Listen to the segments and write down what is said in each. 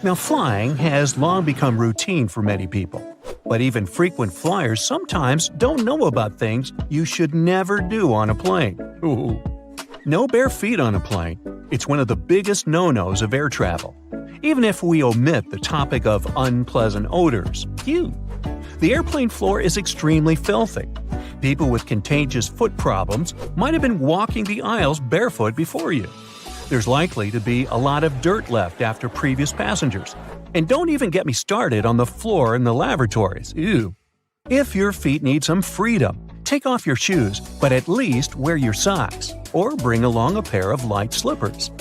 Now, flying has long become routine for many people, but even frequent flyers sometimes don't know about things you should never do on a plane. Ooh. No bare feet on a plane. It's one of the biggest no-nos of air travel. Even if we omit the topic of unpleasant odors. Phew. The airplane floor is extremely filthy. People with contagious foot problems might have been walking the aisles barefoot before you. There's likely to be a lot of dirt left after previous passengers. And don't even get me started on the floor in the lavatories. Ew. If your feet need some freedom, take off your shoes, but at least wear your socks, or bring along a pair of light slippers.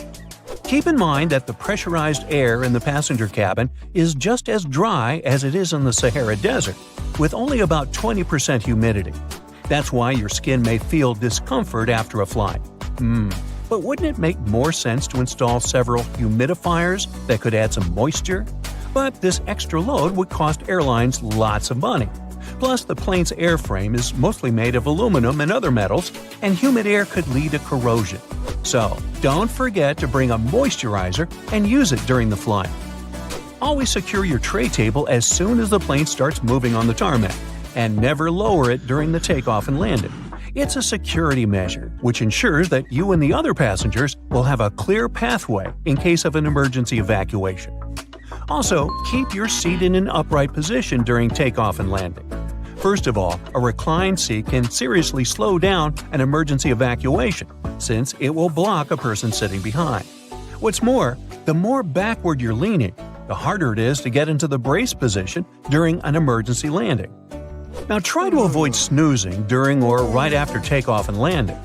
Keep in mind that the pressurized air in the passenger cabin is just as dry as it is in the Sahara Desert, with only about 20% humidity. That's why your skin may feel discomfort after a flight. But wouldn't it make more sense to install several humidifiers that could add some moisture? But this extra load would cost airlines lots of money. Plus, the plane's airframe is mostly made of aluminum and other metals, and humid air could lead to corrosion. So, don't forget to bring a moisturizer and use it during the flight. Always secure your tray table as soon as the plane starts moving on the tarmac, and never lower it during the takeoff and landing. It's a security measure, which ensures that you and the other passengers will have a clear pathway in case of an emergency evacuation. Also, keep your seat in an upright position during takeoff and landing. First of all, a reclined seat can seriously slow down an emergency evacuation, since it will block a person sitting behind. What's more, the more backward you're leaning, the harder it is to get into the brace position during an emergency landing. Now try to avoid snoozing during or right after takeoff and landing.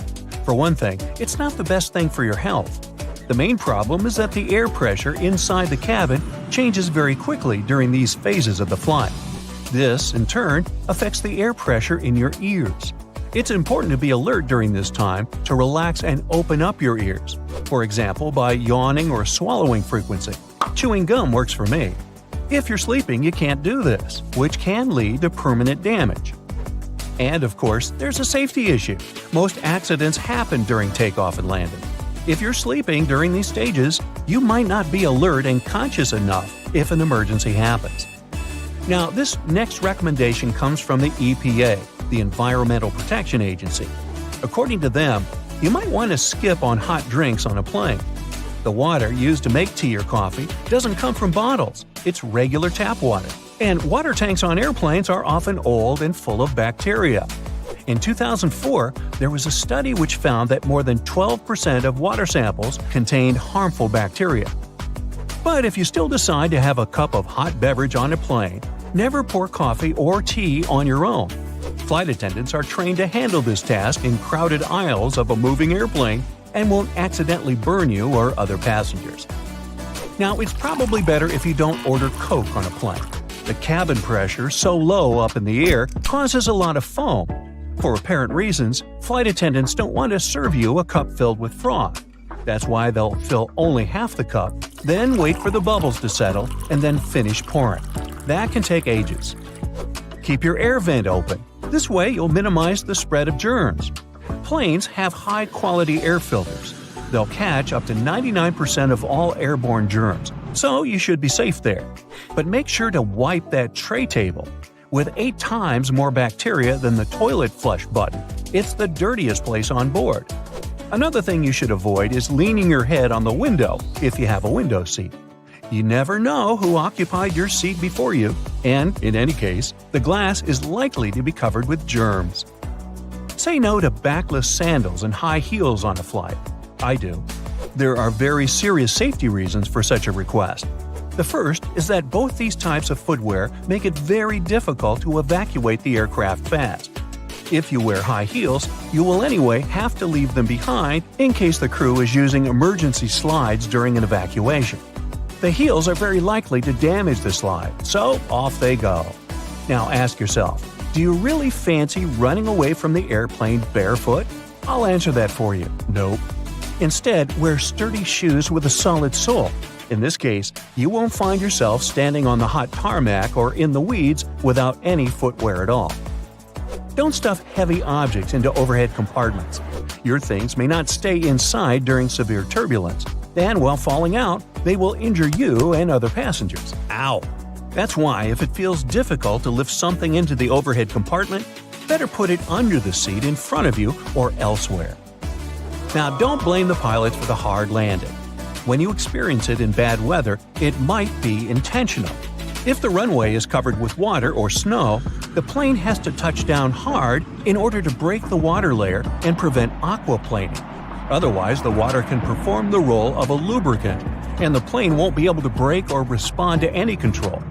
For one thing, it's not the best thing for your health. The main problem is that the air pressure inside the cabin changes very quickly during these phases of the flight. This, in turn, affects the air pressure in your ears. It's important to be alert during this time to relax and open up your ears, for example by yawning or swallowing frequency. Chewing gum works for me. If you're sleeping, you can't do this, which can lead to permanent damage. And of course, there's a safety issue. Most accidents happen during takeoff and landing. If you're sleeping during these stages, you might not be alert and conscious enough if an emergency happens. Now, this next recommendation comes from the EPA, the Environmental Protection Agency. According to them, you might want to skip on hot drinks on a plane. The water used to make tea or coffee doesn't come from bottles, it's regular tap water. And water tanks on airplanes are often old and full of bacteria. In 2004, there was a study which found that more than 12% of water samples contained harmful bacteria. But if you still decide to have a cup of hot beverage on a plane, never pour coffee or tea on your own. Flight attendants are trained to handle this task in crowded aisles of a moving airplane and won't accidentally burn you or other passengers. Now, it's probably better if you don't order Coke on a plane. The cabin pressure, so low up in the air, causes a lot of foam. For apparent reasons, flight attendants don't want to serve you a cup filled with froth. That's why they'll fill only half the cup, then wait for the bubbles to settle, and then finish pouring. That can take ages. Keep your air vent open. This way you'll minimize the spread of germs. Planes have high-quality air filters. They'll catch up to 99% of all airborne germs, so you should be safe there. But make sure to wipe that tray table. With 8 times more bacteria than the toilet flush button, it's the dirtiest place on board. Another thing you should avoid is leaning your head on the window if you have a window seat. You never know who occupied your seat before you, and, in any case, the glass is likely to be covered with germs. Say no to backless sandals and high heels on a flight. I do. There are very serious safety reasons for such a request. The first is that both these types of footwear make it very difficult to evacuate the aircraft fast. If you wear high heels, you will anyway have to leave them behind in case the crew is using emergency slides during an evacuation. The heels are very likely to damage the slide, so off they go. Now ask yourself, do you really fancy running away from the airplane barefoot? I'll answer that for you. Nope. Instead, wear sturdy shoes with a solid sole. In this case, you won't find yourself standing on the hot tarmac or in the weeds without any footwear at all. Don't stuff heavy objects into overhead compartments. Your things may not stay inside during severe turbulence. and while falling out, they will injure you and other passengers. Ow! That's why if it feels difficult to lift something into the overhead compartment, better put it under the seat in front of you or elsewhere. Now, don't blame the pilots for the hard landing. When you experience it in bad weather, it might be intentional. If the runway is covered with water or snow, the plane has to touch down hard in order to break the water layer and prevent aquaplaning. Otherwise, the water can perform the role of a lubricant, and the plane won't be able to brake or respond to any control.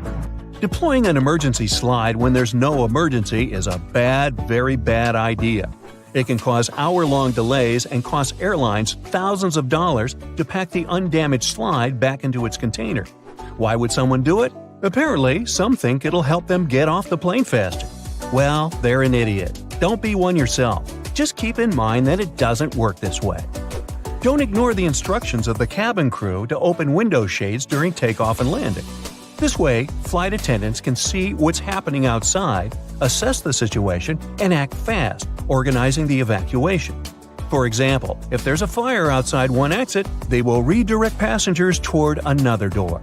Deploying an emergency slide when there's no emergency is a very bad idea. It can cause hour-long delays and cost airlines thousands of dollars to pack the undamaged slide back into its container. Why would someone do it? Apparently, some think it'll help them get off the plane faster. Well, they're an idiot. Don't be one yourself. Just keep in mind that it doesn't work this way. Don't ignore the instructions of the cabin crew to open window shades during takeoff and landing. This way, flight attendants can see what's happening outside, assess the situation, and act fast, organizing the evacuation. For example, if there's a fire outside one exit, they will redirect passengers toward another door.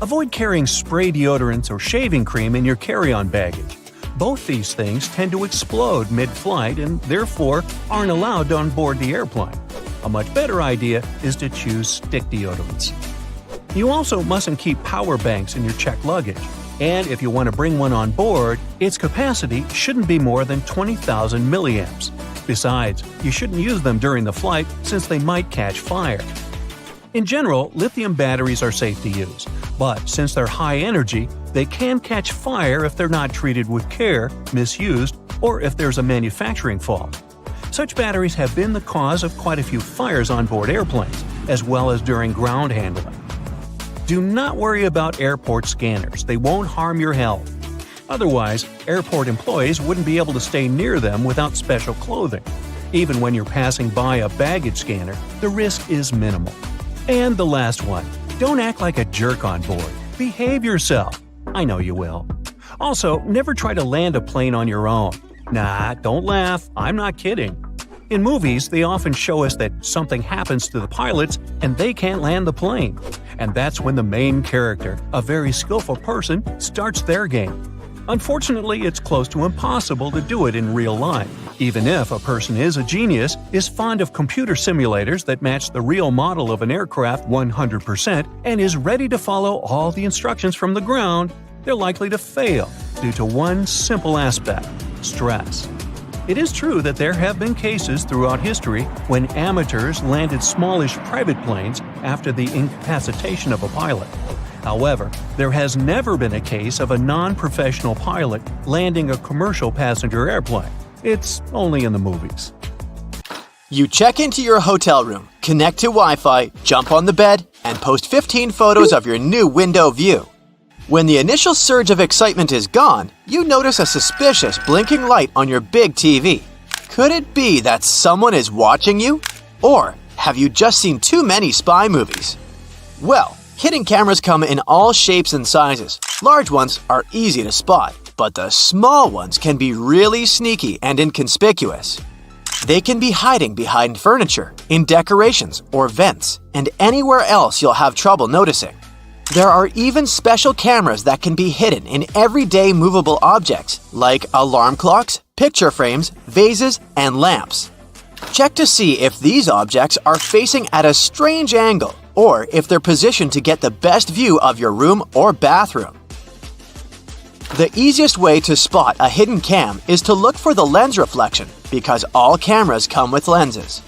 Avoid carrying spray deodorants or shaving cream in your carry-on baggage. Both these things tend to explode mid-flight and therefore aren't allowed on board the airplane. A much better idea is to choose stick deodorants. You also mustn't keep power banks in your checked luggage, and if you want to bring one on board, its capacity shouldn't be more than 20,000 milliamps. Besides, you shouldn't use them during the flight since they might catch fire. In general, lithium batteries are safe to use, but since they're high energy, they can catch fire if they're not treated with care, misused, or if there's a manufacturing fault. Such batteries have been the cause of quite a few fires on board airplanes, as well as during ground handling. Do not worry about airport scanners, they won't harm your health. Otherwise, airport employees wouldn't be able to stay near them without special clothing. Even when you're passing by a baggage scanner, the risk is minimal. And the last one, don't act like a jerk on board. Behave yourself. I know you will. Also, never try to land a plane on your own. Nah, don't laugh, I'm not kidding. In movies, they often show us that something happens to the pilots and they can't land the plane. And that's when the main character, a very skillful person, starts their game. Unfortunately, it's close to impossible to do it in real life. Even if a person is a genius, is fond of computer simulators that match the real model of an aircraft 100%, and is ready to follow all the instructions from the ground, they're likely to fail due to one simple aspect: stress. It is true that there have been cases throughout history when amateurs landed smallish private planes after the incapacitation of a pilot. However, there has never been a case of a non-professional pilot landing a commercial passenger airplane. It's only in the movies. You check into your hotel room, connect to Wi-Fi, jump on the bed, and post 15 photos of your new window view. When the initial surge of excitement is gone, you notice a suspicious blinking light on your big TV. Could it be that someone is watching you? Or have you just seen too many spy movies? Well, hidden cameras come in all shapes and sizes. Large ones are easy to spot, but the small ones can be really sneaky and inconspicuous. They can be hiding behind furniture, in decorations or vents, and anywhere else you'll have trouble noticing. There are even special cameras that can be hidden in everyday movable objects like alarm clocks, picture frames, vases, and lamps. Check to see if these objects are facing at a strange angle or if they're positioned to get the best view of your room or bathroom. The easiest way to spot a hidden cam is to look for the lens reflection because all cameras come with lenses.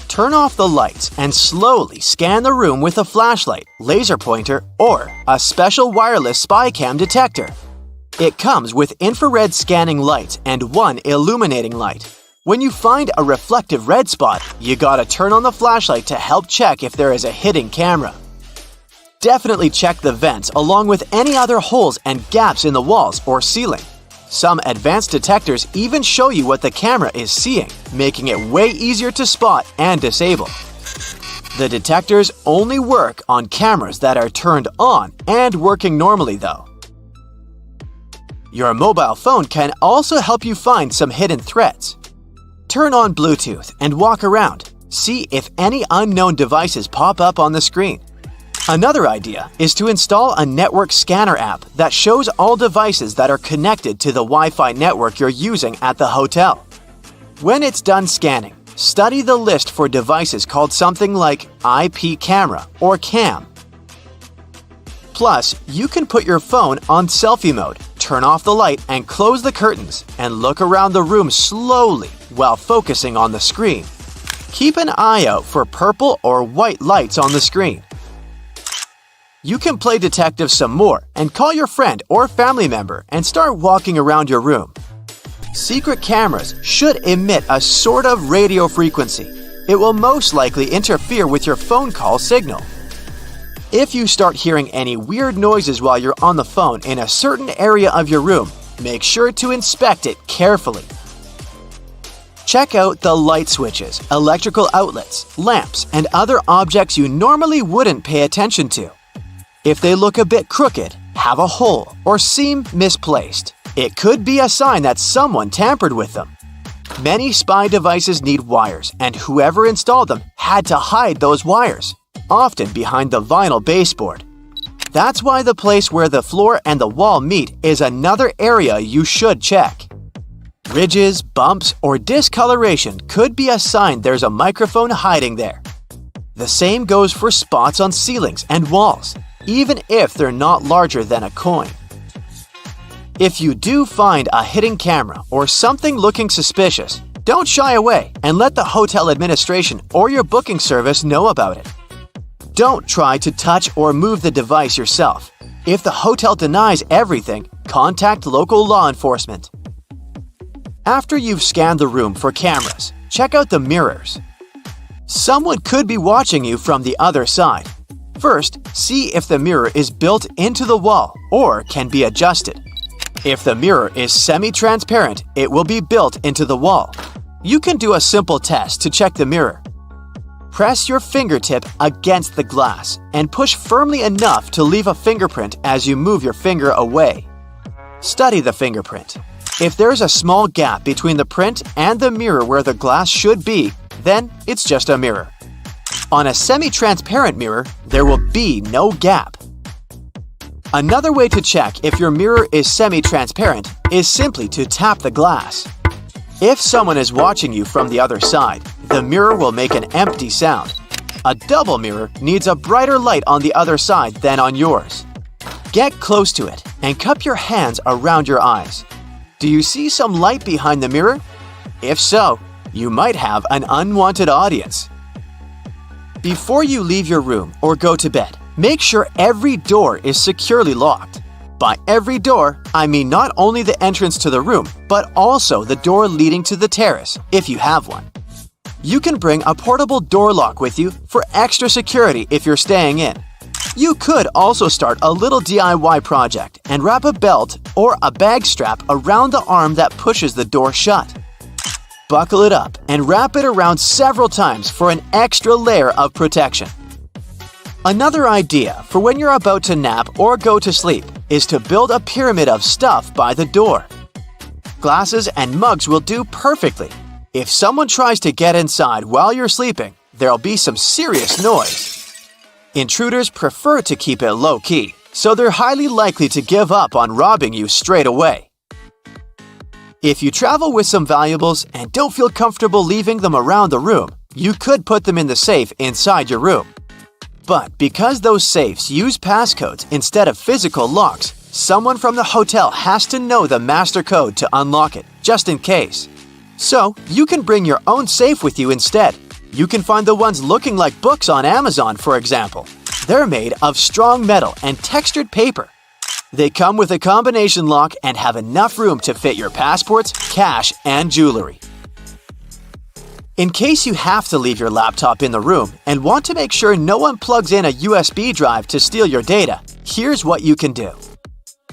Turn off the lights and slowly scan the room with a flashlight, laser pointer, or a special wireless spy cam detector. It comes with infrared scanning lights and one illuminating light. When you find a reflective red spot, you gotta turn on the flashlight to help check if there is a hidden camera. Definitely check the vents along with any other holes and gaps in the walls or ceiling. Some advanced detectors even show you what the camera is seeing, making it way easier to spot and disable. The detectors only work on cameras that are turned on and working normally though. Your mobile phone can also help you find some hidden threats. Turn on Bluetooth and walk around. See if any unknown devices pop up on the screen. Another idea is to install a network scanner app that shows all devices that are connected to the Wi-Fi network you're using at the hotel. When it's done scanning, study the list for devices called something like IP camera or cam. Plus, you can put your phone on selfie mode, turn off the light and close the curtains, and look around the room slowly while focusing on the screen. Keep an eye out for purple or white lights on the screen. You can play detective some more and call your friend or family member and start walking around your room. Secret cameras should emit a sort of radio frequency. It will most likely interfere with your phone call signal. If you start hearing any weird noises while you're on the phone in a certain area of your room, make sure to inspect it carefully. Check out the light switches, electrical outlets, lamps, and other objects you normally wouldn't pay attention to. If they look a bit crooked, have a hole, or seem misplaced, it could be a sign that someone tampered with them. Many spy devices need wires, and whoever installed them had to hide those wires, often behind the vinyl baseboard. That's why the place where the floor and the wall meet is another area you should check. Ridges, bumps, or discoloration could be a sign there's a microphone hiding there. The same goes for spots on ceilings and walls, even if they're not larger than a coin. If you do find a hidden camera or something looking suspicious, don't shy away and let the hotel administration or your booking service know about it. Don't try to touch or move the device yourself. If the hotel denies everything, contact local law enforcement. After you've scanned the room for cameras, check out the mirrors. Someone could be watching you from the other side. First, see if the mirror is built into the wall or can be adjusted. If the mirror is semi-transparent, it will be built into the wall. You can do a simple test to check the mirror. Press your fingertip against the glass and push firmly enough to leave a fingerprint as you move your finger away. Study the fingerprint. If there's a small gap between the print and the mirror where the glass should be, then it's just a mirror. On a semi-transparent mirror, there will be no gap. Another way to check if your mirror is semi-transparent is simply to tap the glass. If someone is watching you from the other side, the mirror will make an empty sound. A double mirror needs a brighter light on the other side than on yours. Get close to it and cup your hands around your eyes. Do you see some light behind the mirror? If so, you might have an unwanted audience. Before you leave your room or go to bed, make sure every door is securely locked. By every door, I mean not only the entrance to the room, but also the door leading to the terrace, if you have one. You can bring a portable door lock with you for extra security if you're staying in. You could also start a little DIY project and wrap a belt or a bag strap around the arm that pushes the door shut. Buckle it up and wrap it around several times for an extra layer of protection. Another idea for when you're about to nap or go to sleep is to build a pyramid of stuff by the door. Glasses and mugs will do perfectly. If someone tries to get inside while you're sleeping, there'll be some serious noise. Intruders prefer to keep it low-key, so they're highly likely to give up on robbing you straight away. If you travel with some valuables and don't feel comfortable leaving them around the room, you could put them in the safe inside your room. But because those safes use passcodes instead of physical locks, someone from the hotel has to know the master code to unlock it, just in case. So, you can bring your own safe with you instead. You can find the ones looking like books on Amazon, for example. They're made of strong metal and textured paper. They come with a combination lock and have enough room to fit your passports, cash, and jewelry. In case you have to leave your laptop in the room and want to make sure no one plugs in a USB drive to steal your data, here's what you can do.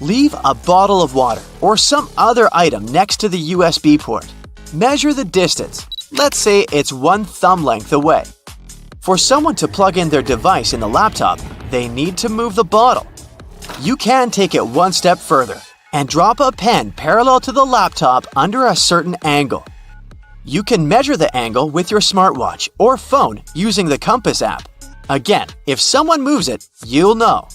Leave a bottle of water or some other item next to the USB port. Measure the distance. Let's say it's 1 thumb length away. For someone to plug in their device in the laptop, they need to move the bottle. You can take it one step further and drop a pen parallel to the laptop under a certain angle. You can measure the angle with your smartwatch or phone using the compass app. Again, if someone moves it, you'll know.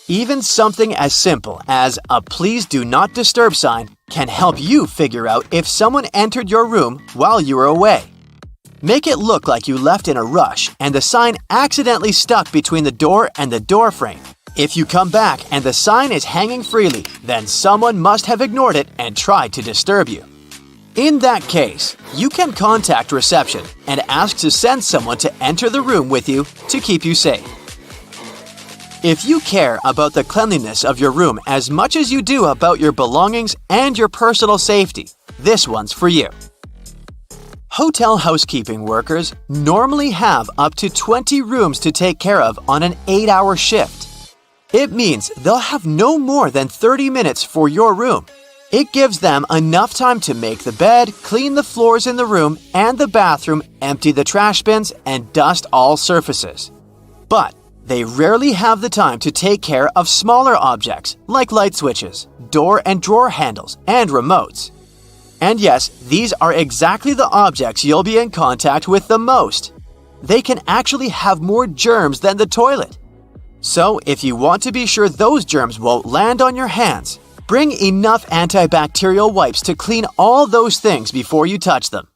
Even something as simple as a "Please do not disturb" sign can help you figure out if someone entered your room while you were away. Make it look like you left in a rush and the sign accidentally stuck between the door and the door frame. If you come back and the sign is hanging freely, then someone must have ignored it and tried to disturb you. In that case, you can contact reception and ask to send someone to enter the room with you to keep you safe. If you care about the cleanliness of your room as much as you do about your belongings and your personal safety, this one's for you. Hotel housekeeping workers normally have up to 20 rooms to take care of on an 8-hour shift. It means they'll have no more than 30 minutes for your room. It gives them enough time to make the bed, clean the floors in the room and the bathroom, empty the trash bins, and dust all surfaces. But they rarely have the time to take care of smaller objects like light switches, door and drawer handles, and remotes. And yes, these are exactly the objects you'll be in contact with the most. They can actually have more germs than the toilet. So if you want to be sure those germs won't land on your hands, bring enough antibacterial wipes to clean all those things before you touch them.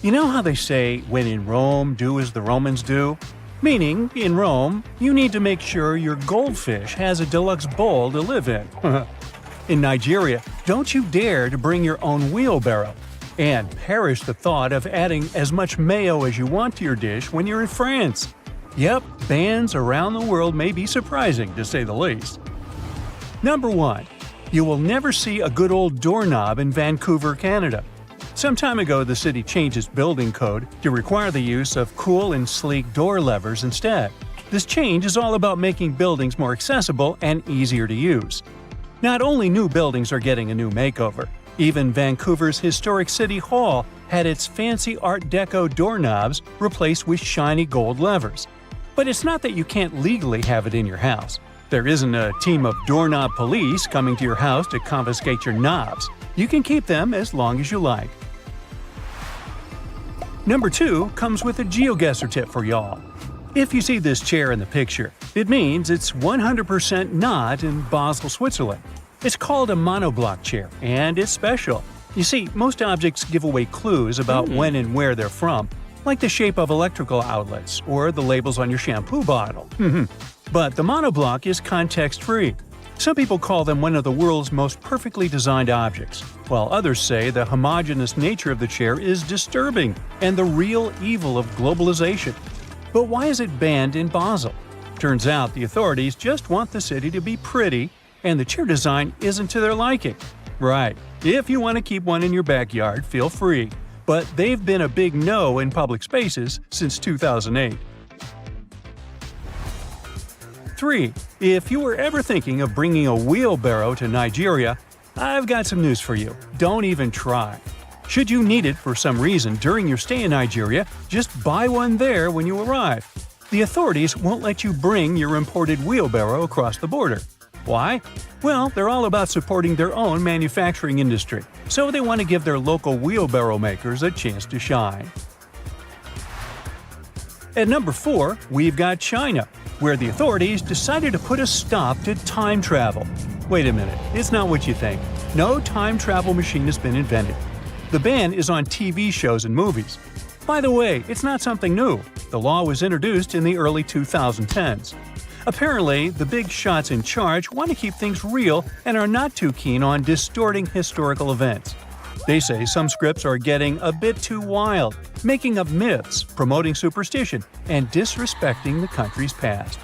You know how they say, when in Rome, do as the Romans do? Meaning, in Rome, you need to make sure your goldfish has a deluxe bowl to live in. In Nigeria, don't you dare to bring your own wheelbarrow. And perish the thought of adding as much mayo as you want to your dish when you're in France. Yep, bans around the world may be surprising, to say the least. Number 1. You will never see a good old doorknob in Vancouver, Canada. Some time ago, the city changed its building code to require the use of cool and sleek door levers instead. This change is all about making buildings more accessible and easier to use. Not only new buildings are getting a new makeover, even Vancouver's historic City Hall had its fancy Art Deco doorknobs replaced with shiny gold levers. But it's not that you can't legally have it in your house. There isn't a team of doorknob police coming to your house to confiscate your knobs. You can keep them as long as you like. Number 2 comes with a GeoGuessr tip for y'all. If you see this chair in the picture, it means it's 100% not in Basel, Switzerland. It's called a monoblock chair, and it's special. You see, most objects give away clues about when and where they're from, like the shape of electrical outlets or the labels on your shampoo bottle. But the monoblock is context-free. Some people call them one of the world's most perfectly designed objects, while others say the homogeneous nature of the chair is disturbing and the real evil of globalization. But why is it banned in Basel? Turns out the authorities just want the city to be pretty, and the chair design isn't to their liking. Right, if you want to keep one in your backyard, feel free. But they've been a big no in public spaces since 2008. 3. If you were ever thinking of bringing a wheelbarrow to Nigeria, I've got some news for you. Don't even try. Should you need it for some reason during your stay in Nigeria, just buy one there when you arrive. The authorities won't let you bring your imported wheelbarrow across the border. Why? Well, they're all about supporting their own manufacturing industry, so they want to give their local wheelbarrow makers a chance to shine. At number 4, we've got China, where the authorities decided to put a stop to time travel. Wait a minute, it's not what you think. No time travel machine has been invented. The ban is on TV shows and movies. By the way, it's not something new. The law was introduced in the early 2010s. Apparently, the big shots in charge want to keep things real and are not too keen on distorting historical events. They say some scripts are getting a bit too wild, making up myths, promoting superstition, and disrespecting the country's past.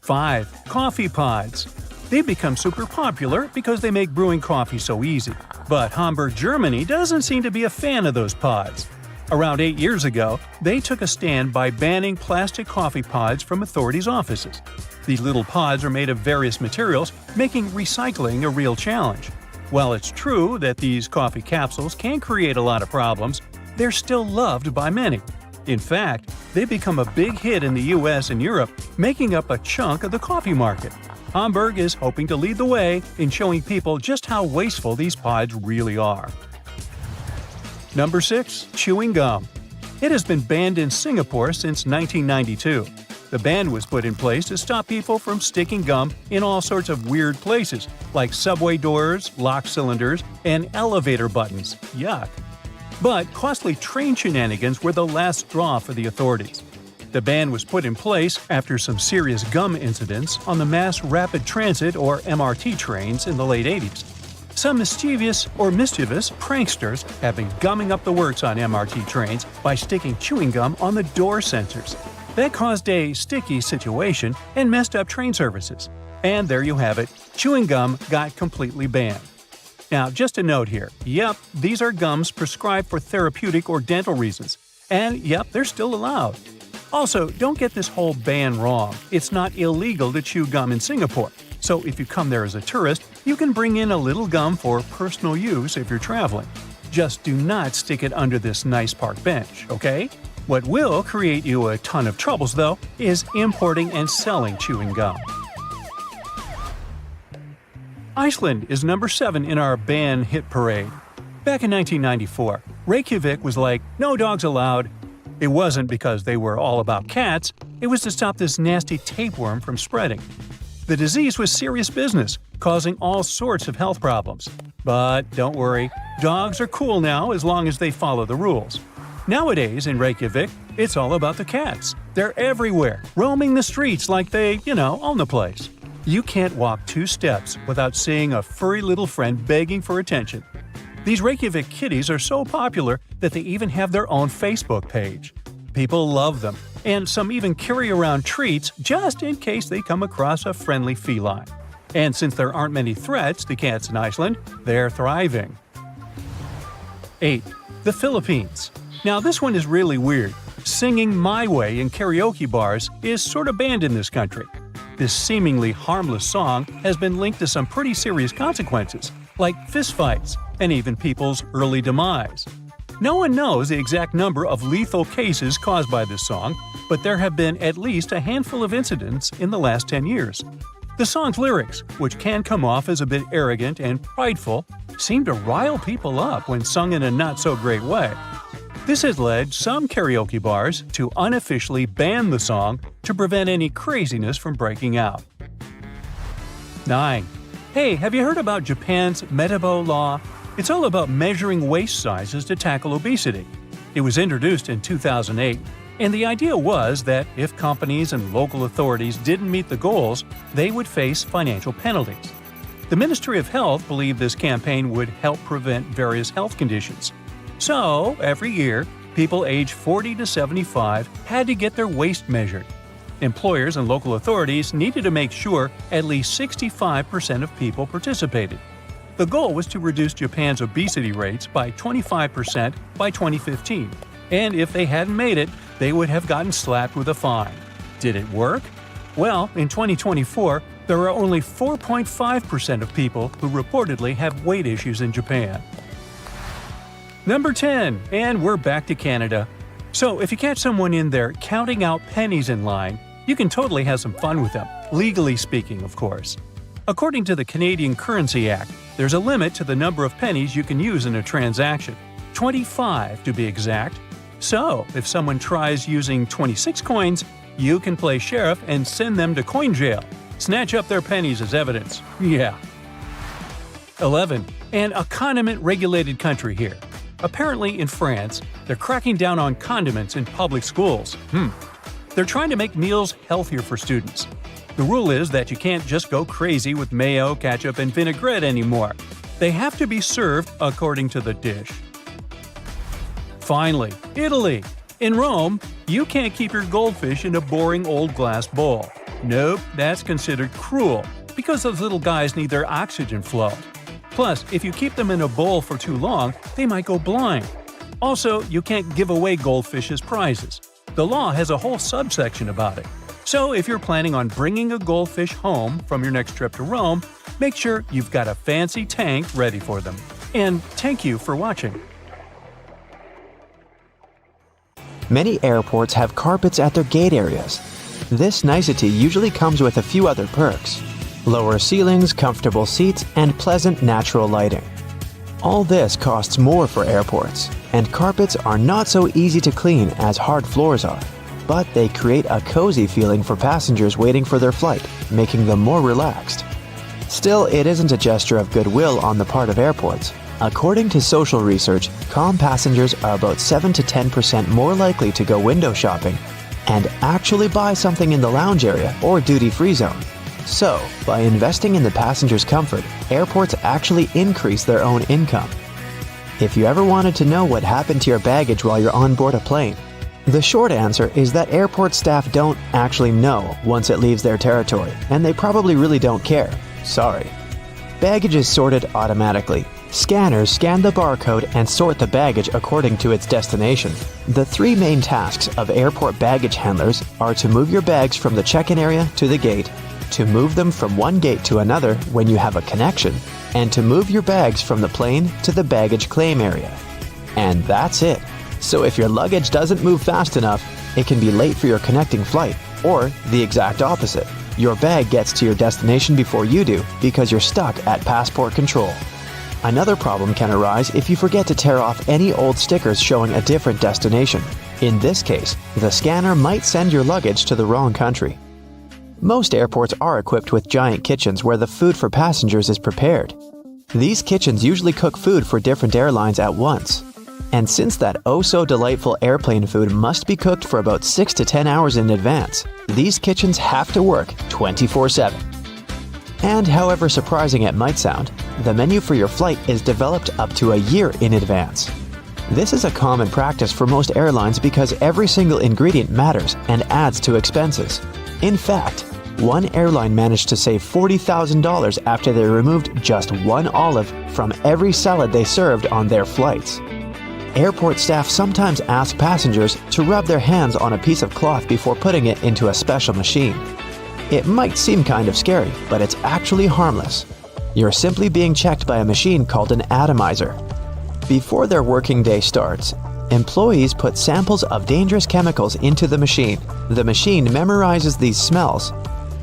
5. Coffee pods. They've become super popular because they make brewing coffee so easy. But Hamburg, Germany doesn't seem to be a fan of those pods. Around 8 years ago, they took a stand by banning plastic coffee pods from authorities' offices. These little pods are made of various materials, making recycling a real challenge. While it's true that these coffee capsules can create a lot of problems, they're still loved by many. In fact, they've become a big hit in the US and Europe, making up a chunk of the coffee market. Hamburg is hoping to lead the way in showing people just how wasteful these pods really are. Number 6. Chewing gum. It has been banned in Singapore since 1992. The ban was put in place to stop people from sticking gum in all sorts of weird places, like subway doors, lock cylinders, and elevator buttons. Yuck. But costly train shenanigans were the last straw for the authorities. The ban was put in place after some serious gum incidents on the mass rapid transit or MRT trains in the late 80s. Some mischievous pranksters have been gumming up the works on MRT trains by sticking chewing gum on the door sensors. That caused a sticky situation and messed up train services. And there you have it, chewing gum got completely banned. Now, just a note here, yep, these are gums prescribed for therapeutic or dental reasons. And yep, they're still allowed. Also, don't get this whole ban wrong. It's not illegal to chew gum in Singapore. So if you come there as a tourist, you can bring in a little gum for personal use if you're traveling. Just do not stick it under this nice park bench, okay? What will create you a ton of troubles, though, is importing and selling chewing gum. Iceland is number 7 in our ban hit parade. Back in 1994, Reykjavik was like, no dogs allowed. It wasn't because they were all about cats, it was to stop this nasty tapeworm from spreading. The disease was serious business, causing all sorts of health problems. But don't worry, dogs are cool now as long as they follow the rules. Nowadays in Reykjavik, it's all about the cats. They're everywhere, roaming the streets like they, own the place. You can't walk 2 steps without seeing a furry little friend begging for attention. These Reykjavik kitties are so popular that they even have their own Facebook page. People love them, and some even carry around treats just in case they come across a friendly feline. And since there aren't many threats to cats in Iceland, they're thriving. 8. The Philippines. Now this one is really weird. Singing My Way in karaoke bars is sort of banned in this country. This seemingly harmless song has been linked to some pretty serious consequences, like fistfights and even people's early demise. No one knows the exact number of lethal cases caused by this song, but there have been at least a handful of incidents in the last 10 years. The song's lyrics, which can come off as a bit arrogant and prideful, seem to rile people up when sung in a not-so-great way. This has led some karaoke bars to unofficially ban the song to prevent any craziness from breaking out. 9. Hey, have you heard about Japan's Metabo law? It's all about measuring waist sizes to tackle obesity. It was introduced in 2008, and the idea was that if companies and local authorities didn't meet the goals, they would face financial penalties. The Ministry of Health believed this campaign would help prevent various health conditions. So, every year, people aged 40 to 75 had to get their waist measured. Employers and local authorities needed to make sure at least 65% of people participated. The goal was to reduce Japan's obesity rates by 25% by 2015, and if they hadn't made it, they would have gotten slapped with a fine. Did it work? Well, in 2024, there are only 4.5% of people who reportedly have weight issues in Japan. Number 10, and we're back to Canada. So if you catch someone in there counting out pennies in line, you can totally have some fun with them, legally speaking, of course. According to the Canadian Currency Act, there's a limit to the number of pennies you can use in a transaction, 25 to be exact. So if someone tries using 26 coins, you can play sheriff and send them to coin jail. Snatch up their pennies as evidence. Yeah. 11. And a condiment-regulated country here. Apparently, in France, they're cracking down on condiments in public schools. They're trying to make meals healthier for students. The rule is that you can't just go crazy with mayo, ketchup, and vinaigrette anymore. They have to be served according to the dish. Finally, Italy. In Rome, you can't keep your goldfish in a boring old glass bowl. Nope, that's considered cruel, because those little guys need their oxygen flow. Plus, if you keep them in a bowl for too long, they might go blind. Also, you can't give away goldfish as prizes. The law has a whole subsection about it. So if you're planning on bringing a goldfish home from your next trip to Rome, make sure you've got a fancy tank ready for them. And thank you for watching. Many airports have carpets at their gate areas. This nicety usually comes with a few other perks: lower ceilings, comfortable seats, and pleasant natural lighting. All this costs more for airports, and carpets are not so easy to clean as hard floors are, but they create a cozy feeling for passengers waiting for their flight, making them more relaxed. Still, it isn't a gesture of goodwill on the part of airports. According to social research, calm passengers are about 7 to 10% more likely to go window shopping and actually buy something in the lounge area or duty-free zone. So, by investing in the passenger's comfort, airports actually increase their own income. If you ever wanted to know what happened to your baggage while you're on board a plane, the short answer is that airport staff don't actually know once it leaves their territory, and they probably really don't care. Sorry. Baggage is sorted automatically. Scanners scan the barcode and sort the baggage according to its destination. The three main tasks of airport baggage handlers are to move your bags from the check-in area to the gate, to move them from one gate to another when you have a connection, and to move your bags from the plane to the baggage claim area. And that's it. So if your luggage doesn't move fast enough, it can be late for your connecting flight, or the exact opposite. Your bag gets to your destination before you do because you're stuck at passport control. Another problem can arise if you forget to tear off any old stickers showing a different destination. In this case, the scanner might send your luggage to the wrong country. Most airports are equipped with giant kitchens where the food for passengers is prepared. These kitchens usually cook food for different airlines at once. And since that oh-so-delightful airplane food must be cooked for about 6 to 10 hours in advance, these kitchens have to work 24/7. And however surprising it might sound, the menu for your flight is developed up to a year in advance. This is a common practice for most airlines because every single ingredient matters and adds to expenses. In fact, one airline managed to save $40,000 after they removed just one olive from every salad they served on their flights. Airport staff sometimes ask passengers to rub their hands on a piece of cloth before putting it into a special machine. It might seem kind of scary, but it's actually harmless. You're simply being checked by a machine called an atomizer. Before their working day starts, employees put samples of dangerous chemicals into the machine. The machine memorizes these smells,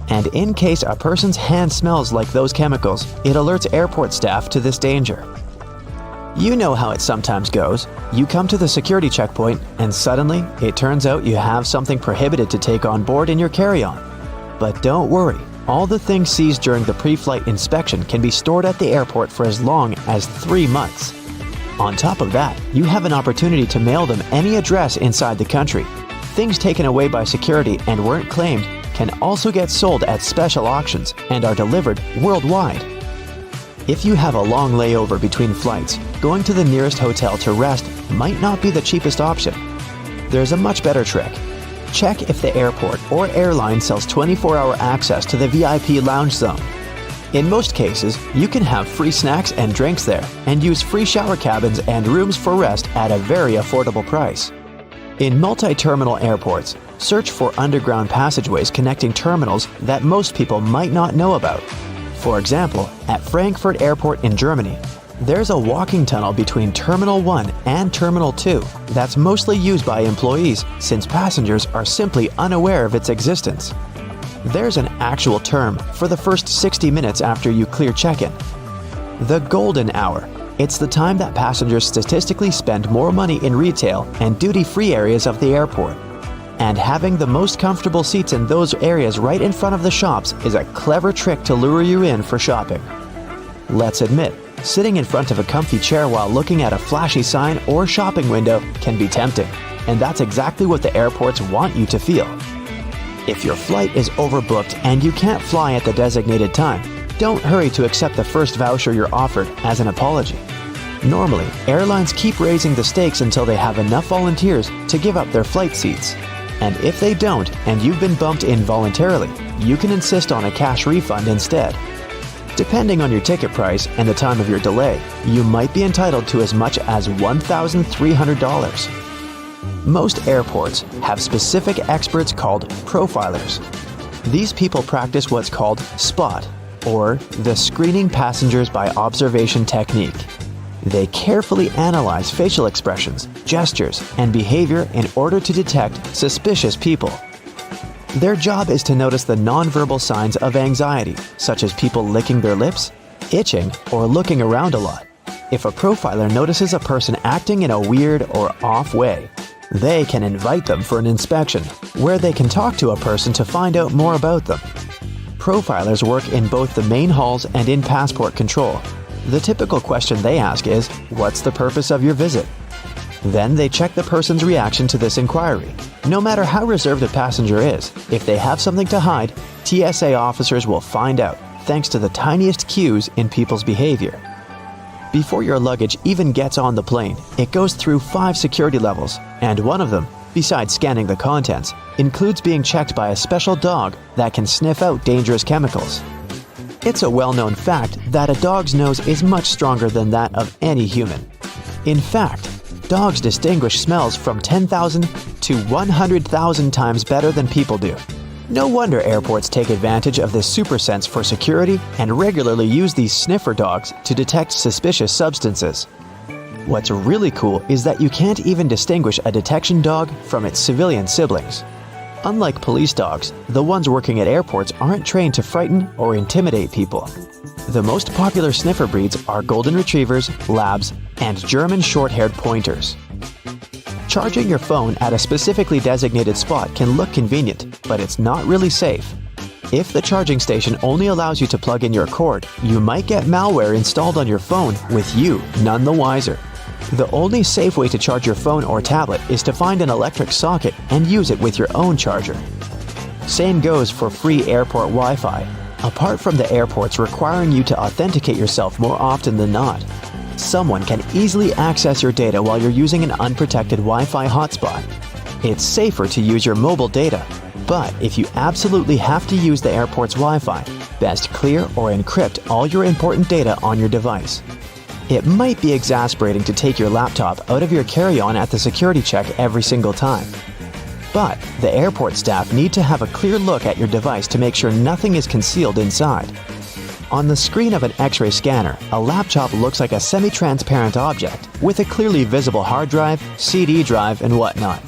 and in case a person's hand smells like those chemicals, it alerts airport staff to this danger. You know how it sometimes goes. You come to the security checkpoint, and suddenly, it turns out you have something prohibited to take on board in your carry-on. But don't worry, all the things seized during the pre-flight inspection can be stored at the airport for as long as 3 months. On top of that, you have an opportunity to mail them any address inside the country. Things taken away by security and weren't claimed can also get sold at special auctions and are delivered worldwide. If you have a long layover between flights, going to the nearest hotel to rest might not be the cheapest option. There's a much better trick. Check if the airport or airline sells 24-hour access to the VIP lounge zone. In most cases, you can have free snacks and drinks there and use free shower cabins and rooms for rest at a very affordable price. In multi-terminal airports, search for underground passageways connecting terminals that most people might not know about. For example, at Frankfurt Airport in Germany, there's a walking tunnel between Terminal 1 and Terminal 2 that's mostly used by employees since passengers are simply unaware of its existence. There's an actual term for the first 60 minutes after you clear check-in. The golden hour. It's the time that passengers statistically spend more money in retail and duty-free areas of the airport. And having the most comfortable seats in those areas right in front of the shops is a clever trick to lure you in for shopping. Let's admit, sitting in front of a comfy chair while looking at a flashy sign or shopping window can be tempting, and that's exactly what the airports want you to feel. If your flight is overbooked and you can't fly at the designated time, don't hurry to accept the first voucher you're offered as an apology. Normally, airlines keep raising the stakes until they have enough volunteers to give up their flight seats. And if they don't, and you've been bumped in voluntarily, you can insist on a cash refund instead. Depending on your ticket price and the time of your delay, you might be entitled to as much as $1,300. Most airports have specific experts called profilers. These people practice what's called SPOT, or the screening passengers by observation technique. They carefully analyze facial expressions, gestures, and behavior in order to detect suspicious people. Their job is to notice the nonverbal signs of anxiety, such as people licking their lips, itching, or looking around a lot. If a profiler notices a person acting in a weird or off way, they can invite them for an inspection, where they can talk to a person to find out more about them. Profilers work in both the main halls and in passport control. The typical question they ask is, "What's the purpose of your visit?" Then they check the person's reaction to this inquiry. No matter how reserved a passenger is, if they have something to hide, TSA officers will find out, thanks to the tiniest cues in people's behavior. Before your luggage even gets on the plane, it goes through 5 security levels, and one of them, besides scanning the contents, includes being checked by a special dog that can sniff out dangerous chemicals. It's a well-known fact that a dog's nose is much stronger than that of any human. In fact, dogs distinguish smells from 10,000 to 100,000 times better than people do. No wonder airports take advantage of this super sense for security and regularly use these sniffer dogs to detect suspicious substances. What's really cool is that you can't even distinguish a detection dog from its civilian siblings. Unlike police dogs, the ones working at airports aren't trained to frighten or intimidate people. The most popular sniffer breeds are golden retrievers, labs, and German short-haired pointers. Charging your phone at a specifically designated spot can look convenient, but it's not really safe. If the charging station only allows you to plug in your cord, you might get malware installed on your phone with you none the wiser. The only safe way to charge your phone or tablet is to find an electric socket and use it with your own charger. Same goes for free airport Wi-Fi, apart from the airports requiring you to authenticate yourself more often than not. Someone can easily access your data while you're using an unprotected Wi-Fi hotspot. It's safer to use your mobile data, but if you absolutely have to use the airport's Wi-Fi, best clear or encrypt all your important data on your device. It might be exasperating to take your laptop out of your carry-on at the security check every single time. But the airport staff need to have a clear look at your device to make sure nothing is concealed inside. On the screen of an X-ray scanner, a laptop looks like a semi-transparent object with a clearly visible hard drive, CD drive, and whatnot.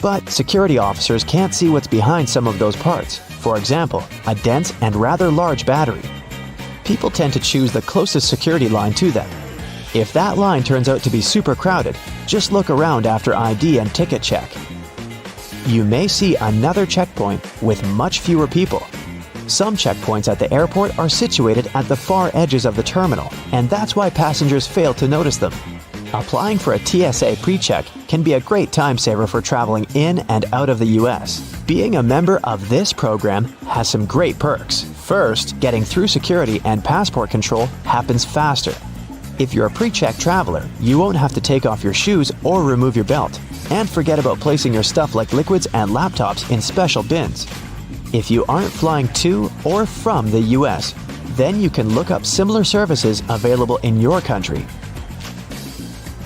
But security officers can't see what's behind some of those parts. For example, a dense and rather large battery. People tend to choose the closest security line to them. If that line turns out to be super crowded, just look around after ID and ticket check. You may see another checkpoint with much fewer people. Some checkpoints at the airport are situated at the far edges of the terminal, and that's why passengers fail to notice them. Applying for a TSA pre-check can be a great time saver for traveling in and out of the US. Being a member of this program has some great perks. First, getting through security and passport control happens faster. If you're a pre-check traveler, you won't have to take off your shoes or remove your belt, and forget about placing your stuff like liquids and laptops in special bins. If you aren't flying to or from the US, then you can look up similar services available in your country.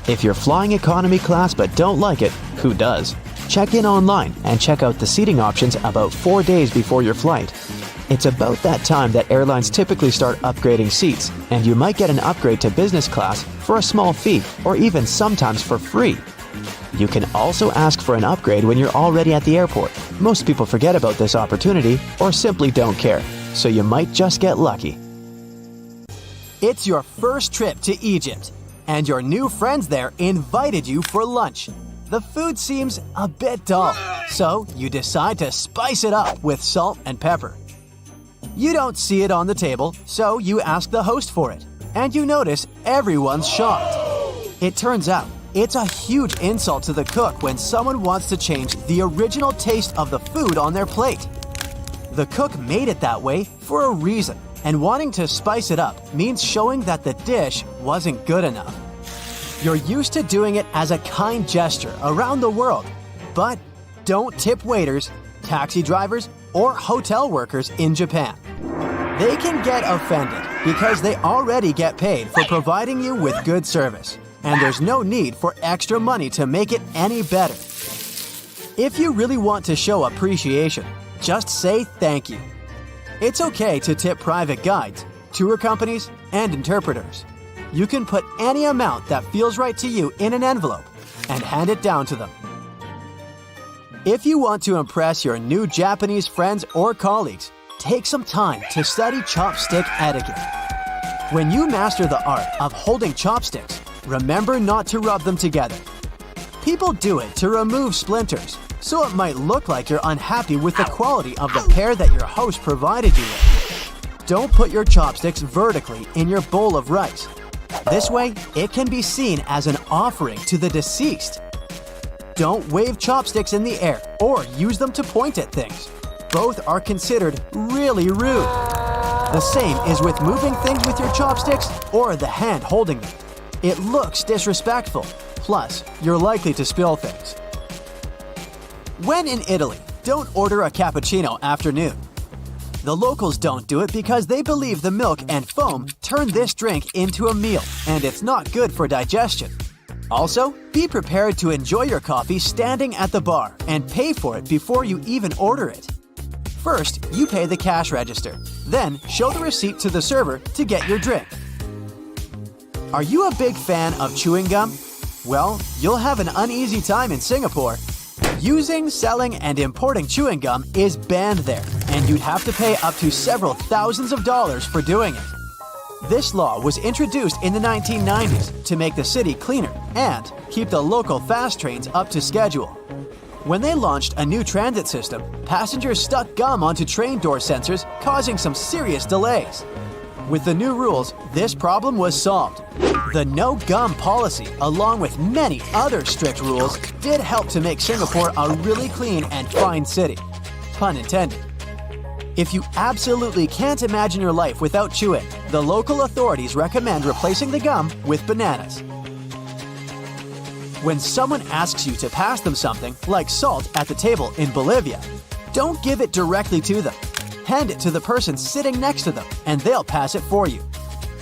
If you're flying economy class but don't like it, who does? Check in online and check out the seating options about 4 days before your flight. It's about that time that airlines typically start upgrading seats, and you might get an upgrade to business class for a small fee or even sometimes for free. You can also ask for an upgrade when you're already at the airport. Most people forget about this opportunity or simply don't care, so you might just get lucky. It's your first trip to Egypt, and your new friends there invited you for lunch. The food seems a bit dull, so you decide to spice it up with salt and pepper. You don't see it on the table, so you ask the host for it, and you notice everyone's shocked. It turns out, it's a huge insult to the cook when someone wants to change the original taste of the food on their plate. The cook made it that way for a reason, and wanting to spice it up means showing that the dish wasn't good enough. You're used to doing it as a kind gesture around the world, but don't tip waiters, taxi drivers, or hotel workers in Japan. They can get offended because they already get paid for providing you with good service, and there's no need for extra money to make it any better. If you really want to show appreciation, just say thank you. It's okay to tip private guides, tour companies, and interpreters. You can put any amount that feels right to you in an envelope and hand it down to them. If you want to impress your new Japanese friends or colleagues, take some time to study chopstick etiquette. When you master the art of holding chopsticks, remember not to rub them together. People do it to remove splinters, so it might look like you're unhappy with the quality of the pair that your host provided you with. Don't put your chopsticks vertically in your bowl of rice. This way, it can be seen as an offering to the deceased. Don't wave chopsticks in the air or use them to point at things. Both are considered really rude. The same is with moving things with your chopsticks or the hand holding them. It looks disrespectful. Plus, you're likely to spill things. When in Italy, don't order a cappuccino after noon. The locals don't do it because they believe the milk and foam turn this drink into a meal, and it's not good for digestion. Also, be prepared to enjoy your coffee standing at the bar and pay for it before you even order it. First, you pay the cash register, then show the receipt to the server to get your drink. Are you a big fan of chewing gum? Well, you'll have an uneasy time in Singapore. Using, selling, and importing chewing gum is banned there, and you'd have to pay up to several thousands of dollars for doing it. This law was introduced in the 1990s to make the city cleaner and keep the local fast trains up to schedule. When they launched a new transit system, passengers stuck gum onto train door sensors, causing some serious delays. With the new rules, this problem was solved. The no gum policy, along with many other strict rules, did help to make Singapore a really clean and fine city. Pun intended. If you absolutely can't imagine your life without chewing, the local authorities recommend replacing the gum with bananas. When someone asks you to pass them something, like salt at the table in Bolivia, don't give it directly to them. Hand it to the person sitting next to them, and they'll pass it for you.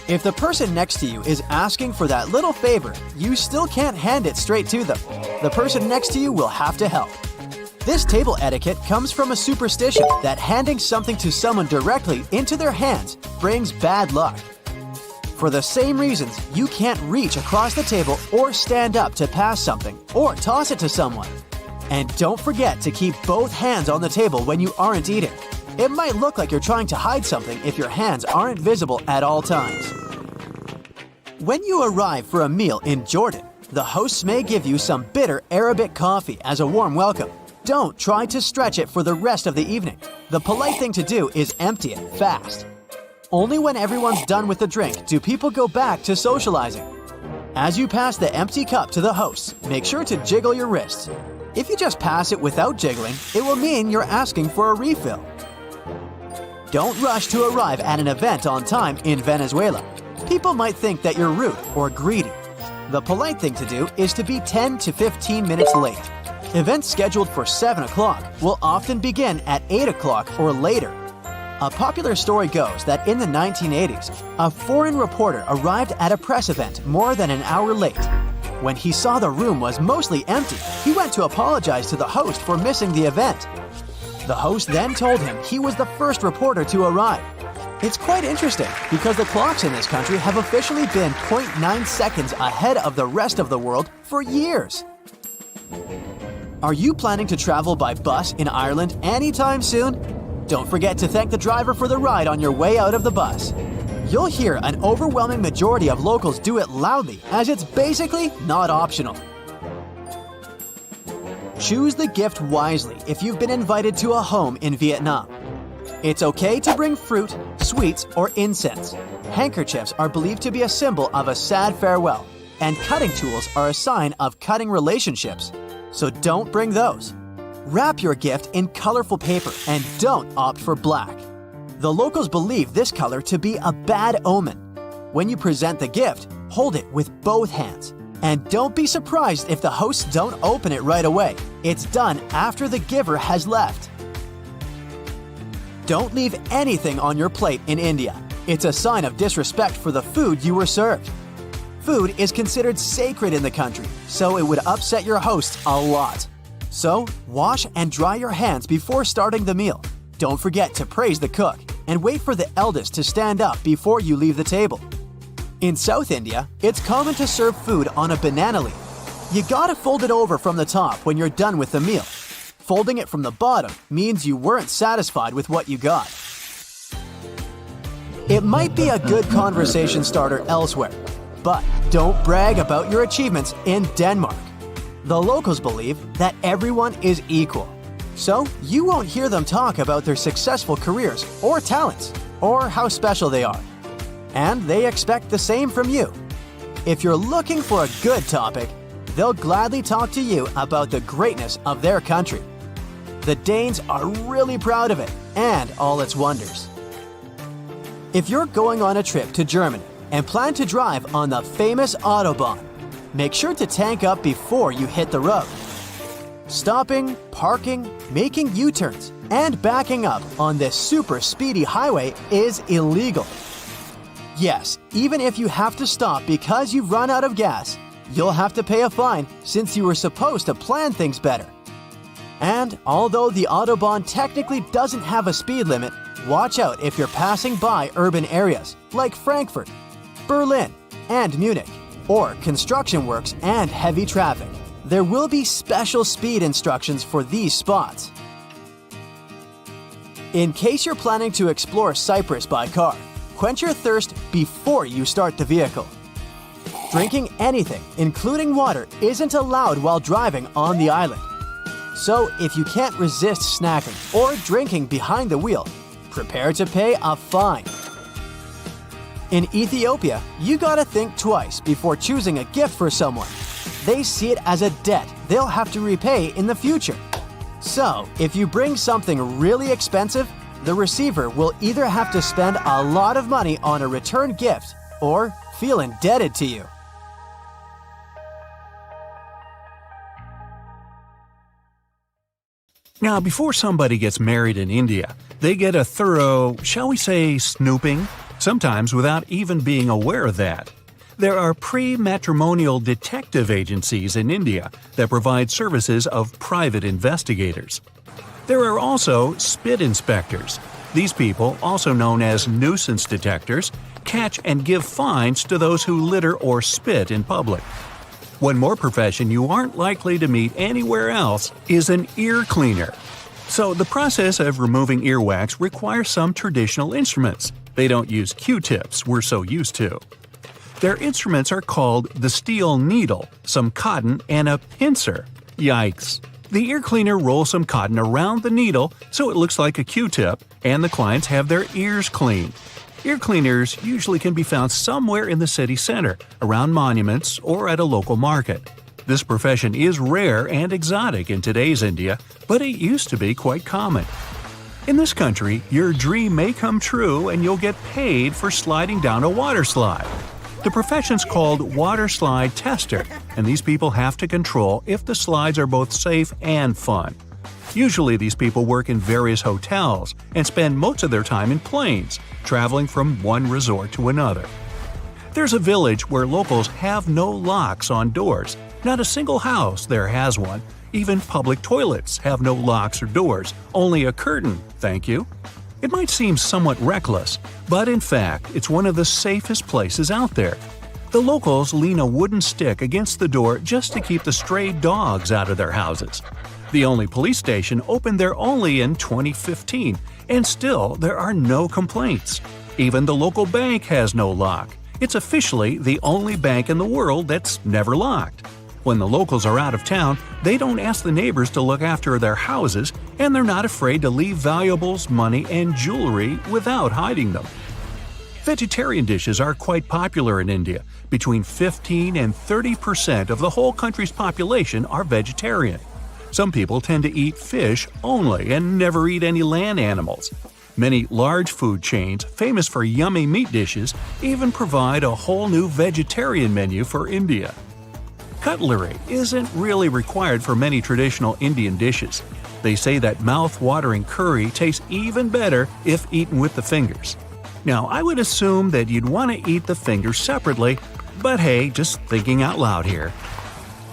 If the person next to you is asking for that little favor, you still can't hand it straight to them. The person next to you will have to help. This table etiquette comes from a superstition that handing something to someone directly into their hands brings bad luck. For the same reasons, you can't reach across the table or stand up to pass something or toss it to someone. And don't forget to keep both hands on the table when you aren't eating. It might look like you're trying to hide something if your hands aren't visible at all times. When you arrive for a meal in Jordan, the hosts may give you some bitter Arabic coffee as a warm welcome. Don't try to stretch it for the rest of the evening. The polite thing to do is empty it fast. Only when everyone's done with the drink do people go back to socializing. As you pass the empty cup to the hosts, make sure to jiggle your wrists. If you just pass it without jiggling, it will mean you're asking for a refill. Don't rush to arrive at an event on time in Venezuela. People might think that you're rude or greedy. The polite thing to do is to be 10 to 15 minutes late. Events scheduled for 7 o'clock will often begin at 8 o'clock or later. A popular story goes that in the 1980s, a foreign reporter arrived at a press event more than an hour late. When he saw the room was mostly empty, he went to apologize to the host for missing the event. The host then told him he was the first reporter to arrive. It's quite interesting because the clocks in this country have officially been 0.9 seconds ahead of the rest of the world for years. Are you planning to travel by bus in Ireland anytime soon? Don't forget to thank the driver for the ride on your way out of the bus. You'll hear an overwhelming majority of locals do it loudly, as it's basically not optional. Choose the gift wisely if you've been invited to a home in Vietnam. It's okay to bring fruit, sweets, or incense. Handkerchiefs are believed to be a symbol of a sad farewell, and cutting tools are a sign of cutting relationships. So don't bring those. Wrap your gift in colorful paper and don't opt for black. The locals believe this color to be a bad omen. When you present the gift, hold it with both hands. And don't be surprised if the hosts don't open it right away. It's done after the giver has left. Don't leave anything on your plate in India. It's a sign of disrespect for the food you were served. Food is considered sacred in the country, so it would upset your hosts a lot. So, wash and dry your hands before starting the meal. Don't forget to praise the cook and wait for the eldest to stand up before you leave the table. In South India, it's common to serve food on a banana leaf. You gotta fold it over from the top when you're done with the meal. Folding it from the bottom means you weren't satisfied with what you got. It might be a good conversation starter elsewhere, but don't brag about your achievements in Denmark. The locals believe that everyone is equal, so you won't hear them talk about their successful careers or talents or how special they are. And they expect the same from you. If you're looking for a good topic, they'll gladly talk to you about the greatness of their country. The Danes are really proud of it and all its wonders. If you're going on a trip to Germany and plan to drive on the famous Autobahn, make sure to tank up before you hit the road. Stopping, parking, making U-turns, and backing up on this super speedy highway is illegal. Yes, even if you have to stop because you've run out of gas, you'll have to pay a fine since you were supposed to plan things better. And although the Autobahn technically doesn't have a speed limit, watch out if you're passing by urban areas like Frankfurt, Berlin, and Munich, or construction works and heavy traffic. There will be special speed instructions for these spots. In case you're planning to explore Cyprus by car, quench your thirst before you start the vehicle. Drinking anything, including water, isn't allowed while driving on the island. So if you can't resist snacking or drinking behind the wheel, prepare to pay a fine. In Ethiopia, you gotta think twice before choosing a gift for someone. They see it as a debt they'll have to repay in the future. So, if you bring something really expensive, the receiver will either have to spend a lot of money on a return gift or feel indebted to you. Now, before somebody gets married in India, they get a thorough, shall we say, snooping, sometimes without even being aware of that. There are pre-matrimonial detective agencies in India that provide services of private investigators. There are also spit inspectors. These people, also known as nuisance detectors, catch and give fines to those who litter or spit in public. One more profession you aren't likely to meet anywhere else is an ear cleaner. So the process of removing earwax requires some traditional instruments. They don't use Q-tips we're so used to. Their instruments are called the steel needle, some cotton, and a pincer. Yikes! The ear cleaner rolls some cotton around the needle so it looks like a Q-tip, and the clients have their ears cleaned. Ear cleaners usually can be found somewhere in the city center, around monuments, or at a local market. This profession is rare and exotic in today's India, but it used to be quite common. In this country, your dream may come true and you'll get paid for sliding down a water slide. The profession's called water slide tester, and these people have to control if the slides are both safe and fun. Usually these people work in various hotels and spend most of their time in planes, traveling from one resort to another. There's a village where locals have no locks on doors. Not a single house there has one. Even public toilets have no locks or doors, only a curtain, thank you. It might seem somewhat reckless, but in fact, it's one of the safest places out there. The locals lean a wooden stick against the door just to keep the stray dogs out of their houses. The only police station opened there only in 2015, and still there are no complaints. Even the local bank has no lock. It's officially the only bank in the world that's never locked. When the locals are out of town, they don't ask the neighbors to look after their houses, and they're not afraid to leave valuables, money, and jewelry without hiding them. Vegetarian dishes are quite popular in India. Between 15 and 30% of the whole country's population are vegetarian. Some people tend to eat fish only and never eat any land animals. Many large food chains, famous for yummy meat dishes, even provide a whole new vegetarian menu for India. Cutlery isn't really required for many traditional Indian dishes. They say that mouth-watering curry tastes even better if eaten with the fingers. Now, I would assume that you'd want to eat the fingers separately, but hey, just thinking out loud here.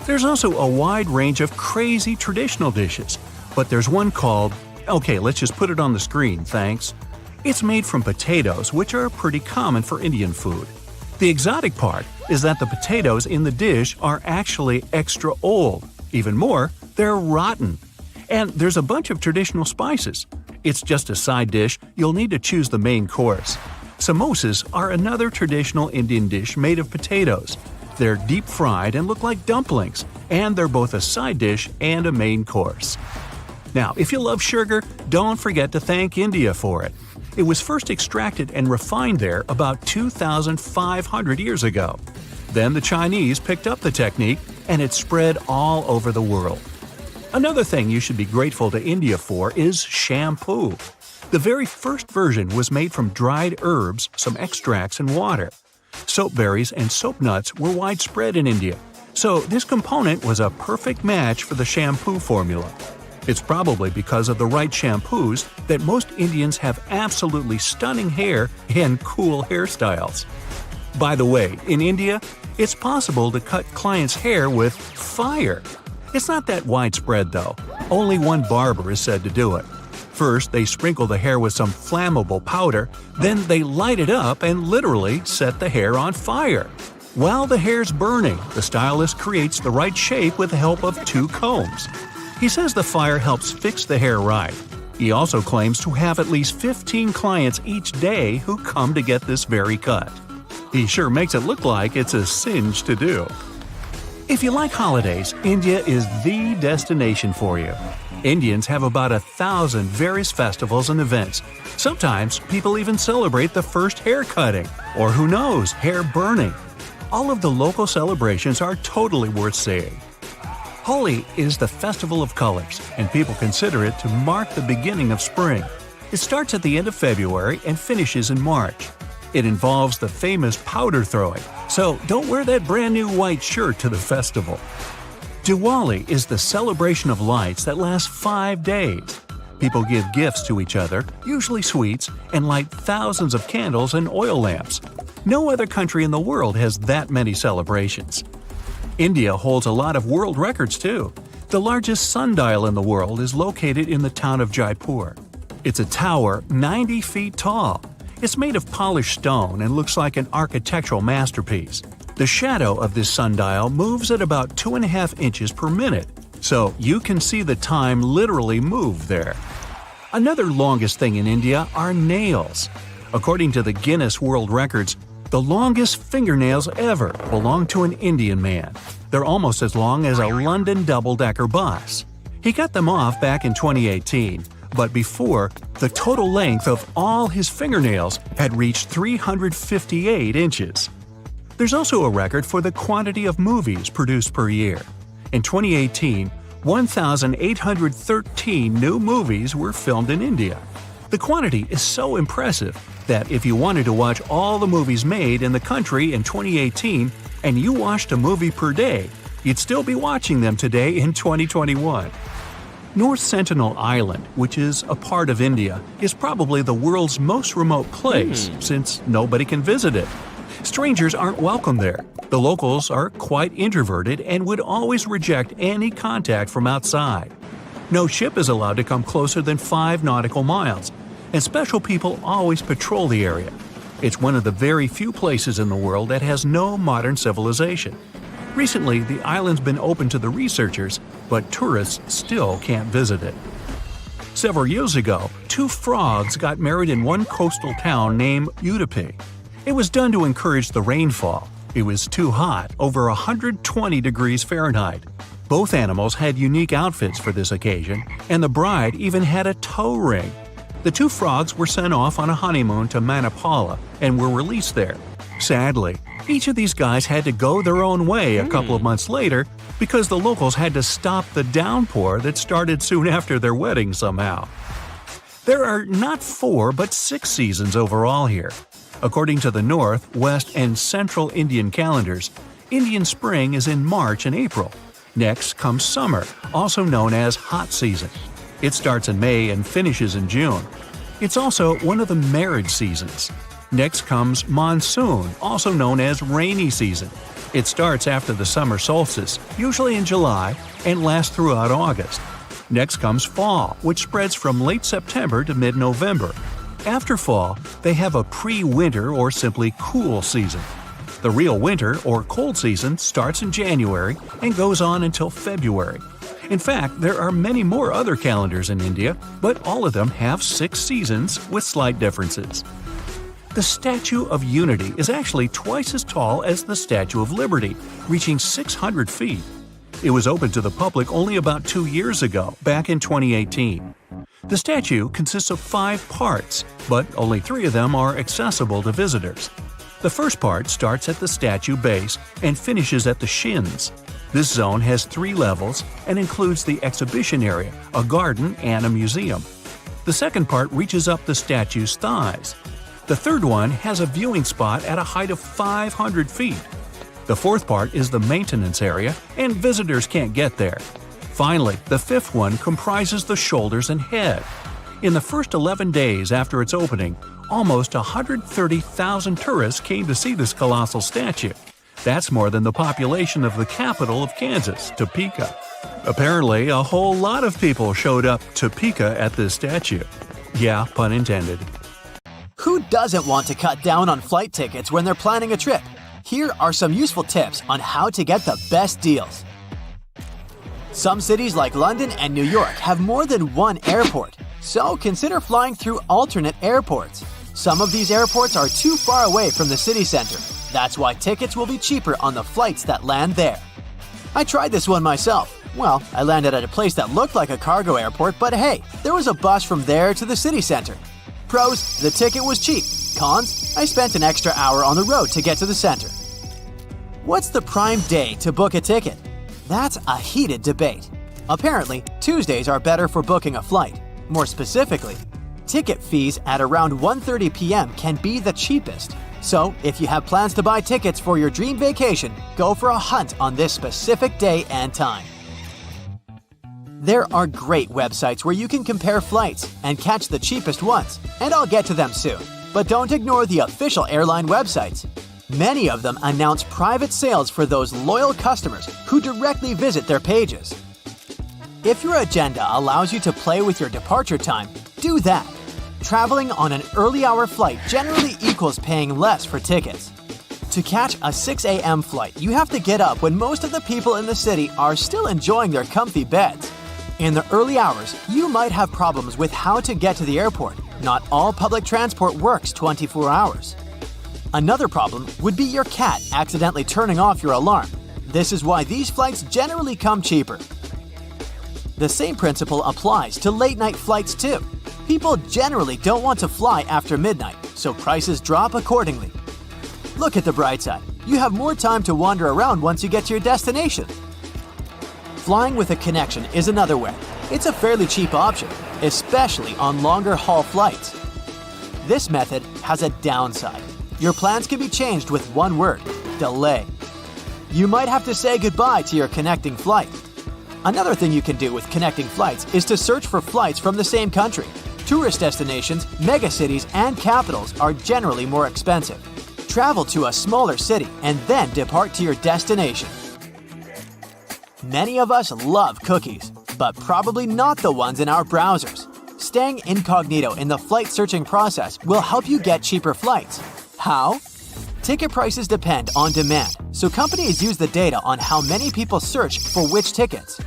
There's also a wide range of crazy traditional dishes, but there's one called… okay, let's just put it on the screen, thanks. It's made from potatoes, which are pretty common for Indian food. The exotic part is that the potatoes in the dish are actually extra old. Even more, they're rotten. And there's a bunch of traditional spices. It's just a side dish, you'll need to choose the main course. Samosas are another traditional Indian dish made of potatoes. They're deep fried and look like dumplings, and they're both a side dish and a main course. Now, if you love sugar, don't forget to thank India for it. It was first extracted and refined there about 2,500 years ago. Then the Chinese picked up the technique, and it spread all over the world. Another thing you should be grateful to India for is shampoo. The very first version was made from dried herbs, some extracts, and water. Soap berries and soap nuts were widespread in India, so this component was a perfect match for the shampoo formula. It's probably because of the right shampoos that most Indians have absolutely stunning hair and cool hairstyles. By the way, in India, it's possible to cut clients' hair with fire. It's not that widespread though. Only one barber is said to do it. First, they sprinkle the hair with some flammable powder, then they light it up and literally set the hair on fire. While the hair's burning, the stylist creates the right shape with the help of 2 combs. He says the fire helps fix the hair right. He also claims to have at least 15 clients each day who come to get this very cut. He sure makes it look like it's a cinch to do. If you like holidays, India is the destination for you. Indians have about 1,000 various festivals and events. Sometimes people even celebrate the first hair cutting, or who knows, hair burning. All of the local celebrations are totally worth seeing. Holi is the festival of colors, and people consider it to mark the beginning of spring. It starts at the end of February and finishes in March. It involves the famous powder throwing, so don't wear that brand new white shirt to the festival. Diwali is the celebration of lights that lasts 5 days. People give gifts to each other, usually sweets, and light thousands of candles and oil lamps. No other country in the world has that many celebrations. India holds a lot of world records too. The largest sundial in the world is located in the town of Jaipur. It's a tower 90 feet tall. It's made of polished stone and looks like an architectural masterpiece. The shadow of this sundial moves at about 2.5 inches per minute, so you can see the time literally move there. Another longest thing in India are nails. According to the Guinness World Records, the longest fingernails ever belong to an Indian man. They're almost as long as a London double-decker bus. He cut them off back in 2018, but before, the total length of all his fingernails had reached 358 inches. There's also a record for the quantity of movies produced per year. In 2018, 1,813 new movies were filmed in India. The quantity is so impressive that if you wanted to watch all the movies made in the country in 2018 and you watched a movie per day, you'd still be watching them today in 2021. North Sentinel Island, which is a part of India, is probably the world's most remote place since nobody can visit it. Strangers aren't welcome there. The locals are quite introverted and would always reject any contact from outside. No ship is allowed to come closer than 5 nautical miles, and special people always patrol the area. It's one of the very few places in the world that has no modern civilization. Recently, the island's been open to the researchers, but tourists still can't visit it. Several years ago, 2 frogs got married in one coastal town named Udupi. It was done to encourage the rainfall. It was too hot, over 120 degrees Fahrenheit. Both animals had unique outfits for this occasion, and the bride even had a toe ring. The 2 frogs were sent off on a honeymoon to Manipala and were released there. Sadly, each of these guys had to go their own way a couple of months later because the locals had to stop the downpour that started soon after their wedding somehow. There are not 4 but 6 seasons overall here. According to the North, West, and Central Indian calendars, Indian spring is in March and April. Next comes summer, also known as hot season. It starts in May and finishes in June. It's also one of the marriage seasons. Next comes monsoon, also known as rainy season. It starts after the summer solstice, usually in July, and lasts throughout August. Next comes fall, which spreads from late September to mid-November. After fall, they have a pre-winter or simply cool season. The real winter or cold season starts in January and goes on until February. In fact, there are many more other calendars in India, but all of them have 6 seasons with slight differences. The Statue of Unity is actually twice as tall as the Statue of Liberty, reaching 600 feet. It was open to the public only about 2 years ago, back in 2018. The statue consists of 5 parts, but only 3 of them are accessible to visitors. The first part starts at the statue base and finishes at the shins. This zone has 3 levels and includes the exhibition area, a garden, and a museum. The second part reaches up the statue's thighs. The third one has a viewing spot at a height of 500 feet. The fourth part is the maintenance area, and visitors can't get there. Finally, the fifth one comprises the shoulders and head. In the first 11 days after its opening, almost 130,000 tourists came to see this colossal statue. That's more than the population of the capital of Kansas, Topeka. Apparently, a whole lot of people showed up Topeka at this statue. Yeah, pun intended. Who doesn't want to cut down on flight tickets when they're planning a trip? Here are some useful tips on how to get the best deals. Some cities like London and New York have more than one airport, so consider flying through alternate airports. Some of these airports are too far away from the city center. That's why tickets will be cheaper on the flights that land there. I tried this one myself. Well, I landed at a place that looked like a cargo airport, but hey, there was a bus from there to the city center. Pros, the ticket was cheap. Cons, I spent an extra hour on the road to get to the center. What's the prime day to book a ticket? That's a heated debate. Apparently, Tuesdays are better for booking a flight. More specifically, ticket fees at around 1:30 p.m. can be the cheapest. So, if you have plans to buy tickets for your dream vacation, go for a hunt on this specific day and time. There are great websites where you can compare flights and catch the cheapest ones, and I'll get to them soon. But don't ignore the official airline websites. Many of them announce private sales for those loyal customers who directly visit their pages. If your agenda allows you to play with your departure time, do that. Traveling on an early-hour flight generally equals paying less for tickets. To catch a 6 a.m. flight, you have to get up when most of the people in the city are still enjoying their comfy beds. In the early hours, you might have problems with how to get to the airport. Not all public transport works 24 hours. Another problem would be your cat accidentally turning off your alarm. This is why these flights generally come cheaper. The same principle applies to late-night flights too. People generally don't want to fly after midnight, so prices drop accordingly. Look at the bright side. You have more time to wander around once you get to your destination. Flying with a connection is another way. It's a fairly cheap option, especially on longer haul flights. This method has a downside. Your plans can be changed with one word: delay. You might have to say goodbye to your connecting flight. Another thing you can do with connecting flights is to search for flights from the same country. Tourist destinations, megacities, and capitals are generally more expensive. Travel to a smaller city and then depart to your destination. Many of us love cookies, but probably not the ones in our browsers. Staying incognito in the flight searching process will help you get cheaper flights. How? Ticket prices depend on demand, so companies use the data on how many people search for which tickets.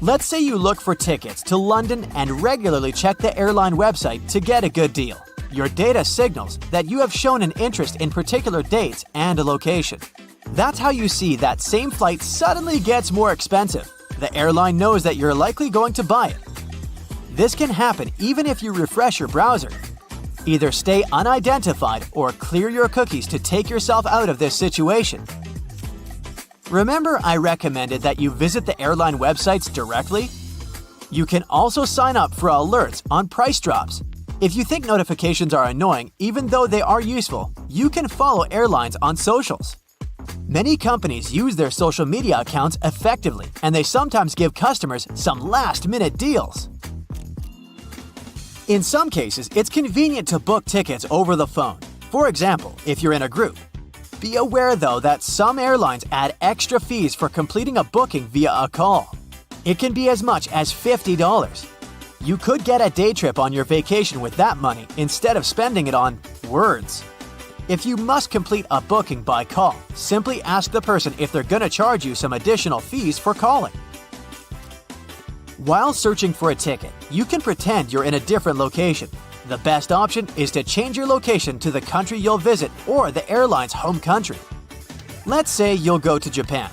Let's say you look for tickets to London and regularly check the airline website to get a good deal. Your data signals that you have shown an interest in particular dates and a location. That's how you see that same flight suddenly gets more expensive. The airline knows that you're likely going to buy it. This can happen even if you refresh your browser. Either stay unidentified or clear your cookies to take yourself out of this situation. Remember I recommended that you visit the airline websites directly? You can also sign up for alerts on price drops. If you think notifications are annoying, even though they are useful, you can follow airlines on socials. Many companies use their social media accounts effectively, and they sometimes give customers some last-minute deals. In some cases, it's convenient to book tickets over the phone. For example, if you're in a group. Be aware though that some airlines add extra fees for completing a booking via a call. It can be as much as $50. You could get a day trip on your vacation with that money instead of spending it on words. If you must complete a booking by call, simply ask the person if they're going to charge you some additional fees for calling. While searching for a ticket, you can pretend you're in a different location. The best option is to change your location to the country you'll visit or the airline's home country. Let's say you'll go to Japan.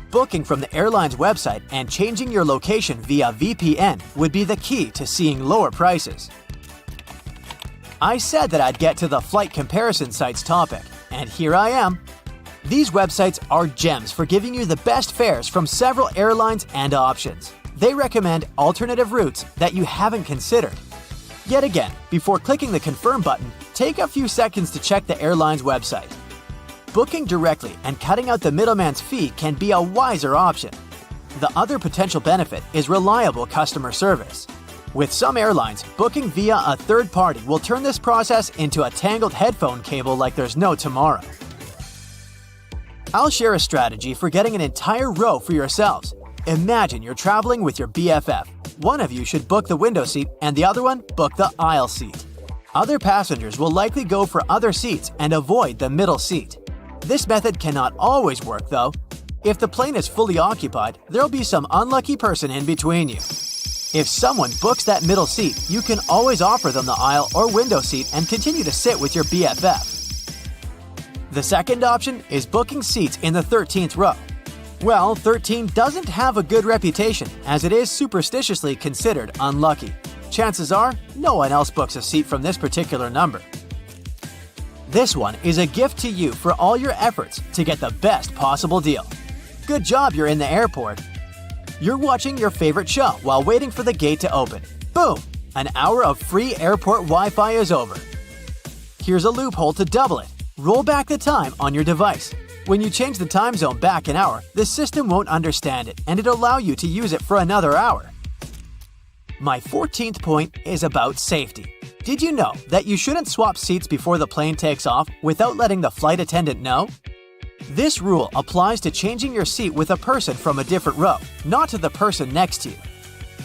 Booking from the airline's website and changing your location via VPN would be the key to seeing lower prices. I said that I'd get to the flight comparison sites topic, and here I am. These websites are gems for giving you the best fares from several airlines and options. They recommend alternative routes that you haven't considered. Yet again, before clicking the confirm button, take a few seconds to check the airline's website. Booking directly and cutting out the middleman's fee can be a wiser option. The other potential benefit is reliable customer service. With some airlines, booking via a third party will turn this process into a tangled headphone cable like there's no tomorrow. I'll share a strategy for getting an entire row for yourselves. Imagine you're traveling with your BFF. One of you should book the window seat and the other one book the aisle seat. Other passengers will likely go for other seats and avoid the middle seat. This method cannot always work though. If the plane is fully occupied, there'll be some unlucky person in between you. If someone books that middle seat, you can always offer them the aisle or window seat and continue to sit with your BFF. The second option is booking seats in the 13th row. Well, 13 doesn't have a good reputation as it is superstitiously considered unlucky. Chances are, no one else books a seat from this particular number. This one is a gift to you for all your efforts to get the best possible deal. Good job you're in the airport. You're watching your favorite show while waiting for the gate to open. Boom! An hour of free airport Wi-Fi is over. Here's a loophole to double it. Roll back the time on your device. When you change the time zone back an hour, the system won't understand it and it'll allow you to use it for another hour. My 14th point is about safety. Did you know that you shouldn't swap seats before the plane takes off without letting the flight attendant know? This rule applies to changing your seat with a person from a different row, not to the person next to you.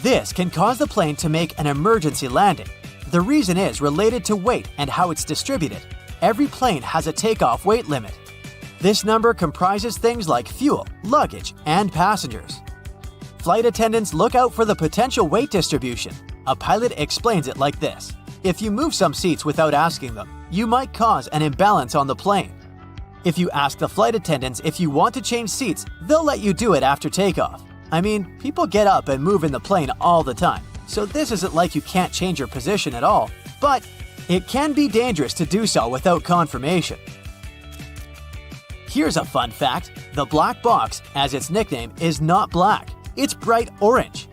This can cause the plane to make an emergency landing. The reason is related to weight and how it's distributed. Every plane has a takeoff weight limit. This number comprises things like fuel, luggage, and passengers. Flight attendants look out for the potential weight distribution. A pilot explains it like this. If you move some seats without asking them, you might cause an imbalance on the plane. If you ask the flight attendants if you want to change seats, they'll let you do it after takeoff. I mean, people get up and move in the plane all the time, so this isn't like you can't change your position at all, but it can be dangerous to do so without confirmation. Here's a fun fact. The black box, as its nickname, is not black. It's bright orange.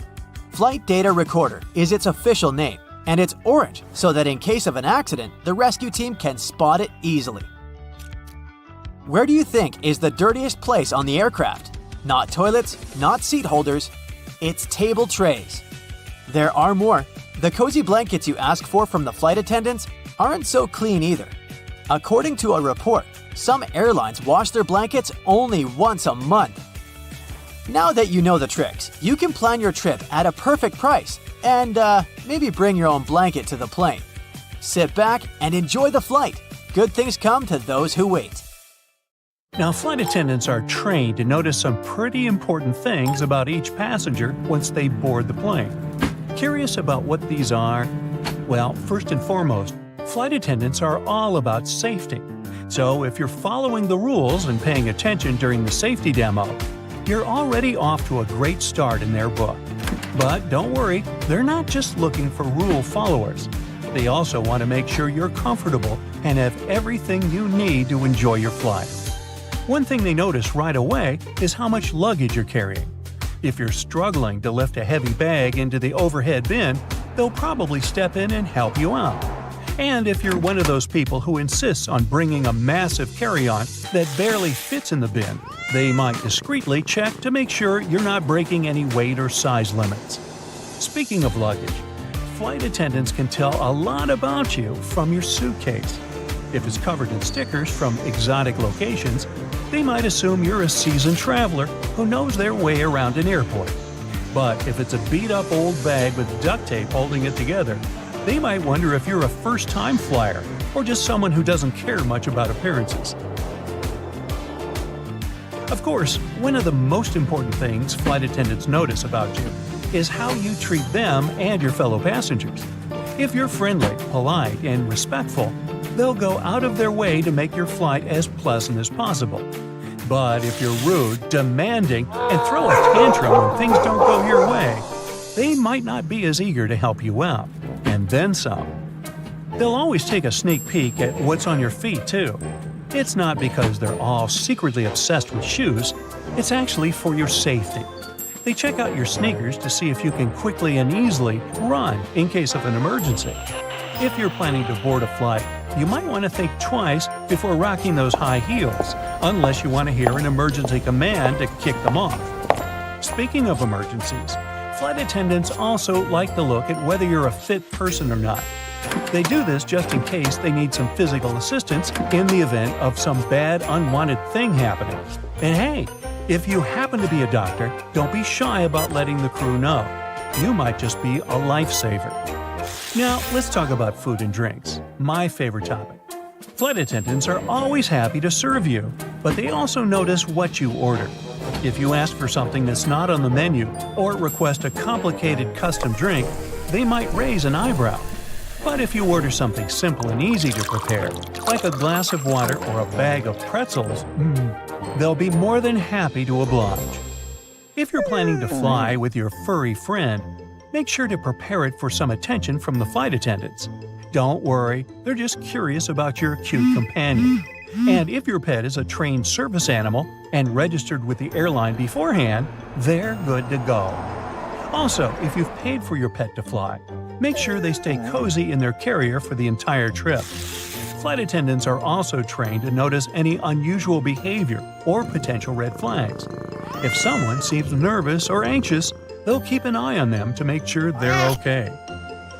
Flight Data Recorder is its official name, and it's orange so that in case of an accident, the rescue team can spot it easily. Where do you think is the dirtiest place on the aircraft? Not toilets, not seat holders, it's table trays. There are more. The cozy blankets you ask for from the flight attendants aren't so clean either. According to a report, some airlines wash their blankets only once a month. Now that you know the tricks, you can plan your trip at a perfect price and maybe bring your own blanket to the plane. Sit back and enjoy the flight. Good things come to those who wait. Now, flight attendants are trained to notice some pretty important things about each passenger once they board the plane. Curious about what these are? Well, first and foremost, flight attendants are all about safety. So if you're following the rules and paying attention during the safety demo, you're already off to a great start in their book. But don't worry, they're not just looking for rule followers. They also want to make sure you're comfortable and have everything you need to enjoy your flight. One thing they notice right away is how much luggage you're carrying. If you're struggling to lift a heavy bag into the overhead bin, they'll probably step in and help you out. And if you're one of those people who insists on bringing a massive carry-on that barely fits in the bin, they might discreetly check to make sure you're not breaking any weight or size limits. Speaking of luggage, flight attendants can tell a lot about you from your suitcase. If it's covered in stickers from exotic locations, they might assume you're a seasoned traveler who knows their way around an airport. But if it's a beat-up old bag with duct tape holding it together, they might wonder if you're a first-time flyer or just someone who doesn't care much about appearances. Of course, one of the most important things flight attendants notice about you is how you treat them and your fellow passengers. If you're friendly, polite, and respectful, they'll go out of their way to make your flight as pleasant as possible. But if you're rude, demanding, and throw a tantrum when things don't go your way, they might not be as eager to help you out. And then some. They'll always take a sneak peek at what's on your feet, too. It's not because they're all secretly obsessed with shoes, it's actually for your safety. They check out your sneakers to see if you can quickly and easily run in case of an emergency. If you're planning to board a flight, you might want to think twice before rocking those high heels, unless you want to hear an emergency command to kick them off. Speaking of emergencies, flight attendants also like to look at whether you're a fit person or not. They do this just in case they need some physical assistance in the event of some bad, unwanted thing happening. And hey, if you happen to be a doctor, don't be shy about letting the crew know. You might just be a lifesaver. Now, let's talk about food and drinks, my favorite topic. Flight attendants are always happy to serve you, but they also notice what you order. If you ask for something that's not on the menu or request a complicated custom drink, they might raise an eyebrow. But if you order something simple and easy to prepare, like a glass of water or a bag of pretzels, they'll be more than happy to oblige. If you're planning to fly with your furry friend, make sure to prepare it for some attention from the flight attendants. Don't worry, they're just curious about your cute companion. And if your pet is a trained service animal and registered with the airline beforehand, they're good to go. Also, if you've paid for your pet to fly, make sure they stay cozy in their carrier for the entire trip. Flight attendants are also trained to notice any unusual behavior or potential red flags. If someone seems nervous or anxious, they'll keep an eye on them to make sure they're okay.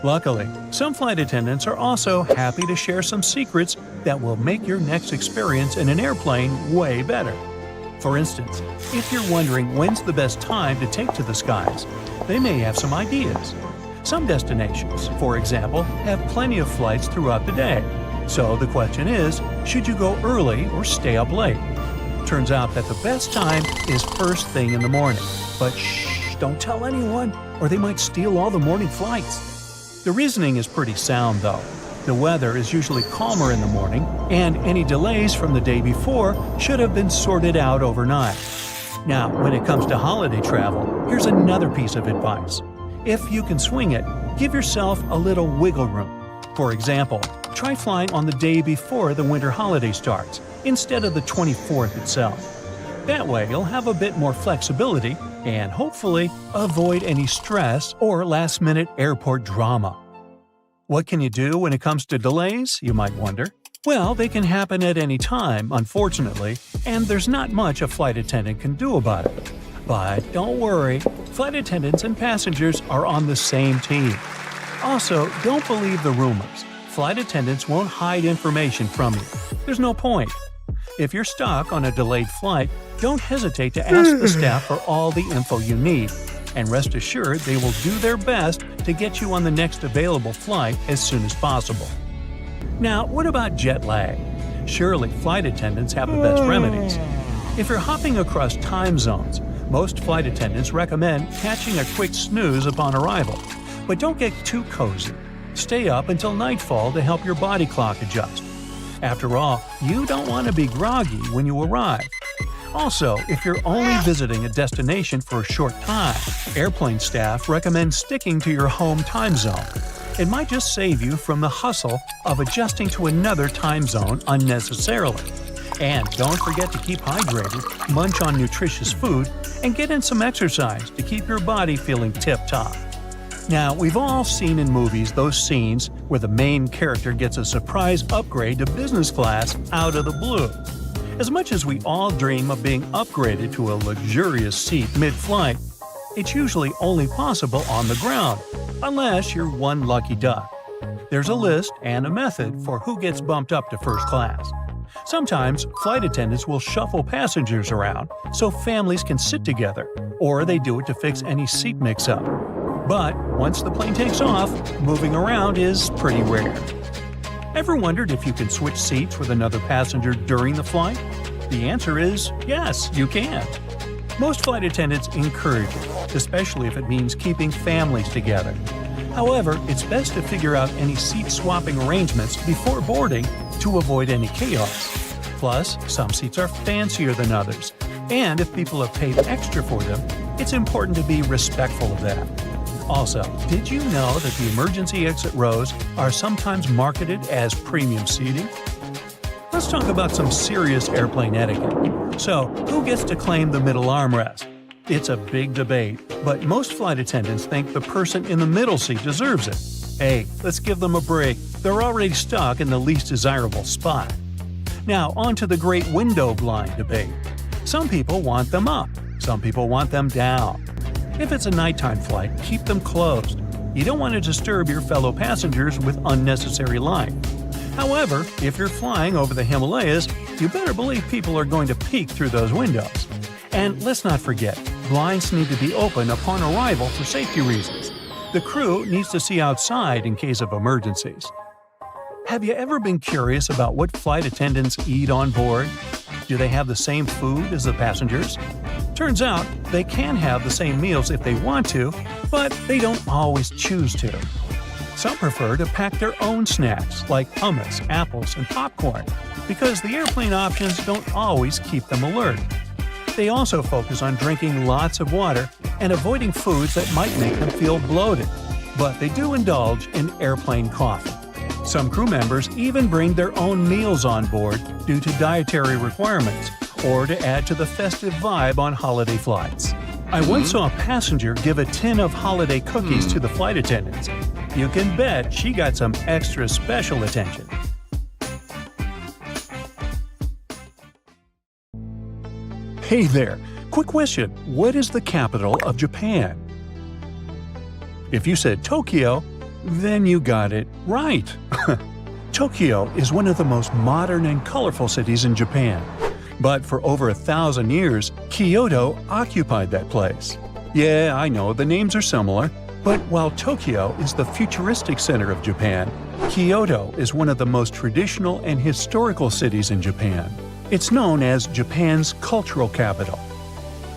Luckily, some flight attendants are also happy to share some secrets that will make your next experience in an airplane way better. For instance, if you're wondering when's the best time to take to the skies, they may have some ideas. Some destinations, for example, have plenty of flights throughout the day. So the question is, should you go early or stay up late? Turns out that the best time is first thing in the morning. But shh, don't tell anyone, or they might steal all the morning flights. The reasoning is pretty sound, though. The weather is usually calmer in the morning, and any delays from the day before should have been sorted out overnight. Now, when it comes to holiday travel, here's another piece of advice. If you can swing it, give yourself a little wiggle room. For example, try flying on the day before the winter holiday starts, instead of the 24th itself. That way, you'll have a bit more flexibility and hopefully avoid any stress or last-minute airport drama. What can you do when it comes to delays, you might wonder? Well, they can happen at any time, unfortunately, and there's not much a flight attendant can do about it. But don't worry, flight attendants and passengers are on the same team. Also, don't believe the rumors. Flight attendants won't hide information from you. There's no point. If you're stuck on a delayed flight, don't hesitate to ask the staff for all the info you need, and rest assured they will do their best to get you on the next available flight as soon as possible. Now, what about jet lag? Surely flight attendants have the best remedies. If you're hopping across time zones, most flight attendants recommend catching a quick snooze upon arrival. But don't get too cozy. Stay up until nightfall to help your body clock adjust. After all, you don't want to be groggy when you arrive. Also, if you're only visiting a destination for a short time, airplane staff recommend sticking to your home time zone. It might just save you from the hustle of adjusting to another time zone unnecessarily. And don't forget to keep hydrated, munch on nutritious food, and get in some exercise to keep your body feeling tip-top. Now, we've all seen in movies those scenes where the main character gets a surprise upgrade to business class out of the blue. As much as we all dream of being upgraded to a luxurious seat mid-flight, it's usually only possible on the ground, unless you're one lucky duck. There's a list and a method for who gets bumped up to first class. Sometimes, flight attendants will shuffle passengers around so families can sit together, or they do it to fix any seat mix-up. But once the plane takes off, moving around is pretty rare. Ever wondered if you can switch seats with another passenger during the flight? The answer is yes, you can. Most flight attendants encourage it, especially if it means keeping families together. However, it's best to figure out any seat-swapping arrangements before boarding to avoid any chaos. Plus, some seats are fancier than others, and if people have paid extra for them, it's important to be respectful of that. Also, did you know that the emergency exit rows are sometimes marketed as premium seating? Let's talk about some serious airplane etiquette. So, who gets to claim the middle armrest? It's a big debate, but most flight attendants think the person in the middle seat deserves it. Hey, let's give them a break. They're already stuck in the least desirable spot. Now, on to the great window blind debate. Some people want them up, some people want them down. If it's a nighttime flight, keep them closed. You don't want to disturb your fellow passengers with unnecessary light. However, if you're flying over the Himalayas, you better believe people are going to peek through those windows. And let's not forget, blinds need to be open upon arrival for safety reasons. The crew needs to see outside in case of emergencies. Have you ever been curious about what flight attendants eat on board? Do they have the same food as the passengers? Turns out, they can have the same meals if they want to, but they don't always choose to. Some prefer to pack their own snacks, like hummus, apples, and popcorn, because the airplane options don't always keep them alert. They also focus on drinking lots of water and avoiding foods that might make them feel bloated, but they do indulge in airplane coffee. Some crew members even bring their own meals on board due to dietary requirements or to add to the festive vibe on holiday flights. I once saw a passenger give a tin of holiday cookies to the flight attendants. You can bet she got some extra special attention. Hey there! Quick question, what is the capital of Japan? If you said Tokyo, then you got it right. Tokyo is one of the most modern and colorful cities in Japan. But for over 1,000 years, Kyoto occupied that place. Yeah, I know, the names are similar, but while Tokyo is the futuristic center of Japan, Kyoto is one of the most traditional and historical cities in Japan. It's known as Japan's cultural capital.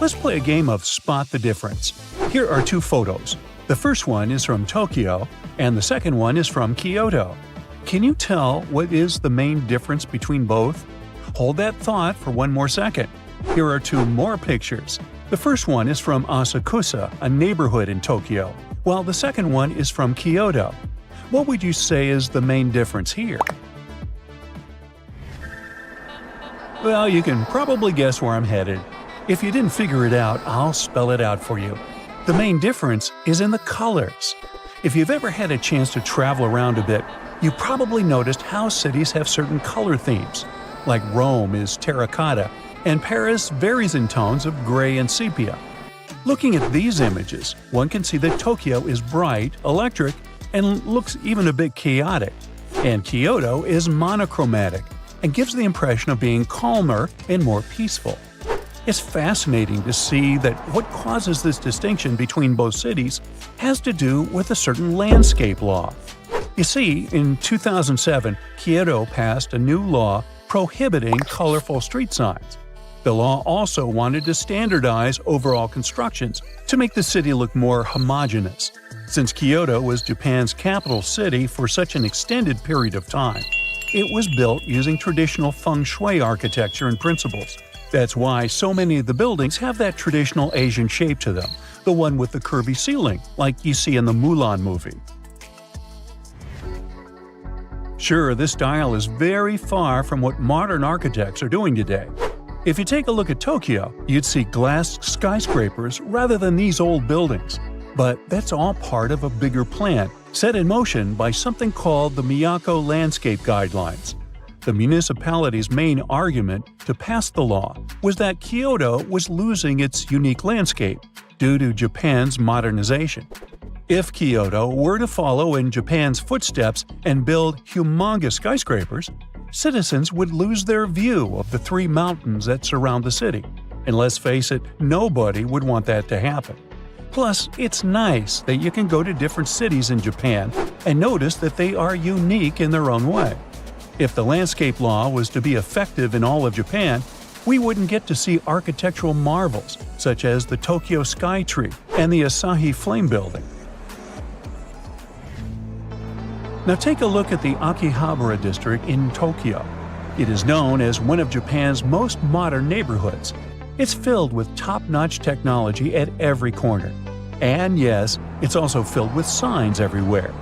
Let's play a game of Spot the Difference. Here are two photos. The first one is from Tokyo, and the second one is from Kyoto. Can you tell what is the main difference between both? Hold that thought for one more second. Here are two more pictures. The first one is from Asakusa, a neighborhood in Tokyo, while the second one is from Kyoto. What would you say is the main difference here? Well, you can probably guess where I'm headed. If you didn't figure it out, I'll spell it out for you. The main difference is in the colors. If you've ever had a chance to travel around a bit, you probably noticed how cities have certain color themes. Like Rome is terracotta, and Paris varies in tones of gray and sepia. Looking at these images, one can see that Tokyo is bright, electric, and looks even a bit chaotic. And Kyoto is monochromatic and gives the impression of being calmer and more peaceful. It's fascinating to see that what causes this distinction between both cities has to do with a certain landscape law. You see, in 2007, Kyoto passed a new law prohibiting colorful street signs. The law also wanted to standardize overall constructions to make the city look more homogeneous. Since Kyoto was Japan's capital city for such an extended period of time, it was built using traditional feng shui architecture and principles. That's why so many of the buildings have that traditional Asian shape to them, the one with the curvy ceiling, like you see in the Mulan movie. Sure, this style is very far from what modern architects are doing today. If you take a look at Tokyo, you'd see glass skyscrapers rather than these old buildings. But that's all part of a bigger plan, set in motion by something called the Miyako Landscape Guidelines. The municipality's main argument to pass the law was that Kyoto was losing its unique landscape due to Japan's modernization. If Kyoto were to follow in Japan's footsteps and build humongous skyscrapers, citizens would lose their view of the three mountains that surround the city. And let's face it, nobody would want that to happen. Plus, it's nice that you can go to different cities in Japan and notice that they are unique in their own way. If the landscape law was to be effective in all of Japan, we wouldn't get to see architectural marvels such as the Tokyo Sky Tree and the Asahi Flame Building. Now take a look at the Akihabara district in Tokyo. It is known as one of Japan's most modern neighborhoods. It's filled with top-notch technology at every corner. And yes, it's also filled with signs everywhere.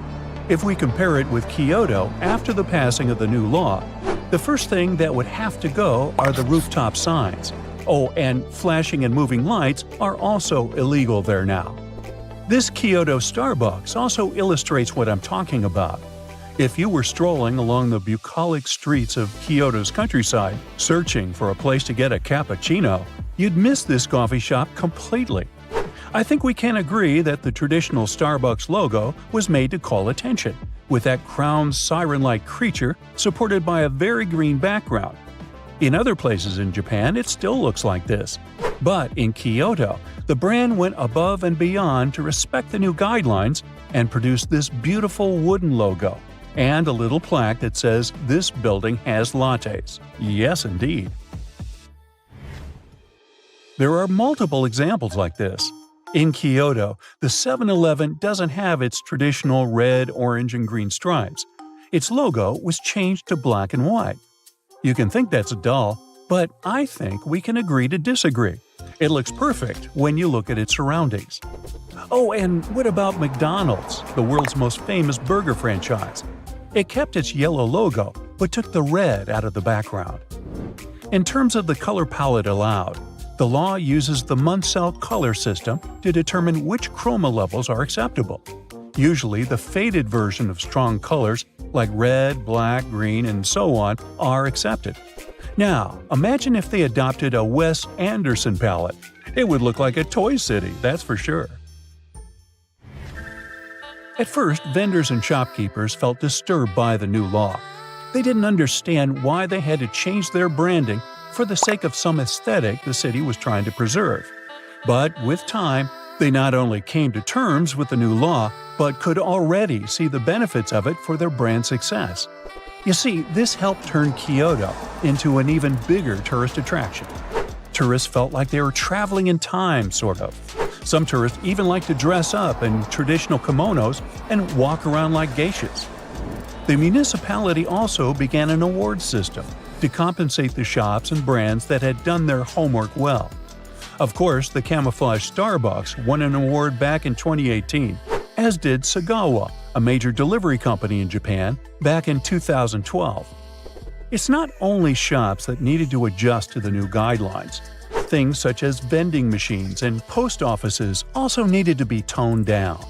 If we compare it with Kyoto after the passing of the new law, the first thing that would have to go are the rooftop signs. Oh, and flashing and moving lights are also illegal there now. This Kyoto Starbucks also illustrates what I'm talking about. If you were strolling along the bucolic streets of Kyoto's countryside, searching for a place to get a cappuccino, you'd miss this coffee shop completely. I think we can agree that the traditional Starbucks logo was made to call attention, with that crowned siren-like creature supported by a very green background. In other places in Japan, it still looks like this. But in Kyoto, the brand went above and beyond to respect the new guidelines and produced this beautiful wooden logo and a little plaque that says this building has lattes. Yes, indeed. There are multiple examples like this. In Kyoto, the 7-Eleven doesn't have its traditional red, orange, and green stripes. Its logo was changed to black and white. You can think that's dull, but I think we can agree to disagree. It looks perfect when you look at its surroundings. Oh, and what about McDonald's, the world's most famous burger franchise? It kept its yellow logo, but took the red out of the background. In terms of the color palette allowed, the law uses the Munsell color system to determine which chroma levels are acceptable. Usually, the faded version of strong colors like red, black, green, and so on are accepted. Now, imagine if they adopted a Wes Anderson palette. It would look like a Toy City, that's for sure. At first, vendors and shopkeepers felt disturbed by the new law. They didn't understand why they had to change their branding for the sake of some aesthetic the city was trying to preserve. But with time, they not only came to terms with the new law, but could already see the benefits of it for their brand success. You see, this helped turn Kyoto into an even bigger tourist attraction. Tourists felt like they were traveling in time, sort of. Some tourists even like to dress up in traditional kimonos and walk around like geishas. The municipality also began an award system to compensate the shops and brands that had done their homework well. Of course, the camouflage Starbucks won an award back in 2018, as did Sagawa, a major delivery company in Japan, back in 2012. It's not only shops that needed to adjust to the new guidelines. Things such as vending machines and post offices also needed to be toned down.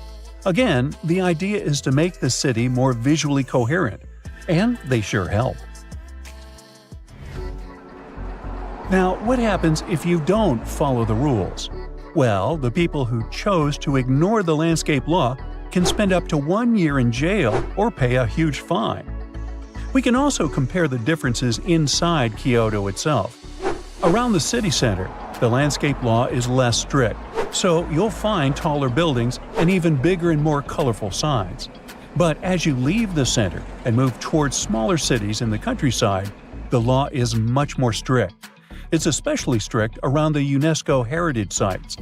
Again, the idea is to make the city more visually coherent, and they sure help. Now, what happens if you don't follow the rules? Well, the people who chose to ignore the landscape law can spend up to 1 year in jail or pay a huge fine. We can also compare the differences inside Kyoto itself. Around the city center, the landscape law is less strict, so you'll find taller buildings and even bigger and more colorful signs. But as you leave the center and move towards smaller cities in the countryside, the law is much more strict. It's especially strict around the UNESCO heritage sites.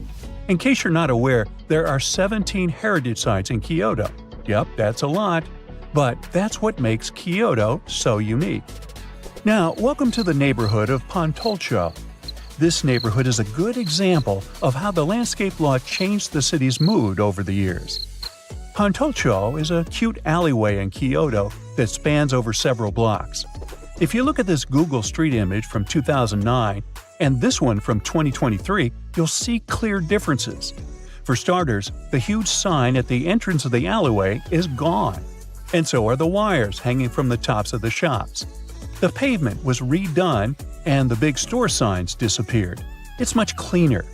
In case you're not aware, there are 17 heritage sites in Kyoto. Yep, that's a lot. But that's what makes Kyoto so unique. Now, welcome to the neighborhood of Pontulcho. This neighborhood is a good example of how the landscape law changed the city's mood over the years. Pontulcho is a cute alleyway in Kyoto that spans over several blocks. If you look at this Google Street image from 2009 and this one from 2023, you'll see clear differences. For starters, the huge sign at the entrance of the alleyway is gone, and so are the wires hanging from the tops of the shops. The pavement was redone and the big store signs disappeared. It's much cleaner.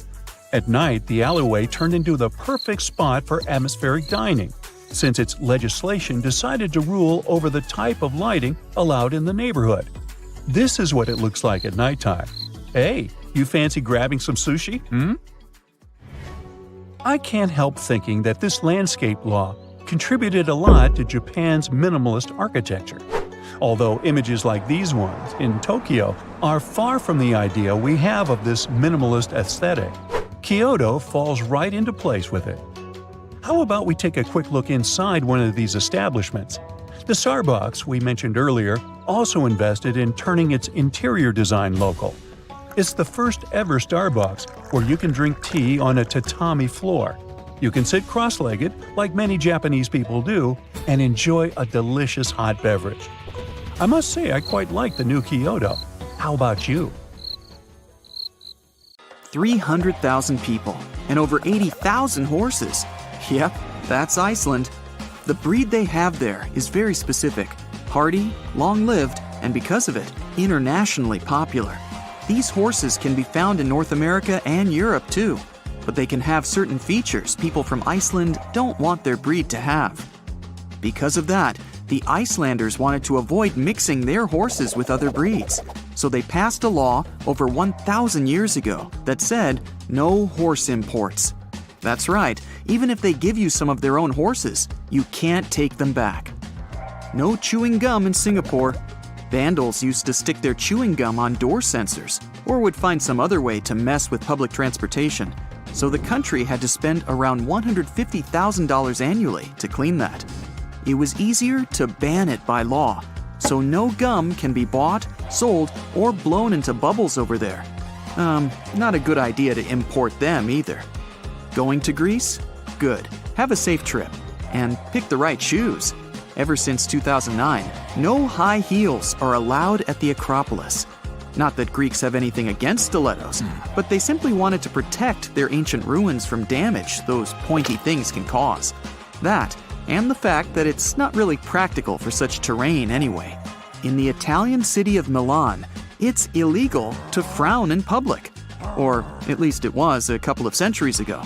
At night, the alleyway turned into the perfect spot for atmospheric dining, since its legislation decided to rule over the type of lighting allowed in the neighborhood. This is what it looks like at nighttime. Hey, you fancy grabbing some sushi? I can't help thinking that this landscape law contributed a lot to Japan's minimalist architecture. Although images like these ones in Tokyo are far from the idea we have of this minimalist aesthetic, Kyoto falls right into place with it. How about we take a quick look inside one of these establishments? The Starbucks we mentioned earlier also invested in turning its interior design local. It's the first ever Starbucks where you can drink tea on a tatami floor. You can sit cross-legged, like many Japanese people do, and enjoy a delicious hot beverage. I must say I quite like the new Kyoto. How about you? 300,000 people and over 80,000 horses. Yep, that's Iceland. The breed they have there is very specific, hardy, long-lived, and because of it, internationally popular. These horses can be found in North America and Europe too, but they can have certain features people from Iceland don't want their breed to have. Because of that, the Icelanders wanted to avoid mixing their horses with other breeds, so they passed a law over 1,000 years ago that said no horse imports. That's right, even if they give you some of their own horses, you can't take them back. No chewing gum in Singapore. Vandals used to stick their chewing gum on door sensors or would find some other way to mess with public transportation, so the country had to spend around $150,000 annually to clean that. It was easier to ban it by law, so no gum can be bought, sold, or blown into bubbles over there. Not a good idea to import them either. Going to Greece? Good. Have a safe trip. And pick the right shoes. Ever since 2009, no high heels are allowed at the Acropolis. Not that Greeks have anything against stilettos, but they simply wanted to protect their ancient ruins from damage those pointy things can cause. That, and the fact that it's not really practical for such terrain anyway. In the Italian city of Milan, it's illegal to frown in public. Or at least it was a couple of centuries ago.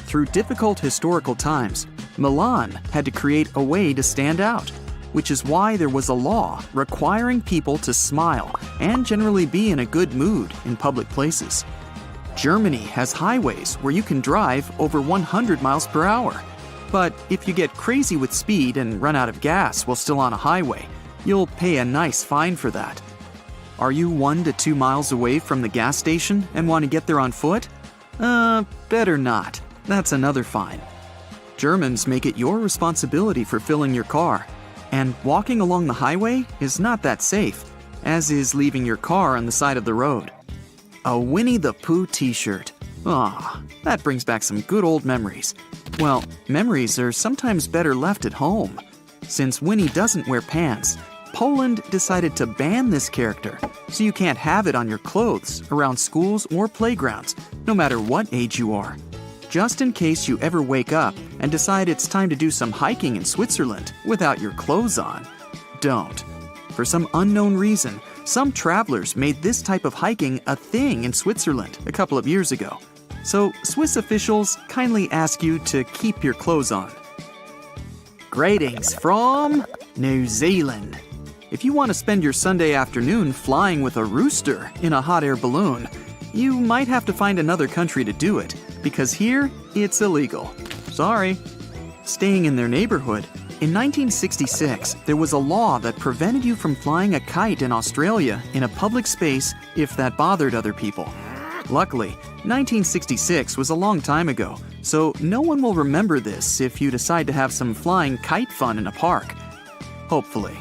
Through difficult historical times, Milan had to create a way to stand out, which is why there was a law requiring people to smile and generally be in a good mood in public places. Germany has highways where you can drive over 100 miles per hour. But if you get crazy with speed and run out of gas while still on a highway, you'll pay a nice fine for that. Are you 1 to 2 miles away from the gas station and want to get there on foot? Better not. That's another fine. Germans make it your responsibility for filling your car. And walking along the highway is not that safe, as is leaving your car on the side of the road. A Winnie the Pooh t-shirt. That brings back some good old memories. Well, memories are sometimes better left at home. Since Winnie doesn't wear pants, Poland decided to ban this character, so you can't have it on your clothes, around schools or playgrounds, no matter what age you are. Just in case you ever wake up and decide it's time to do some hiking in Switzerland without your clothes on, don't. For some unknown reason, some travelers made this type of hiking a thing in Switzerland a couple of years ago. So Swiss officials kindly ask you to keep your clothes on. Greetings from New Zealand. If you want to spend your Sunday afternoon flying with a rooster in a hot air balloon, you might have to find another country to do it, because here, it's illegal. Sorry. Staying in their neighborhood, in 1966, there was a law that prevented you from flying a kite in Australia in a public space if that bothered other people. Luckily, 1966 was a long time ago, so no one will remember this if you decide to have some flying kite fun in a park. Hopefully.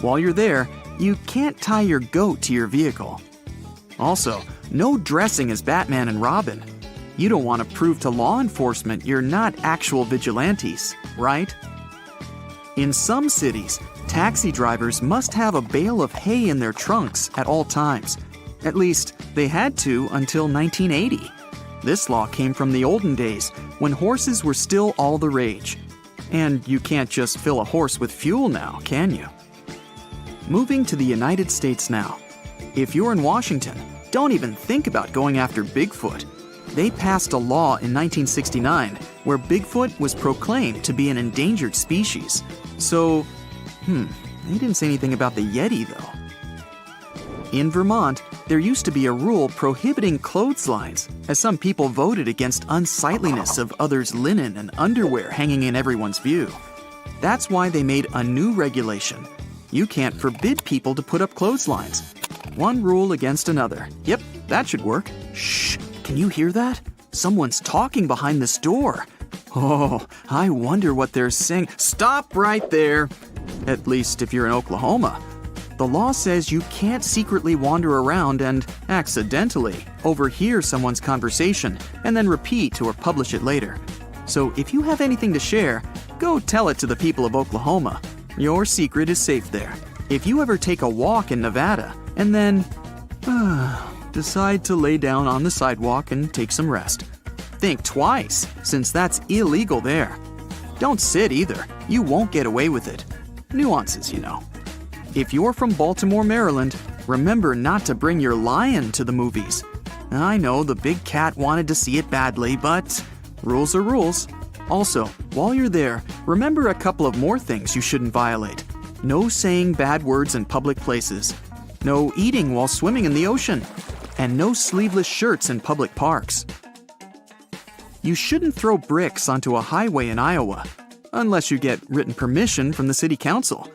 While you're there, you can't tie your goat to your vehicle. Also, no dressing as Batman and Robin. You don't want to prove to law enforcement you're not actual vigilantes, right? In some cities, taxi drivers must have a bale of hay in their trunks at all times. At least, they had to until 1980. This law came from the olden days, when horses were still all the rage. And you can't just fill a horse with fuel now, can you? Moving to the United States now. If you're in Washington, don't even think about going after Bigfoot. They passed a law in 1969 where Bigfoot was proclaimed to be an endangered species. So, they didn't say anything about the Yeti though. In Vermont, there used to be a rule prohibiting clotheslines, as some people voted against unsightliness of others' linen and underwear hanging in everyone's view. That's why they made a new regulation. You can't forbid people to put up clotheslines. One rule against another. Yep, that should work. Shh, can you hear that? Someone's talking behind this door. Oh, I wonder what they're saying. Stop right there. at least if you're in Oklahoma. The law says you can't secretly wander around and accidentally overhear someone's conversation and then repeat or publish it later. So if you have anything to share, go tell it to the people of Oklahoma. Your secret is safe there. If you ever take a walk in Nevada and then decide to lay down on the sidewalk and take some rest, think twice, since that's illegal there. Don't sit either. You won't get away with it. Nuances, you know. If you're from Baltimore, Maryland, remember not to bring your lion to the movies. I know the big cat wanted to see it badly, but rules are rules. Also, while you're there, remember a couple of more things you shouldn't violate. No saying bad words in public places. No eating while swimming in the ocean. And no sleeveless shirts in public parks. You shouldn't throw bricks onto a highway in Iowa, unless you get written permission from the city council.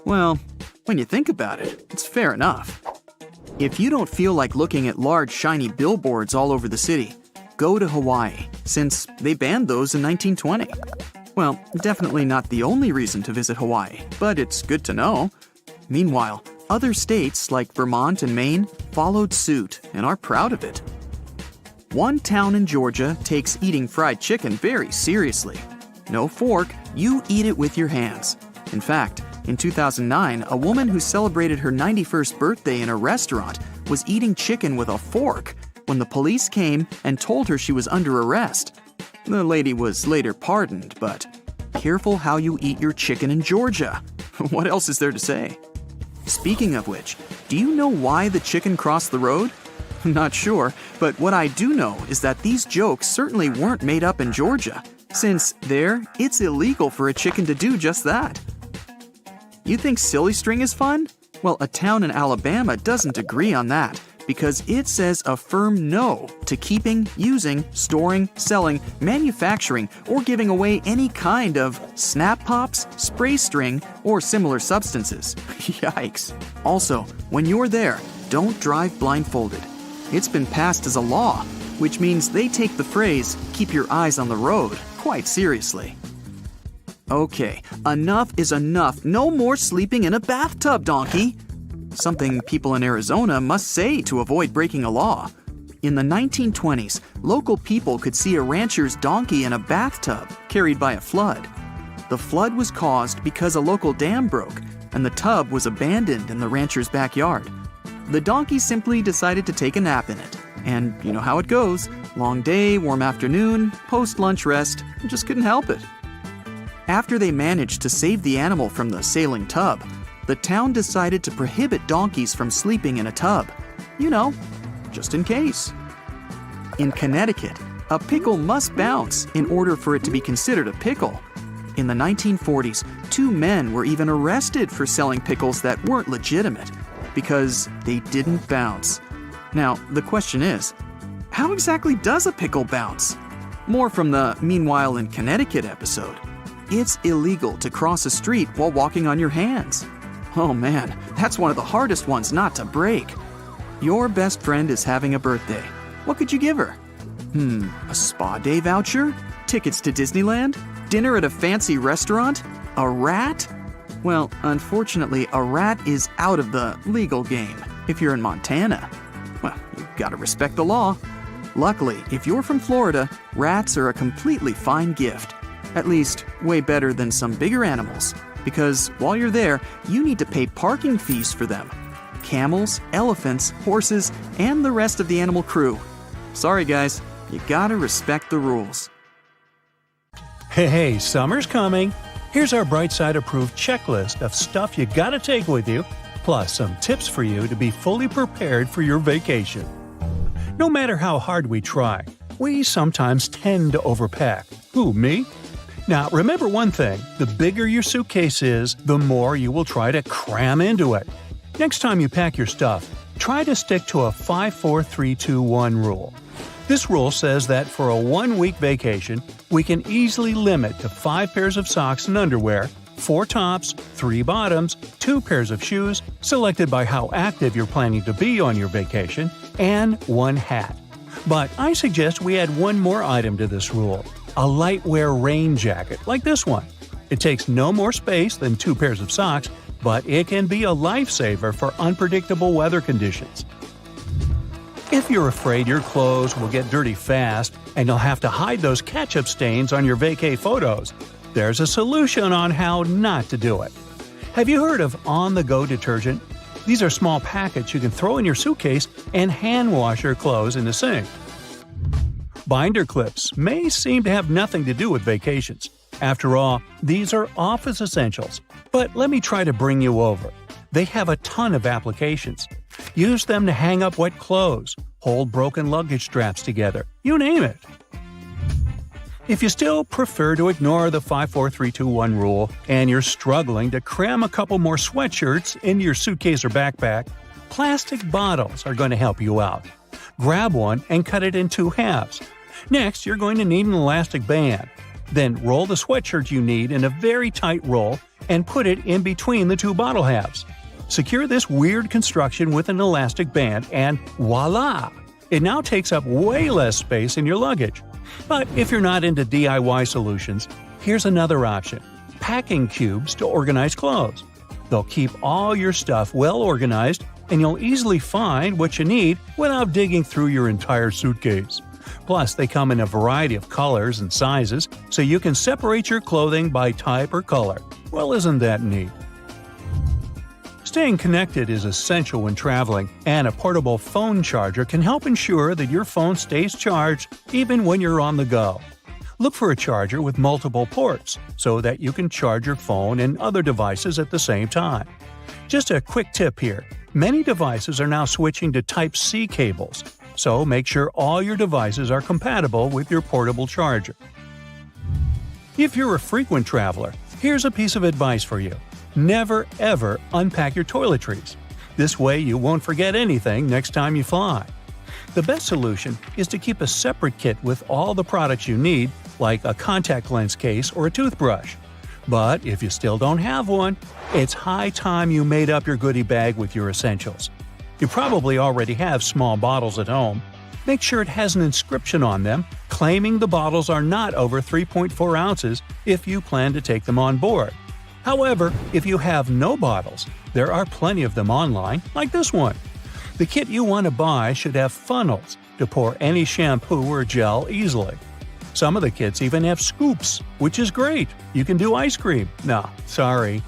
Well, when you think about it, it's fair enough. If you don't feel like looking at large shiny billboards all over the city, go to Hawaii, since they banned those in 1920. Well, definitely not the only reason to visit Hawaii, but it's good to know. Meanwhile, other states like Vermont and Maine followed suit and are proud of it. One town in Georgia takes eating fried chicken very seriously. No fork, you eat it with your hands. In fact, in 2009, a woman who celebrated her 91st birthday in a restaurant was eating chicken with a fork when the police came and told her she was under arrest. The lady was later pardoned, but careful how you eat your chicken in Georgia. What else is there to say? Speaking of which, do you know why the chicken crossed the road? Not sure, but what I do know is that these jokes certainly weren't made up in Georgia, since there, it's illegal for a chicken to do just that. You think silly string is fun? Well, a town in Alabama doesn't agree on that because it says a firm no to keeping, using, storing, selling, manufacturing, or giving away any kind of snap pops, spray string, or similar substances. Yikes. Also, when you're there, don't drive blindfolded. It's been passed as a law, which means they take the phrase, keep your eyes on the road, quite seriously. Okay, enough is enough. No more sleeping in a bathtub, donkey. Something people in Arizona must say to avoid breaking a law. In the 1920s, local people could see a rancher's donkey in a bathtub carried by a flood. The flood was caused because a local dam broke, and the tub was abandoned in the rancher's backyard. The donkey simply decided to take a nap in it. And you know how it goes. Long day, warm afternoon, post-lunch rest, just couldn't help it. After they managed to save the animal from the sailing tub, the town decided to prohibit donkeys from sleeping in a tub. You know, just in case. In Connecticut, a pickle must bounce in order for it to be considered a pickle. In the 1940s, 2 men were even arrested for selling pickles that weren't legitimate because they didn't bounce. Now, the question is, how exactly does a pickle bounce? More from the Meanwhile in Connecticut episode. It's illegal to cross a street while walking on your hands. Oh man, that's one of the hardest ones not to break. Your best friend is having a birthday. What could you give her? A spa day voucher? Tickets to Disneyland? Dinner at a fancy restaurant? A rat? Well, unfortunately, a rat is out of the legal game if you're in Montana. Well, you've got to respect the law. Luckily, if you're from Florida, rats are a completely fine gift. At least, way better than some bigger animals. Because while you're there, you need to pay parking fees for them. Camels, elephants, horses, and the rest of the animal crew. Sorry guys, you gotta respect the rules. Hey, summer's coming. Here's our Bright Side approved checklist of stuff you gotta take with you, plus some tips for you to be fully prepared for your vacation. No matter how hard we try, we sometimes tend to overpack. Who, me? Now, remember one thing, the bigger your suitcase is, the more you will try to cram into it. Next time you pack your stuff, try to stick to a 5-4-3-2-1 rule. This rule says that for a 1-week vacation, we can easily limit to 5 pairs of socks and underwear, 4 tops, 3 bottoms, 2 pairs of shoes, selected by how active you're planning to be on your vacation, and 1 hat. But I suggest we add one more item to this rule. A lightwear rain jacket, like this one. It takes no more space than 2 pairs of socks, but it can be a lifesaver for unpredictable weather conditions. If you're afraid your clothes will get dirty fast and you'll have to hide those ketchup stains on your vacay photos, there's a solution on how not to do it. Have you heard of on-the-go detergent? These are small packets you can throw in your suitcase and hand wash your clothes in the sink. Binder clips may seem to have nothing to do with vacations. After all, these are office essentials. But let me try to bring you over. They have a ton of applications. Use them to hang up wet clothes, hold broken luggage straps together, you name it. If you still prefer to ignore the 5-4-3-2-1 rule and you're struggling to cram a couple more sweatshirts into your suitcase or backpack, plastic bottles are going to help you out. Grab one and cut it in 2 halves. Next, you're going to need an elastic band. Then roll the sweatshirt you need in a very tight roll and put it in between the 2 bottle halves. Secure this weird construction with an elastic band and voila! It now takes up way less space in your luggage. But if you're not into DIY solutions, here's another option: packing cubes to organize clothes. They'll keep all your stuff well organized, and you'll easily find what you need without digging through your entire suitcase. Plus, they come in a variety of colors and sizes, so you can separate your clothing by type or color. Well, isn't that neat? Staying connected is essential when traveling, and a portable phone charger can help ensure that your phone stays charged even when you're on the go. Look for a charger with multiple ports so that you can charge your phone and other devices at the same time. Just a quick tip here: many devices are now switching to Type-C cables, so make sure all your devices are compatible with your portable charger. If you're a frequent traveler, here's a piece of advice for you. Never ever unpack your toiletries. This way you won't forget anything next time you fly. The best solution is to keep a separate kit with all the products you need, like a contact lens case or a toothbrush. But if you still don't have one, it's high time you made up your goodie bag with your essentials. You probably already have small bottles at home. Make sure it has an inscription on them claiming the bottles are not over 3.4 ounces if you plan to take them on board. However, if you have no bottles, there are plenty of them online, like this one. The kit you want to buy should have funnels to pour any shampoo or gel easily. Some of the kits even have scoops, which is great. You can do ice cream. Nah, sorry.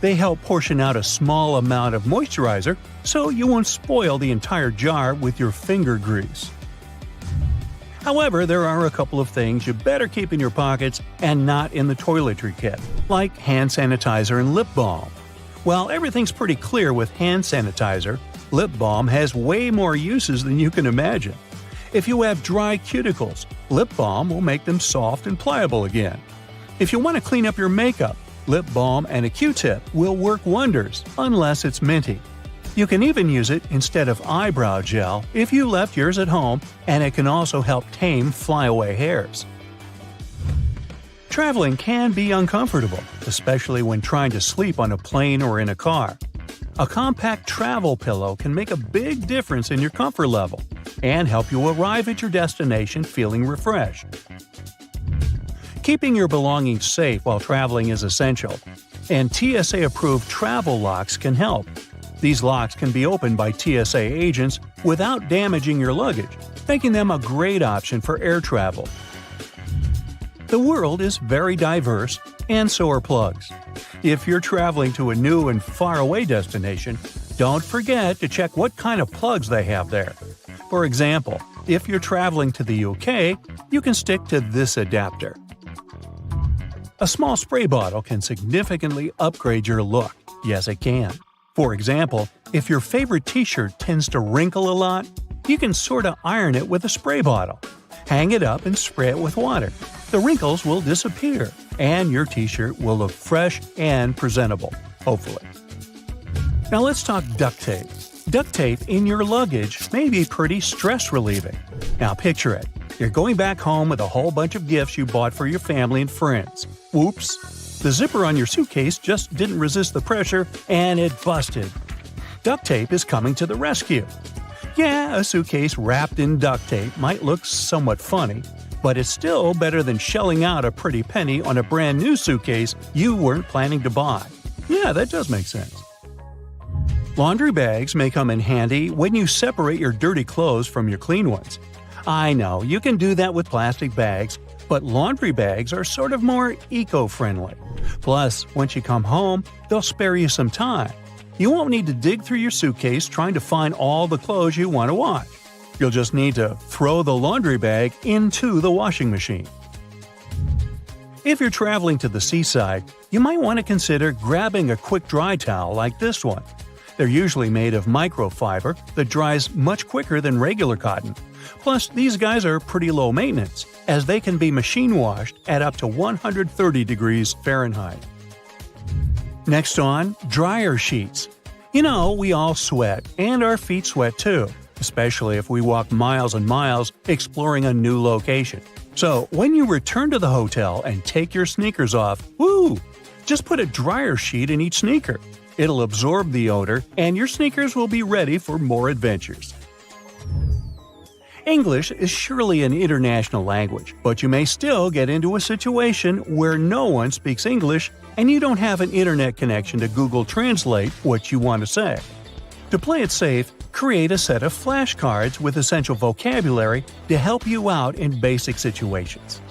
They help portion out a small amount of moisturizer so you won't spoil the entire jar with your finger grease. However, there are a couple of things you better keep in your pockets and not in the toiletry kit, like hand sanitizer and lip balm. While everything's pretty clear with hand sanitizer, lip balm has way more uses than you can imagine. If you have dry cuticles, lip balm will make them soft and pliable again. If you want to clean up your makeup, lip balm and a Q-tip will work wonders, unless it's minty. You can even use it instead of eyebrow gel if you left yours at home, and it can also help tame flyaway hairs. Traveling can be uncomfortable, especially when trying to sleep on a plane or in a car. A compact travel pillow can make a big difference in your comfort level and help you arrive at your destination feeling refreshed. Keeping your belongings safe while traveling is essential, and TSA-approved travel locks can help. These locks can be opened by TSA agents without damaging your luggage, making them a great option for air travel. The world is very diverse, and so are plugs. If you're traveling to a new and faraway destination, don't forget to check what kind of plugs they have there. For example, if you're traveling to the UK, you can stick to this adapter. A small spray bottle can significantly upgrade your look. Yes, it can. For example, if your favorite t-shirt tends to wrinkle a lot, you can sort of iron it with a spray bottle. Hang it up and spray it with water. The wrinkles will disappear, and your t-shirt will look fresh and presentable, hopefully. Now let's talk duct tape. Duct tape in your luggage may be pretty stress-relieving. Now picture it. You're going back home with a whole bunch of gifts you bought for your family and friends. Whoops! The zipper on your suitcase just didn't resist the pressure, and it busted. Duct tape is coming to the rescue. Yeah, a suitcase wrapped in duct tape might look somewhat funny, but it's still better than shelling out a pretty penny on a brand new suitcase you weren't planning to buy. Yeah, that does make sense. Laundry bags may come in handy when you separate your dirty clothes from your clean ones. I know, you can do that with plastic bags, but laundry bags are sort of more eco-friendly. Plus, once you come home, they'll spare you some time. You won't need to dig through your suitcase trying to find all the clothes you want to wash. You'll just need to throw the laundry bag into the washing machine. If you're traveling to the seaside, you might want to consider grabbing a quick dry towel like this one. They're usually made of microfiber that dries much quicker than regular cotton. Plus, these guys are pretty low maintenance, as they can be machine washed at up to 130 degrees Fahrenheit. Next on, dryer sheets. You know, we all sweat, and our feet sweat too, especially if we walk miles and miles exploring a new location. So, when you return to the hotel and take your sneakers off, just put a dryer sheet in each sneaker. It'll absorb the odor, and your sneakers will be ready for more adventures. English is surely an international language, but you may still get into a situation where no one speaks English and you don't have an internet connection to Google Translate what you want to say. To play it safe, create a set of flashcards with essential vocabulary to help you out in basic situations.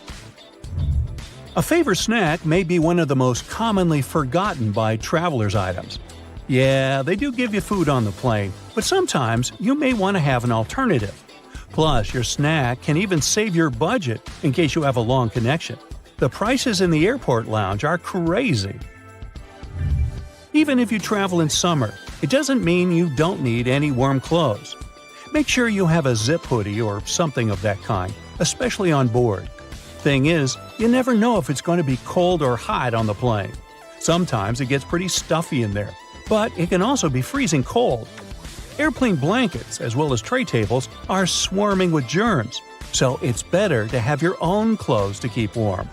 A favorite snack may be one of the most commonly forgotten by travelers' items. Yeah, they do give you food on the plane, but sometimes you may want to have an alternative. Plus, your snack can even save your budget in case you have a long connection. The prices in the airport lounge are crazy. Even if you travel in summer, it doesn't mean you don't need any warm clothes. Make sure you have a zip hoodie or something of that kind, especially on board. Thing is, you never know if it's going to be cold or hot on the plane. Sometimes it gets pretty stuffy in there, but it can also be freezing cold. Airplane blankets, as well as tray tables, are swarming with germs, so it's better to have your own clothes to keep warm.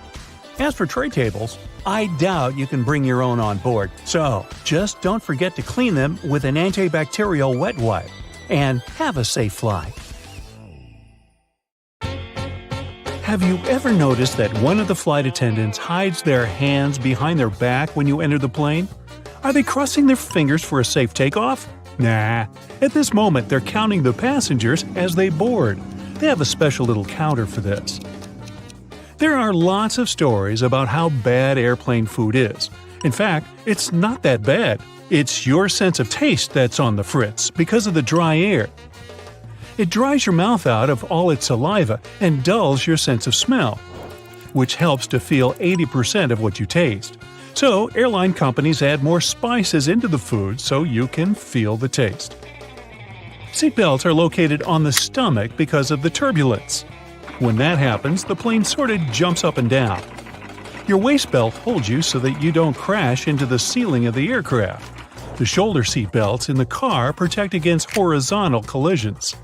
As for tray tables, I doubt you can bring your own on board, so just don't forget to clean them with an antibacterial wet wipe. And have a safe flight. Have you ever noticed that one of the flight attendants hides their hands behind their back when you enter the plane? Are they crossing their fingers for a safe takeoff? Nah. At this moment, they're counting the passengers as they board. They have a special little counter for this. There are lots of stories about how bad airplane food is. In fact, it's not that bad. It's your sense of taste that's on the fritz because of the dry air. It dries your mouth out of all its saliva and dulls your sense of smell, which helps to feel 80% of what you taste. So, airline companies add more spices into the food so you can feel the taste. Seatbelts are located on the stomach because of the turbulence. When that happens, the plane sort of jumps up and down. Your waist belt holds you so that you don't crash into the ceiling of the aircraft. The shoulder seat belts in the car protect against horizontal collisions.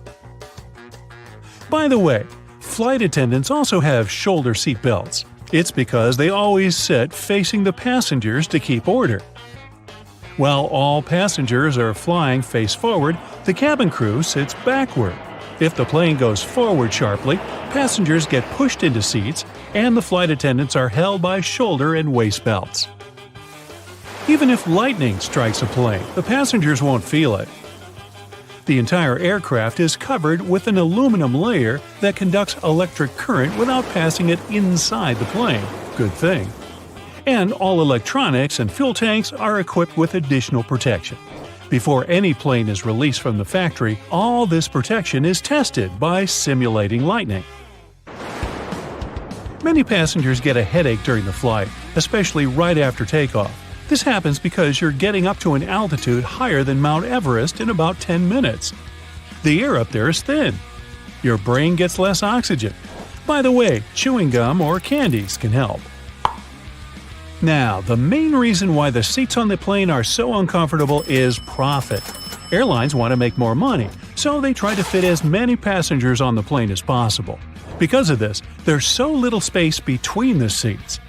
By the way, flight attendants also have shoulder seat belts. It's because they always sit facing the passengers to keep order. While all passengers are flying face forward, the cabin crew sits backward. If the plane goes forward sharply, passengers get pushed into seats, and the flight attendants are held by shoulder and waist belts. Even if lightning strikes a plane, the passengers won't feel it. The entire aircraft is covered with an aluminum layer that conducts electric current without passing it inside the plane. Good thing. And all electronics and fuel tanks are equipped with additional protection. Before any plane is released from the factory, all this protection is tested by simulating lightning. Many passengers get a headache during the flight, especially right after takeoff. This happens because you're getting up to an altitude higher than Mount Everest in about 10 minutes. The air up there is thin. Your brain gets less oxygen. By the way, chewing gum or candies can help. Now, the main reason why the seats on the plane are so uncomfortable is profit. Airlines want to make more money, so they try to fit as many passengers on the plane as possible. Because of this, there's so little space between the seats.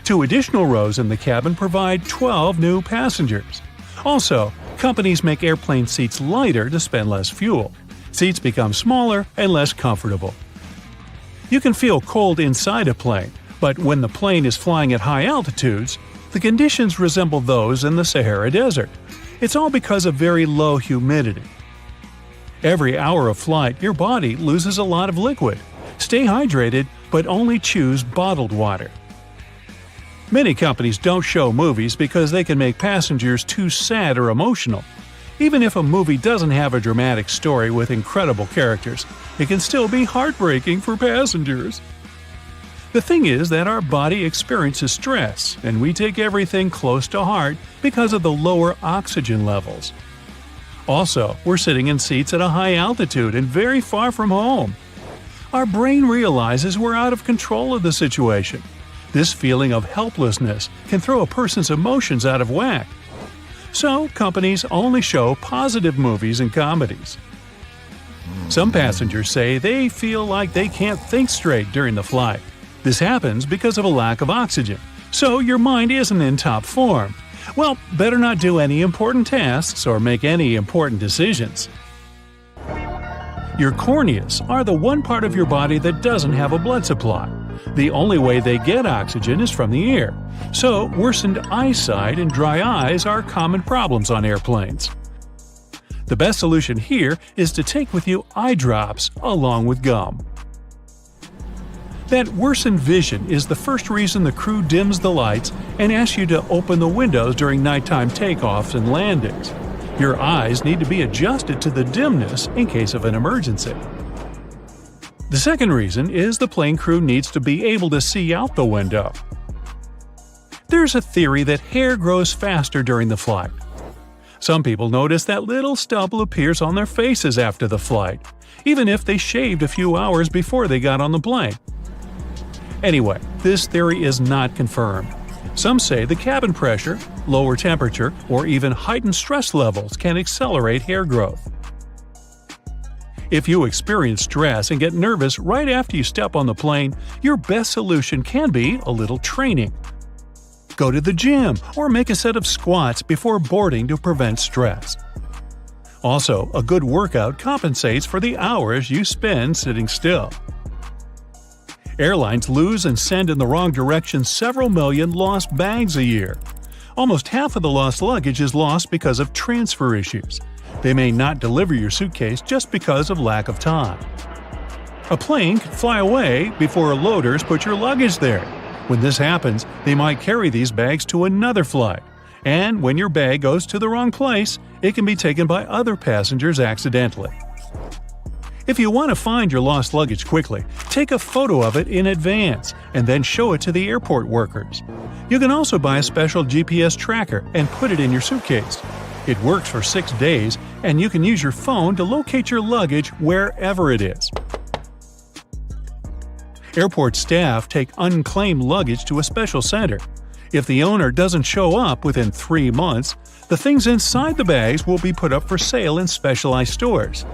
2 additional rows in the cabin provide 12 new passengers. Also, companies make airplane seats lighter to spend less fuel. Seats become smaller and less comfortable. You can feel cold inside a plane, but when the plane is flying at high altitudes, the conditions resemble those in the Sahara Desert. It's all because of very low humidity. Every hour of flight, your body loses a lot of liquid. Stay hydrated, but only choose bottled water. Many companies don't show movies because they can make passengers too sad or emotional. Even if a movie doesn't have a dramatic story with incredible characters, it can still be heartbreaking for passengers. The thing is that our body experiences stress, and we take everything close to heart because of the lower oxygen levels. Also, we're sitting in seats at a high altitude and very far from home. Our brain realizes we're out of control of the situation. This feeling of helplessness can throw a person's emotions out of whack. So, companies only show positive movies and comedies. Some passengers say they feel like they can't think straight during the flight. This happens because of a lack of oxygen, so your mind isn't in top form. Well, better not do any important tasks or make any important decisions. Your corneas are the one part of your body that doesn't have a blood supply. The only way they get oxygen is from the air. So, worsened eyesight and dry eyes are common problems on airplanes. The best solution here is to take with you eye drops along with gum. That worsened vision is the first reason the crew dims the lights and asks you to open the windows during nighttime takeoffs and landings. Your eyes need to be adjusted to the dimness in case of an emergency. The second reason is the plane crew needs to be able to see out the window. There's a theory that hair grows faster during the flight. Some people notice that little stubble appears on their faces after the flight, even if they shaved a few hours before they got on the plane. Anyway, this theory is not confirmed. Some say the cabin pressure, lower temperature, or even heightened stress levels can accelerate hair growth. If you experience stress and get nervous right after you step on the plane, your best solution can be a little training. Go to the gym or make a set of squats before boarding to prevent stress. Also, a good workout compensates for the hours you spend sitting still. Airlines lose and send in the wrong direction several million lost bags a year. Almost half of the lost luggage is lost because of transfer issues. They may not deliver your suitcase just because of lack of time. A plane can fly away before loaders put your luggage there. When this happens, they might carry these bags to another flight. And when your bag goes to the wrong place, it can be taken by other passengers accidentally. If you want to find your lost luggage quickly, take a photo of it in advance and then show it to the airport workers. You can also buy a special GPS tracker and put it in your suitcase. It works for 6 days, and you can use your phone to locate your luggage wherever it is. Airport staff take unclaimed luggage to a special center. If the owner doesn't show up within 3 months, the things inside the bags will be put up for sale in specialized stores.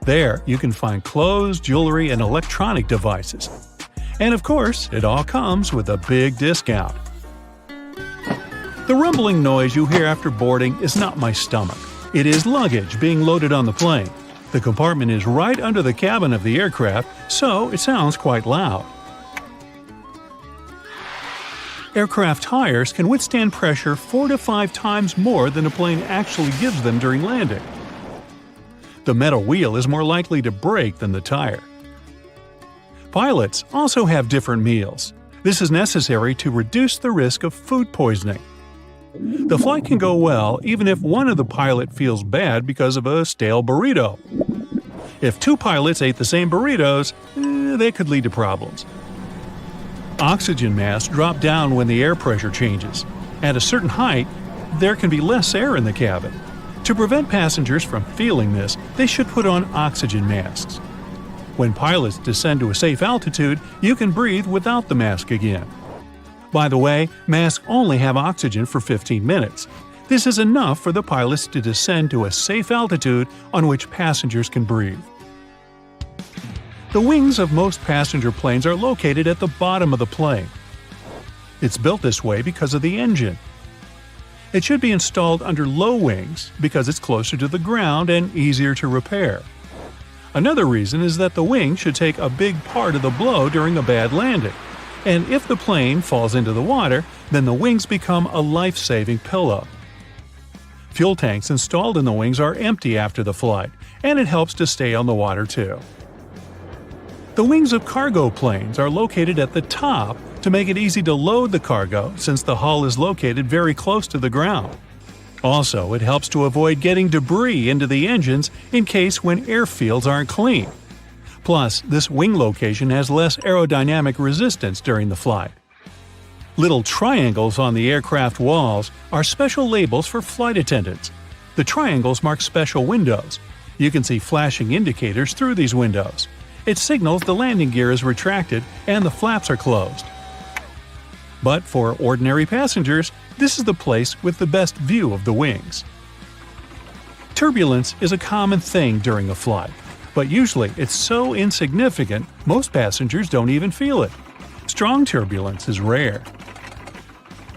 There, you can find clothes, jewelry, and electronic devices. And of course, it all comes with a big discount. The rumbling noise you hear after boarding is not my stomach. It is luggage being loaded on the plane. The compartment is right under the cabin of the aircraft, so it sounds quite loud. Aircraft tires can withstand pressure 4 to 5 times more than a plane actually gives them during landing. The metal wheel is more likely to break than the tire. Pilots also have different meals. This is necessary to reduce the risk of food poisoning. The flight can go well even if one of the pilot feels bad because of a stale burrito. If 2 pilots ate the same burritos, they could lead to problems. Oxygen masks drop down when the air pressure changes. At a certain height, there can be less air in the cabin. To prevent passengers from feeling this, they should put on oxygen masks. When pilots descend to a safe altitude, you can breathe without the mask again. By the way, masks only have oxygen for 15 minutes. This is enough for the pilots to descend to a safe altitude on which passengers can breathe. The wings of most passenger planes are located at the bottom of the plane. It's built this way because of the engine. It should be installed under low wings because it's closer to the ground and easier to repair. Another reason is that the wing should take a big part of the blow during a bad landing. And if the plane falls into the water, then the wings become a life-saving pillow. Fuel tanks installed in the wings are empty after the flight, and it helps to stay on the water too. The wings of cargo planes are located at the top to make it easy to load the cargo since the hull is located very close to the ground. Also, it helps to avoid getting debris into the engines in case when airfields aren't clean. Plus, this wing location has less aerodynamic resistance during the flight. Little triangles on the aircraft walls are special labels for flight attendants. The triangles mark special windows. You can see flashing indicators through these windows. It signals the landing gear is retracted and the flaps are closed. But for ordinary passengers, this is the place with the best view of the wings. Turbulence is a common thing during a flight, but usually it's so insignificant most passengers don't even feel it. Strong turbulence is rare.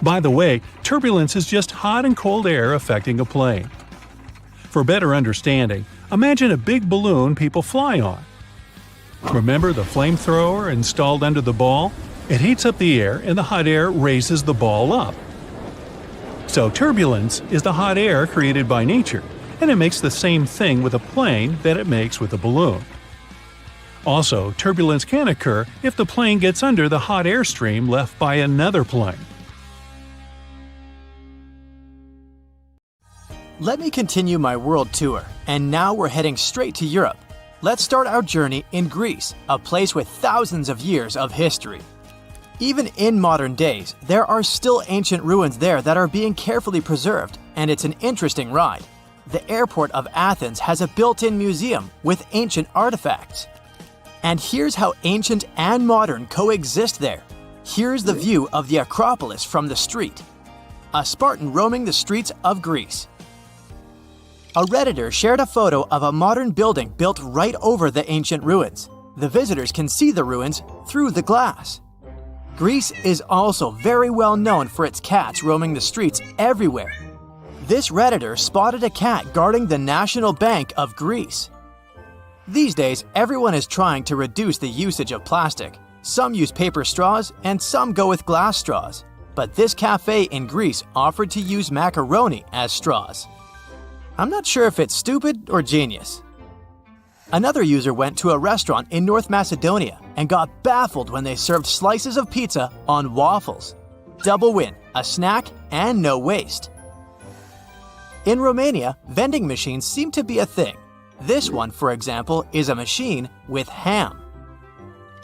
By the way, turbulence is just hot and cold air affecting a plane. For better understanding, imagine a big balloon people fly on. Remember the flamethrower installed under the ball? It heats up the air and the hot air raises the ball up. So turbulence is the hot air created by nature, and it makes the same thing with a plane that it makes with a balloon. Also, turbulence can occur if the plane gets under the hot air stream left by another plane. Let me continue my world tour, and now we're heading straight to Europe. Let's start our journey in Greece, a place with thousands of years of history. Even in modern days, there are still ancient ruins there that are being carefully preserved, and it's an interesting ride. The airport of Athens has a built-in museum with ancient artifacts. And here's how ancient and modern coexist there. Here's the view of the Acropolis from the street. A Spartan roaming the streets of Greece. A Redditor shared a photo of a modern building built right over the ancient ruins. The visitors can see the ruins through the glass. Greece is also very well known for its cats roaming the streets everywhere. This Redditor spotted a cat guarding the National Bank of Greece. These days, everyone is trying to reduce the usage of plastic. Some use paper straws and some go with glass straws. But this cafe in Greece offered to use macaroni as straws. I'm not sure if it's stupid or genius. Another user went to a restaurant in North Macedonia and got baffled when they served slices of pizza on waffles. Double win, a snack and no waste. In Romania, vending machines seem to be a thing. This one, for example, is a machine with ham.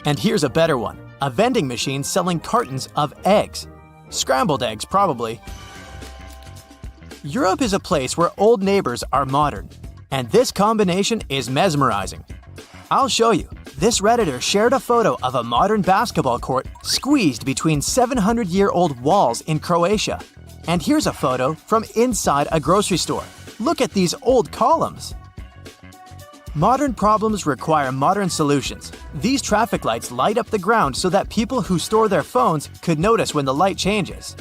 And here's a better one, a vending machine selling cartons of eggs. Scrambled eggs, probably. Europe is a place where old neighbors are modern, and this combination is mesmerizing. I'll show you. This Redditor shared a photo of a modern basketball court squeezed between 700-year-old walls in Croatia. And here's a photo from inside a grocery store. Look at these old columns. Modern problems require modern solutions. These traffic lights light up the ground so that people who store their phones could notice when the light changes.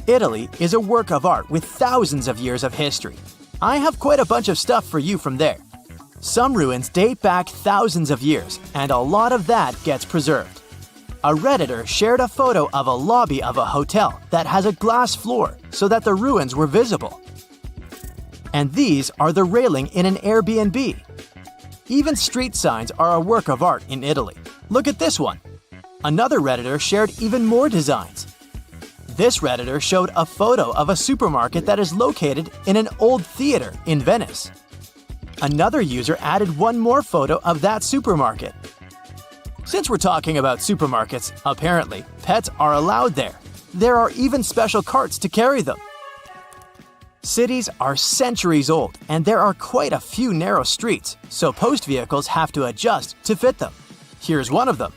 Italy is a work of art with thousands of years of history. I have quite a bunch of stuff for you from there. Some ruins date back thousands of years, and a lot of that gets preserved. A Redditor shared a photo of a lobby of a hotel that has a glass floor so that the ruins were visible. And these are the railing in an Airbnb. Even street signs are a work of art in Italy. Look at this one. Another Redditor shared even more designs. This Redditor showed a photo of a supermarket that is located in an old theater in Venice. Another user added one more photo of that supermarket. Since we're talking about supermarkets, apparently, pets are allowed there. There are even special carts to carry them. Cities are centuries old, and there are quite a few narrow streets, so post vehicles have to adjust to fit them. Here's one of them.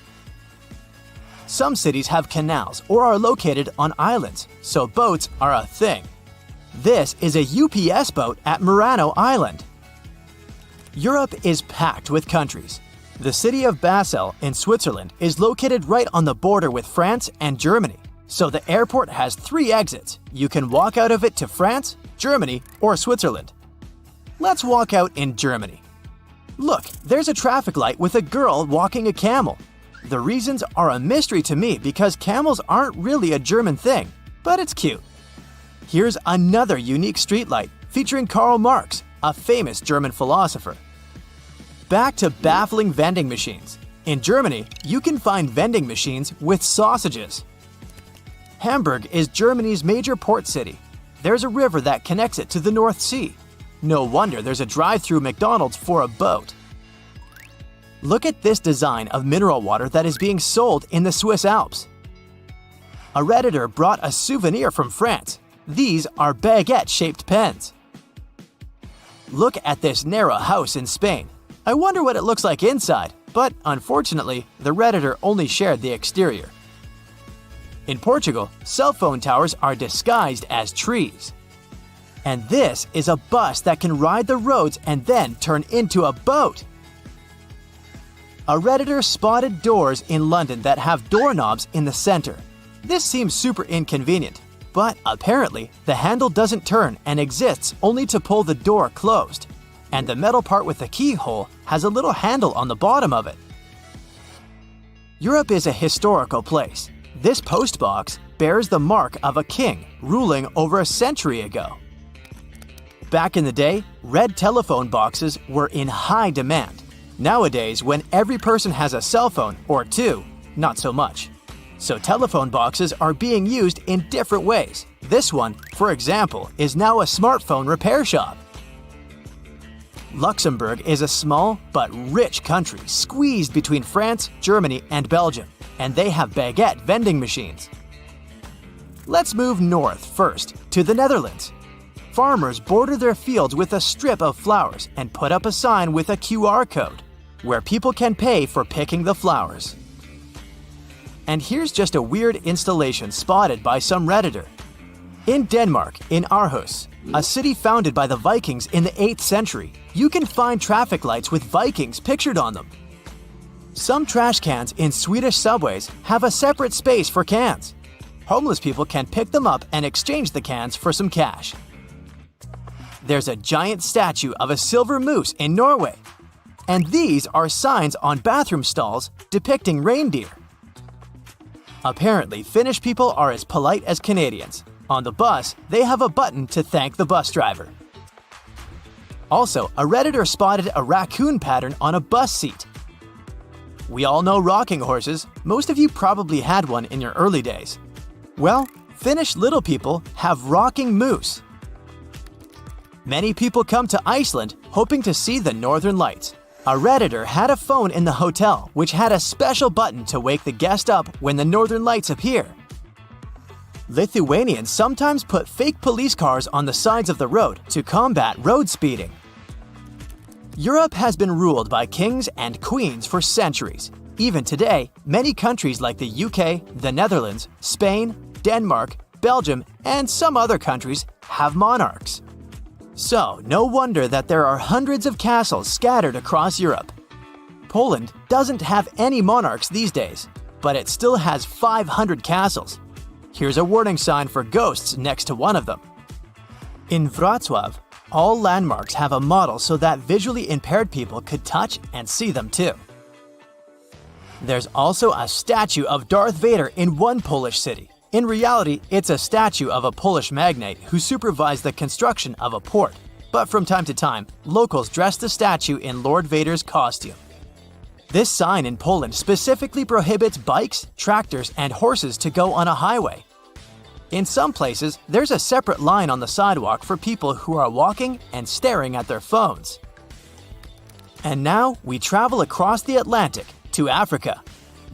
Some cities have canals or are located on islands, so boats are a thing. This is a UPS boat at Murano Island. Europe is packed with countries. The city of Basel in Switzerland is located right on the border with France and Germany, so the airport has 3 exits. You can walk out of it to France, Germany, or Switzerland. Let's walk out in Germany. Look, there's a traffic light with a girl walking a camel. The reasons are a mystery to me because camels aren't really a German thing, but it's cute. Here's another unique streetlight featuring Karl Marx, a famous German philosopher. Back to baffling vending machines. In Germany, you can find vending machines with sausages. Hamburg is Germany's major port city. There's a river that connects it to the North Sea. No wonder there's a drive-through McDonald's for a boat. Look at this design of mineral water that is being sold in the Swiss Alps. A Redditor brought a souvenir from France. These are baguette-shaped pens. Look at this narrow house in Spain. I wonder what it looks like inside, but unfortunately, the Redditor only shared the exterior. In Portugal, cell phone towers are disguised as trees. And this is a bus that can ride the roads and then turn into a boat. A Redditor spotted doors in London that have doorknobs in the center. This seems super inconvenient, but apparently the handle doesn't turn and exists only to pull the door closed. And the metal part with the keyhole has a little handle on the bottom of it. Europe is a historical place. This postbox bears the mark of a king ruling over a century ago. Back in the day, red telephone boxes were in high demand. Nowadays, when every person has a cell phone or two, not so much. So telephone boxes are being used in different ways. This one, for example, is now a smartphone repair shop. Luxembourg is a small but rich country squeezed between France, Germany, and Belgium, and they have baguette vending machines. Let's move north first, to the Netherlands. Farmers border their fields with a strip of flowers and put up a sign with a QR code, where people can pay for picking the flowers. And here's just a weird installation spotted by some Redditor. In Denmark, in Aarhus, a city founded by the Vikings in the 8th century, you can find traffic lights with Vikings pictured on them. Some trash cans in Swedish subways have a separate space for cans. Homeless people can pick them up and exchange the cans for some cash. There's a giant statue of a silver moose in Norway. And these are signs on bathroom stalls depicting reindeer. Apparently, Finnish people are as polite as Canadians. On the bus, they have a button to thank the bus driver. Also, a Redditor spotted a raccoon pattern on a bus seat. We all know rocking horses. Most of you probably had one in your early days. Well, Finnish little people have rocking moose. Many people come to Iceland hoping to see the northern lights. A Redditor had a phone in the hotel which had a special button to wake the guest up when the northern lights appear. Lithuanians sometimes put fake police cars on the sides of the road to combat road speeding. Europe has been ruled by kings and queens for centuries. Even today, many countries like the UK, the Netherlands, Spain, Denmark, Belgium, and some other countries have monarchs. So, no wonder that there are hundreds of castles scattered across Europe. Poland doesn't have any monarchs these days, but it still has 500 castles. Here's a warning sign for ghosts next to one of them. In Wrocław, all landmarks have a model so that visually impaired people could touch and see them too. There's also a statue of Darth Vader in one Polish city. In reality, it's a statue of a Polish magnate who supervised the construction of a port. But from time to time, locals dress the statue in Lord Vader's costume. This sign in Poland specifically prohibits bikes, tractors, and horses to go on a highway. In some places, there's a separate line on the sidewalk for people who are walking and staring at their phones. And now we travel across the Atlantic to Africa.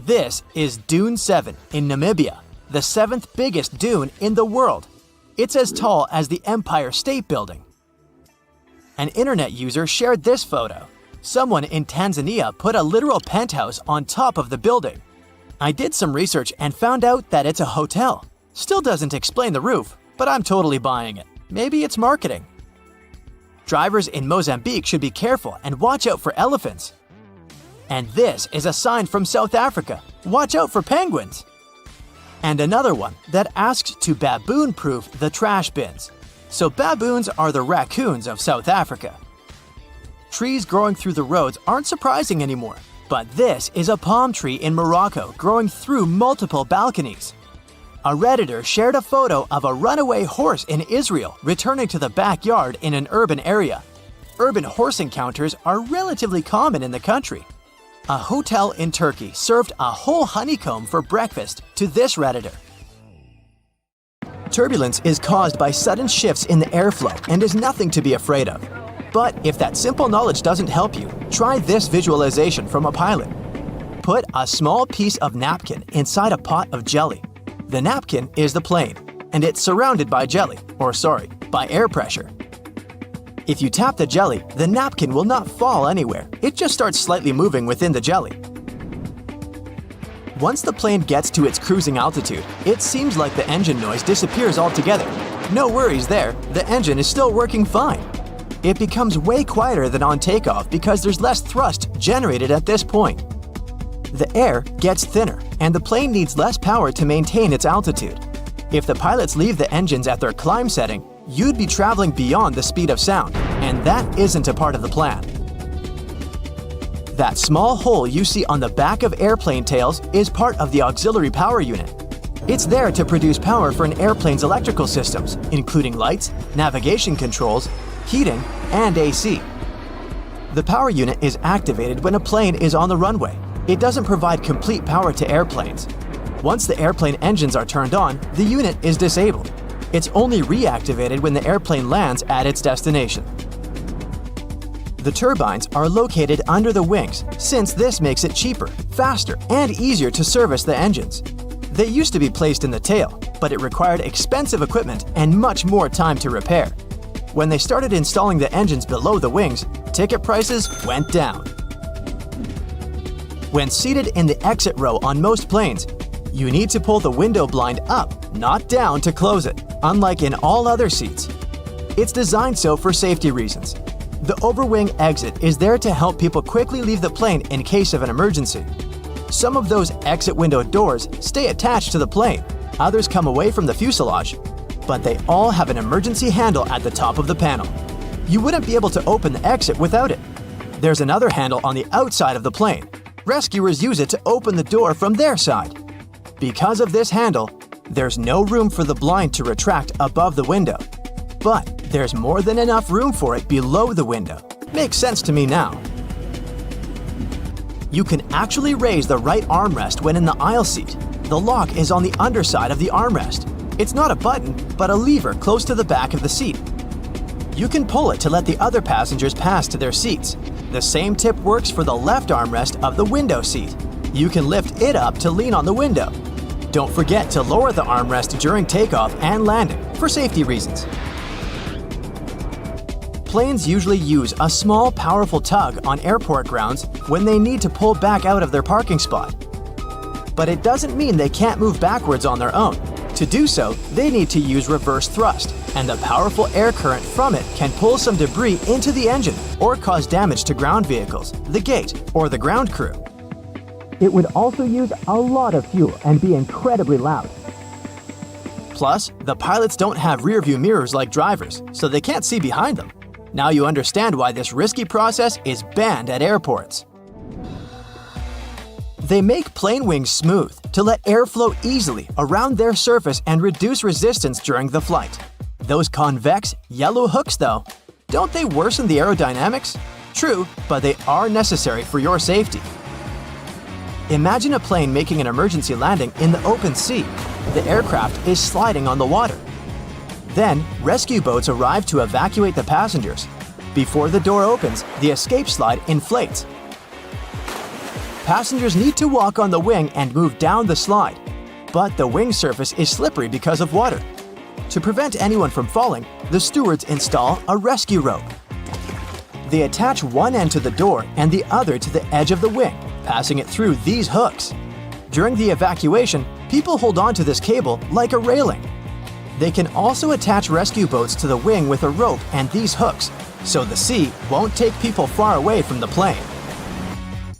This is Dune 7 in Namibia, the 7th biggest dune in the world. It's as tall as the Empire State Building. An internet user shared this photo. Someone in Tanzania put a literal penthouse on top of the building. I did some research and found out that it's a hotel. Still doesn't explain the roof, but I'm totally buying it. Maybe it's marketing. Drivers in Mozambique should be careful and watch out for elephants. And this is a sign from South Africa. Watch out for penguins. And another one that asks to baboon-proof the trash bins. So baboons are the raccoons of South Africa. trees growing through the roads aren't surprising anymore. But this is a palm tree in Morocco growing through multiple balconies. A Redditor shared a photo of a runaway horse in Israel returning to the backyard in an urban area. Urban horse encounters are relatively common in the country. A hotel in Turkey served a whole honeycomb for breakfast to this Redditor. Turbulence is caused by sudden shifts in the airflow and is nothing to be afraid of. But if that simple knowledge doesn't help you, try this visualization from a pilot. Put a small piece of napkin inside a pot of jelly. The napkin is the plane, and it's surrounded by by air pressure. If you tap the jelly, the napkin will not fall anywhere. It just starts slightly moving within the jelly. Once the plane gets to its cruising altitude, it seems like the engine noise disappears altogether. No worries there, the engine is still working fine. It becomes way quieter than on takeoff because there's less thrust generated at this point. The air gets thinner, and the plane needs less power to maintain its altitude. If the pilots leave the engines at their climb setting, you'd be traveling beyond the speed of sound, and that isn't a part of the plan. That small hole you see on the back of airplane tails is part of the auxiliary power unit. It's there to produce power for an airplane's electrical systems, including lights, navigation controls, heating, and AC. The power unit is activated when a plane is on the runway. It doesn't provide complete power to airplanes. Once the airplane engines are turned on, the unit is disabled. It's only reactivated when the airplane lands at its destination. The turbines are located under the wings, since this makes it cheaper, faster, and easier to service the engines. They used to be placed in the tail, but it required expensive equipment and much more time to repair. When they started installing the engines below the wings, ticket prices went down. When seated in the exit row on most planes, you need to pull the window blind up, not down, to close it, unlike in all other seats. It's designed so for safety reasons. The overwing exit is there to help people quickly leave the plane in case of an emergency. Some of those exit window doors stay attached to the plane, others come away from the fuselage, but they all have an emergency handle at the top of the panel. You wouldn't be able to open the exit without it. There's another handle on the outside of the plane. Rescuers use it to open the door from their side. Because of this handle, there's no room for the blind to retract above the window. But there's more than enough room for it below the window. Makes sense to me now. You can actually raise the right armrest when in the aisle seat. The lock is on the underside of the armrest. It's not a button, but a lever close to the back of the seat. You can pull it to let the other passengers pass to their seats. The same tip works for the left armrest of the window seat. You can lift it up to lean on the window. Don't forget to lower the armrest during takeoff and landing for safety reasons. Planes usually use a small, powerful tug on airport grounds when they need to pull back out of their parking spot. But it doesn't mean they can't move backwards on their own. To do so, they need to use reverse thrust, and the powerful air current from it can pull some debris into the engine or cause damage to ground vehicles, the gate, or the ground crew. It would also use a lot of fuel and be incredibly loud. Plus, the pilots don't have rear-view mirrors like drivers, so they can't see behind them. Now you understand why this risky process is banned at airports. They make plane wings smooth to let air flow easily around their surface and reduce resistance during the flight. Those convex, yellow hooks, though, don't they worsen the aerodynamics? True, but they are necessary for your safety. Imagine a plane making an emergency landing in the open sea. The aircraft is sliding on the water. Then, rescue boats arrive to evacuate the passengers. Before the door opens, the escape slide inflates. Passengers need to walk on the wing and move down the slide, but the wing surface is slippery because of water. To prevent anyone from falling, the stewards install a rescue rope. They attach one end to the door and the other to the edge of the wing, passing it through these hooks. During the evacuation, people hold on to this cable like a railing. They can also attach rescue boats to the wing with a rope and these hooks, so the sea won't take people far away from the plane.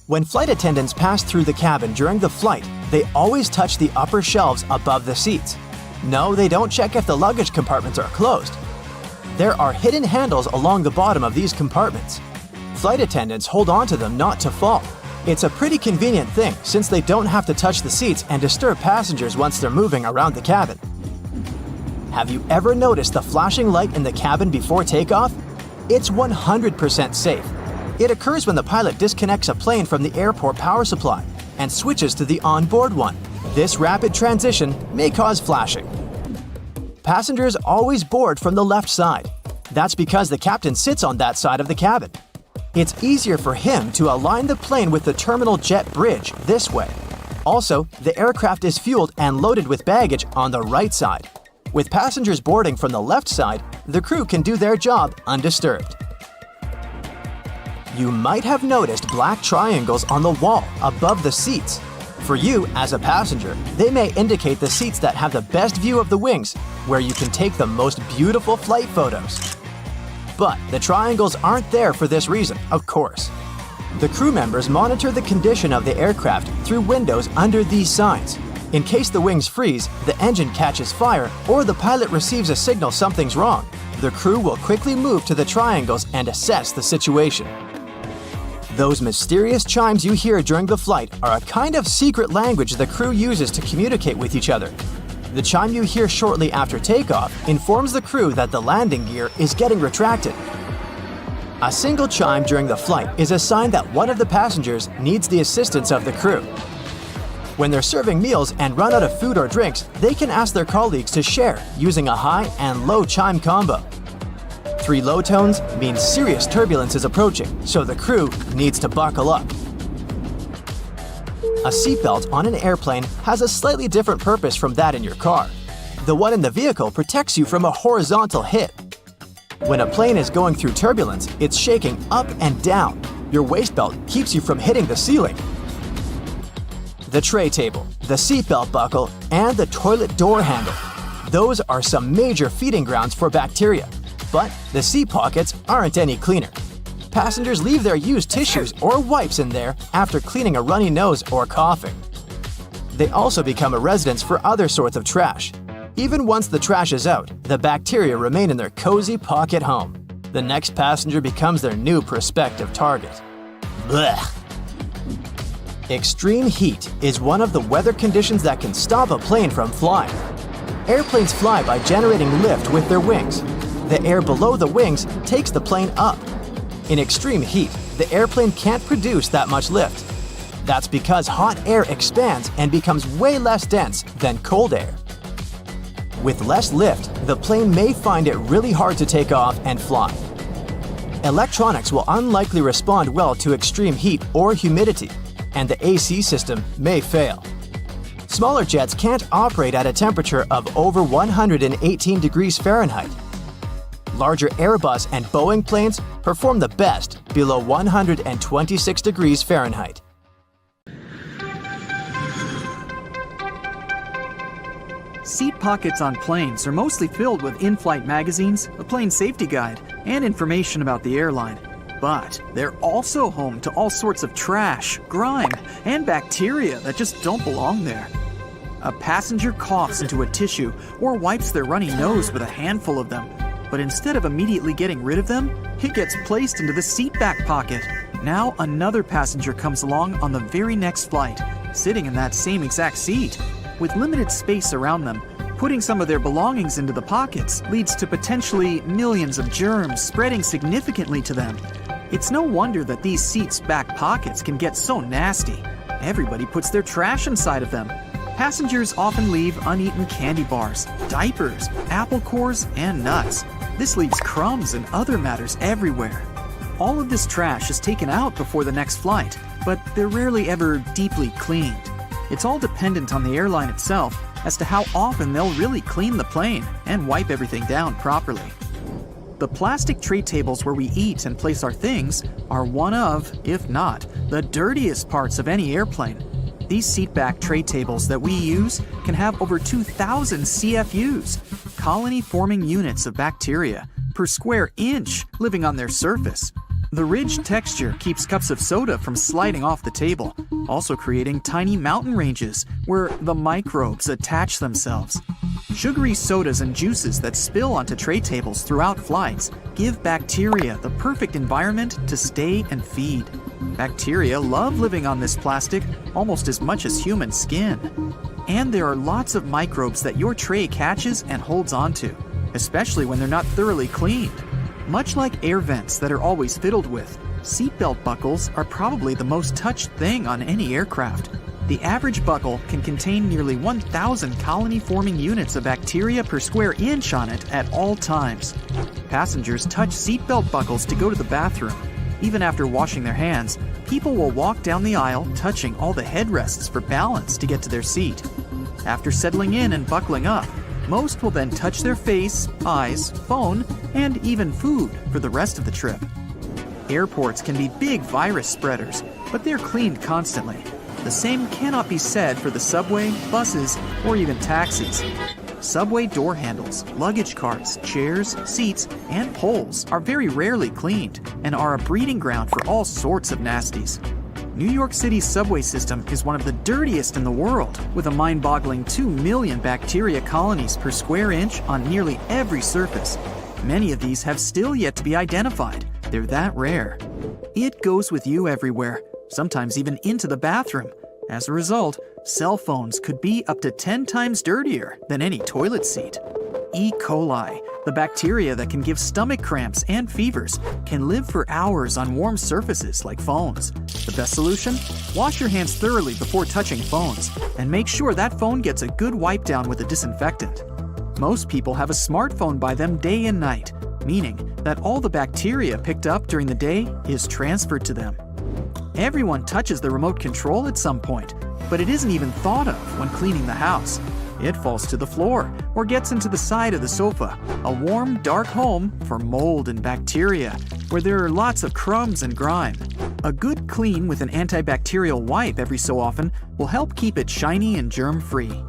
When flight attendants pass through the cabin during the flight, they always touch the upper shelves above the seats. No, they don't check if the luggage compartments are closed. There are hidden handles along the bottom of these compartments. flight attendants hold onto them not to fall. It's a pretty convenient thing since they don't have to touch the seats and disturb passengers once they're moving around the cabin. Have you ever noticed the flashing light in the cabin before takeoff? It's 100% safe. It occurs when the pilot disconnects a plane from the airport power supply and switches to the onboard one. This rapid transition may cause flashing. Passengers always board from the left side. That's because the captain sits on that side of the cabin. It's easier for him to align the plane with the terminal jet bridge this way. Also, the aircraft is fueled and loaded with baggage on the right side. With passengers boarding from the left side, the crew can do their job undisturbed. You might have noticed black triangles on the wall above the seats. For you, as a passenger, they may indicate the seats that have the best view of the wings, where you can take the most beautiful flight photos. But the triangles aren't there for this reason, of course. The crew members monitor the condition of the aircraft through windows under these signs. In case the wings freeze, the engine catches fire, or the pilot receives a signal something's wrong, the crew will quickly move to the triangles and assess the situation. Those mysterious chimes you hear during the flight are a kind of secret language the crew uses to communicate with each other. The chime you hear shortly after takeoff informs the crew that the landing gear is getting retracted. A single chime during the flight is a sign that one of the passengers needs the assistance of the crew. When they're serving meals and run out of food or drinks, they can ask their colleagues to share using a high and low chime combo. 3 low tones mean serious turbulence is approaching, so the crew needs to buckle up. A seatbelt on an airplane has a slightly different purpose from that in your car. The one in the vehicle protects you from a horizontal hit. When a plane is going through turbulence, it's shaking up and down. Your waist belt keeps you from hitting the ceiling. The tray table, the seatbelt buckle, and the toilet door handle. Those are some major feeding grounds for bacteria. But the seat pockets aren't any cleaner. Passengers leave their used tissues or wipes in there after cleaning a runny nose or coughing. They also become a residence for other sorts of trash. Even once the trash is out, the bacteria remain in their cozy pocket home. The next passenger becomes their new prospective target. Blech. Extreme heat is one of the weather conditions that can stop a plane from flying. Airplanes fly by generating lift with their wings. The air below the wings takes the plane up. In extreme heat, the airplane can't produce that much lift. That's because hot air expands and becomes way less dense than cold air. With less lift, the plane may find it really hard to take off and fly. Electronics will unlikely respond well to extreme heat or humidity, and the AC system may fail. Smaller jets can't operate at a temperature of over 118 degrees Fahrenheit. Larger Airbus and Boeing planes perform the best below 126 degrees Fahrenheit. Seat pockets on planes are mostly filled with in-flight magazines, a plane safety guide, and information about the airline. But they're also home to all sorts of trash, grime, and bacteria that just don't belong there. A passenger coughs into a tissue or wipes their runny nose with a handful of them. But instead of immediately getting rid of them, it gets placed into the seat back pocket. Now another passenger comes along on the very next flight, sitting in that same exact seat. With limited space around them, putting some of their belongings into the pockets leads to potentially millions of germs spreading significantly to them. It's no wonder that these seats' back pockets can get so nasty. Everybody puts their trash inside of them. Passengers often leave uneaten candy bars, diapers, apple cores, and nuts. This leaves crumbs and other matters everywhere. All of this trash is taken out before the next flight, but they're rarely ever deeply cleaned. It's all dependent on the airline itself as to how often they'll really clean the plane and wipe everything down properly. The plastic tray tables where we eat and place our things are one of, if not, the dirtiest parts of any airplane. These seatback tray tables that we use can have over 2,000 CFUs, colony-forming units of bacteria, per square inch living on their surface. The ridged texture keeps cups of soda from sliding off the table, also creating tiny mountain ranges where the microbes attach themselves. Sugary sodas and juices that spill onto tray tables throughout flights give bacteria the perfect environment to stay and feed. Bacteria love living on this plastic almost as much as human skin. And there are lots of microbes that your tray catches and holds onto, especially when they're not thoroughly cleaned. Much like air vents that are always fiddled with, seatbelt buckles are probably the most touched thing on any aircraft. The average buckle can contain nearly 1,000 colony-forming units of bacteria per square inch on it at all times. Passengers touch seatbelt buckles to go to the bathroom. Even after washing their hands, people will walk down the aisle touching all the headrests for balance to get to their seat. After settling in and buckling up, most will then touch their face, eyes, phone, and even food for the rest of the trip. Airports can be big virus spreaders, but they're cleaned constantly. The same cannot be said for the subway, buses, or even taxis. Subway door handles, luggage carts, chairs, seats, and poles are very rarely cleaned and are a breeding ground for all sorts of nasties. New York City's subway system is one of the dirtiest in the world, with a mind-boggling 2 million bacteria colonies per square inch on nearly every surface. Many of these have still yet to be identified. They're that rare. It goes with you everywhere, sometimes even into the bathroom. As a result, cell phones could be up to 10 times dirtier than any toilet seat. E. coli, the bacteria that can give stomach cramps and fevers, can live for hours on warm surfaces like phones. The best solution? Wash your hands thoroughly before touching phones, and make sure that phone gets a good wipe down with a disinfectant. Most people have a smartphone by them day and night, meaning that all the bacteria picked up during the day is transferred to them. Everyone touches the remote control at some point, but it isn't even thought of when cleaning the house. It falls to the floor or gets into the side of the sofa, a warm, dark home for mold and bacteria, where there are lots of crumbs and grime. A good clean with an antibacterial wipe every so often will help keep it shiny and germ-free.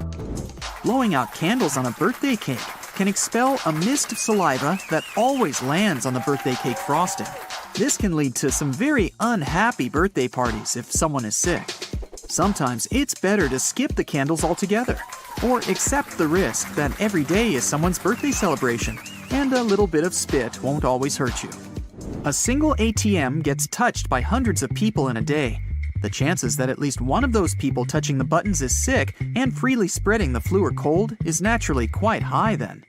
Blowing out candles on a birthday cake can expel a mist of saliva that always lands on the birthday cake frosting. This can lead to some very unhappy birthday parties if someone is sick. Sometimes it's better to skip the candles altogether, or accept the risk that every day is someone's birthday celebration, and a little bit of spit won't always hurt you. A single ATM gets touched by hundreds of people in a day. The chances that at least one of those people touching the buttons is sick and freely spreading the flu or cold is naturally quite high then.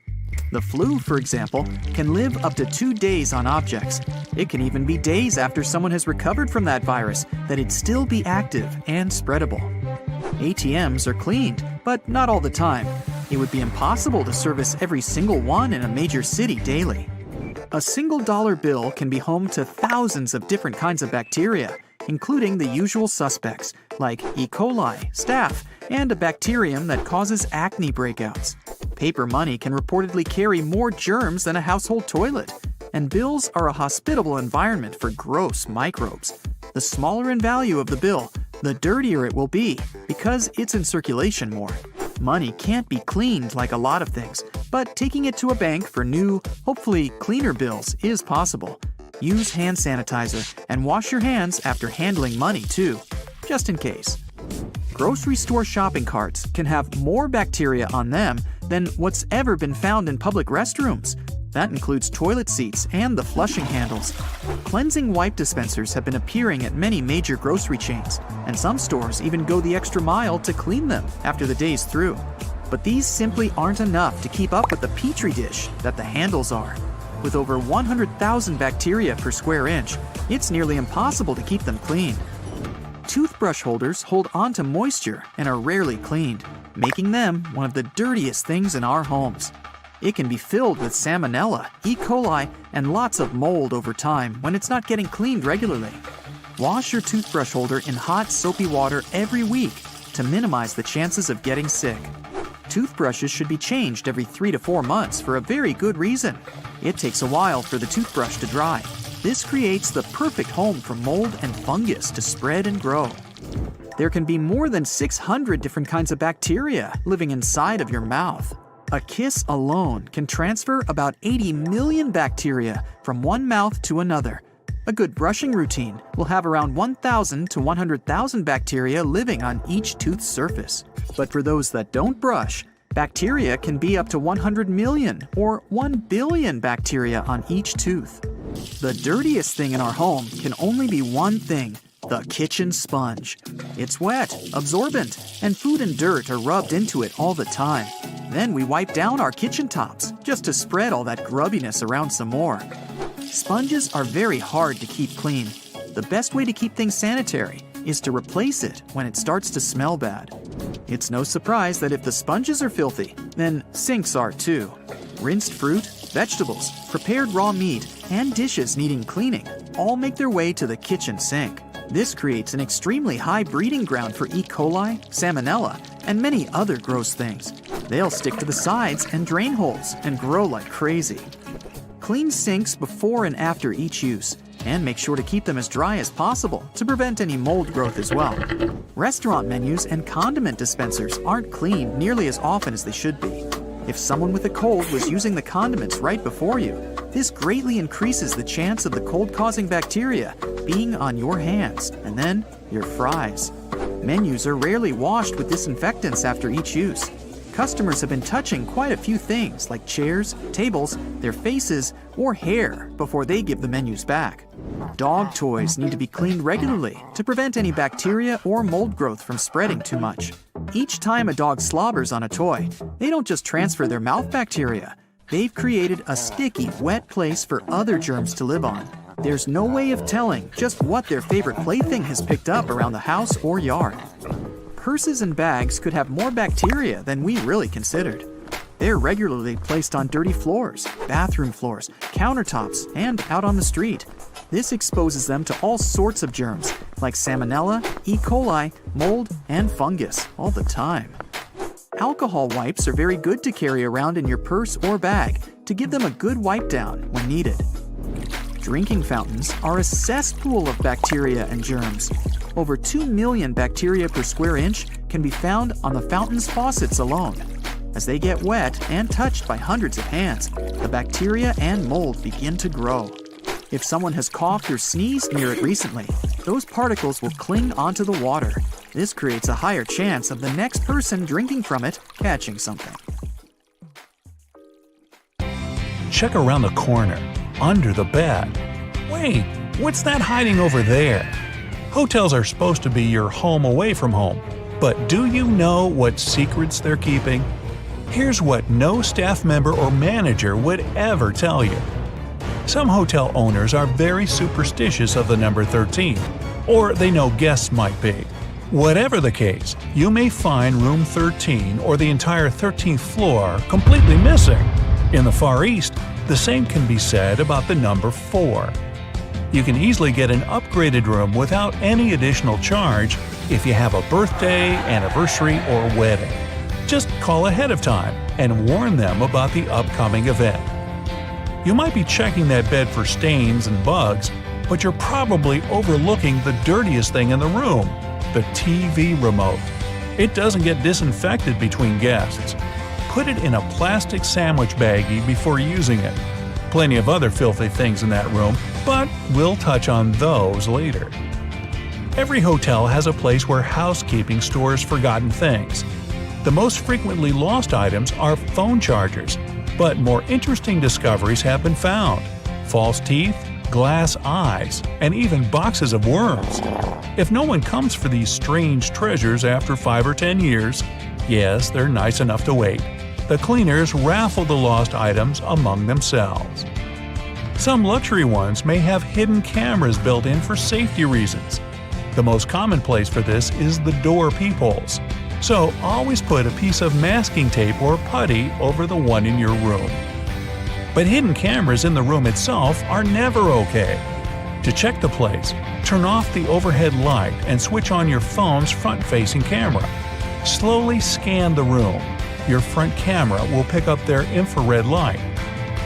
The flu, for example, can live up to 2 days on objects. It can even be days after someone has recovered from that virus that it'd still be active and spreadable. ATMs are cleaned, but not all the time. It would be impossible to service every single one in a major city daily. A single dollar bill can be home to thousands of different kinds of bacteria, including the usual suspects like E. coli, staph, and a bacterium that causes acne breakouts. Paper money can reportedly carry more germs than a household toilet, and bills are a hospitable environment for gross microbes. The smaller in value of the bill, the dirtier it will be because it's in circulation more. Money can't be cleaned like a lot of things, but taking it to a bank for new, hopefully cleaner bills is possible. Use hand sanitizer and wash your hands after handling money too, just in case. Grocery store shopping carts can have more bacteria on them than what's ever been found in public restrooms. That includes toilet seats and the flushing handles. Cleansing wipe dispensers have been appearing at many major grocery chains, and some stores even go the extra mile to clean them after the day's through. But these simply aren't enough to keep up with the petri dish that the handles are. With over 100,000 bacteria per square inch, it's nearly impossible to keep them clean. Toothbrush holders hold onto moisture and are rarely cleaned, making them one of the dirtiest things in our homes. It can be filled with salmonella, E. coli, and lots of mold over time when it's not getting cleaned regularly. Wash your toothbrush holder in hot, soapy water every week to minimize the chances of getting sick. Toothbrushes should be changed every 3 to 4 months for a very good reason. It takes a while for the toothbrush to dry. This creates the perfect home for mold and fungus to spread and grow. There can be more than 600 different kinds of bacteria living inside of your mouth. A kiss alone can transfer about 80 million bacteria from one mouth to another. A good brushing routine will have around 1,000 to 100,000 bacteria living on each tooth surface. But for those that don't brush, Bacteria can be up to 100 million or 1 billion bacteria on each tooth. The dirtiest thing in our home can only be one thing: the kitchen sponge. It's wet, absorbent, and food and dirt are rubbed into it all the time. Then we wipe down our kitchen tops just to spread all that grubbiness around some more. Sponges are very hard to keep clean. The best way to keep things sanitary is to replace it when it starts to smell bad. It's no surprise that if the sponges are filthy, then sinks are too. Rinsed fruit, vegetables, prepared raw meat, and dishes needing cleaning all make their way to the kitchen sink. This creates an extremely high breeding ground for E. coli, salmonella, and many other gross things. They'll stick to the sides and drain holes and grow like crazy. Clean sinks before and after each use, and make sure to keep them as dry as possible to prevent any mold growth as well. Restaurant menus and condiment dispensers aren't cleaned nearly as often as they should be. If someone with a cold was using the condiments right before you, this greatly increases the chance of the cold-causing bacteria being on your hands and then your fries. Menus are rarely washed with disinfectants after each use. Customers have been touching quite a few things like chairs, tables, their faces, or hair before they give the menus back. Dog toys need to be cleaned regularly to prevent any bacteria or mold growth from spreading too much. Each time a dog slobbers on a toy, they don't just transfer their mouth bacteria. They've created a sticky, wet place for other germs to live on. There's no way of telling just what their favorite plaything has picked up around the house or yard. Purses and bags could have more bacteria than we really considered. They're regularly placed on dirty floors, bathroom floors, countertops, and out on the street. This exposes them to all sorts of germs, like salmonella, E. coli, mold, and fungus, all the time. Alcohol wipes are very good to carry around in your purse or bag to give them a good wipe down when needed. Drinking fountains are a cesspool of bacteria and germs. Over 2 million bacteria per square inch can be found on the fountain's faucets alone. As they get wet and touched by hundreds of hands, the bacteria and mold begin to grow. If someone has coughed or sneezed near it recently, those particles will cling onto the water. This creates a higher chance of the next person drinking from it catching something. Check around the corner, under the bed. Wait, what's that hiding over there? Hotels are supposed to be your home away from home, but do you know what secrets they're keeping? Here's what no staff member or manager would ever tell you. Some hotel owners are very superstitious of the number 13, or they know guests might be. Whatever the case, you may find room 13 or the entire 13th floor completely missing. In the Far East, the same can be said about the number 4. You can easily get an upgraded room without any additional charge if you have a birthday, anniversary, or wedding. Just call ahead of time and warn them about the upcoming event. You might be checking that bed for stains and bugs, but you're probably overlooking the dirtiest thing in the room, the TV remote. It doesn't get disinfected between guests. Put it in a plastic sandwich baggie before using it. Plenty of other filthy things in that room, but we'll touch on those later. Every hotel has a place where housekeeping stores forgotten things. The most frequently lost items are phone chargers, but more interesting discoveries have been found: false teeth, glass eyes, and even boxes of worms. If no one comes for these strange treasures after 5 or 10 years, yes, they're nice enough to wait. The cleaners raffle the lost items among themselves. Some luxury ones may have hidden cameras built in for safety reasons. The most common place for this is the door peepholes. So always put a piece of masking tape or putty over the one in your room. But hidden cameras in the room itself are never okay. To check the place, turn off the overhead light and switch on your phone's front-facing camera. Slowly scan the room. Your front camera will pick up their infrared light.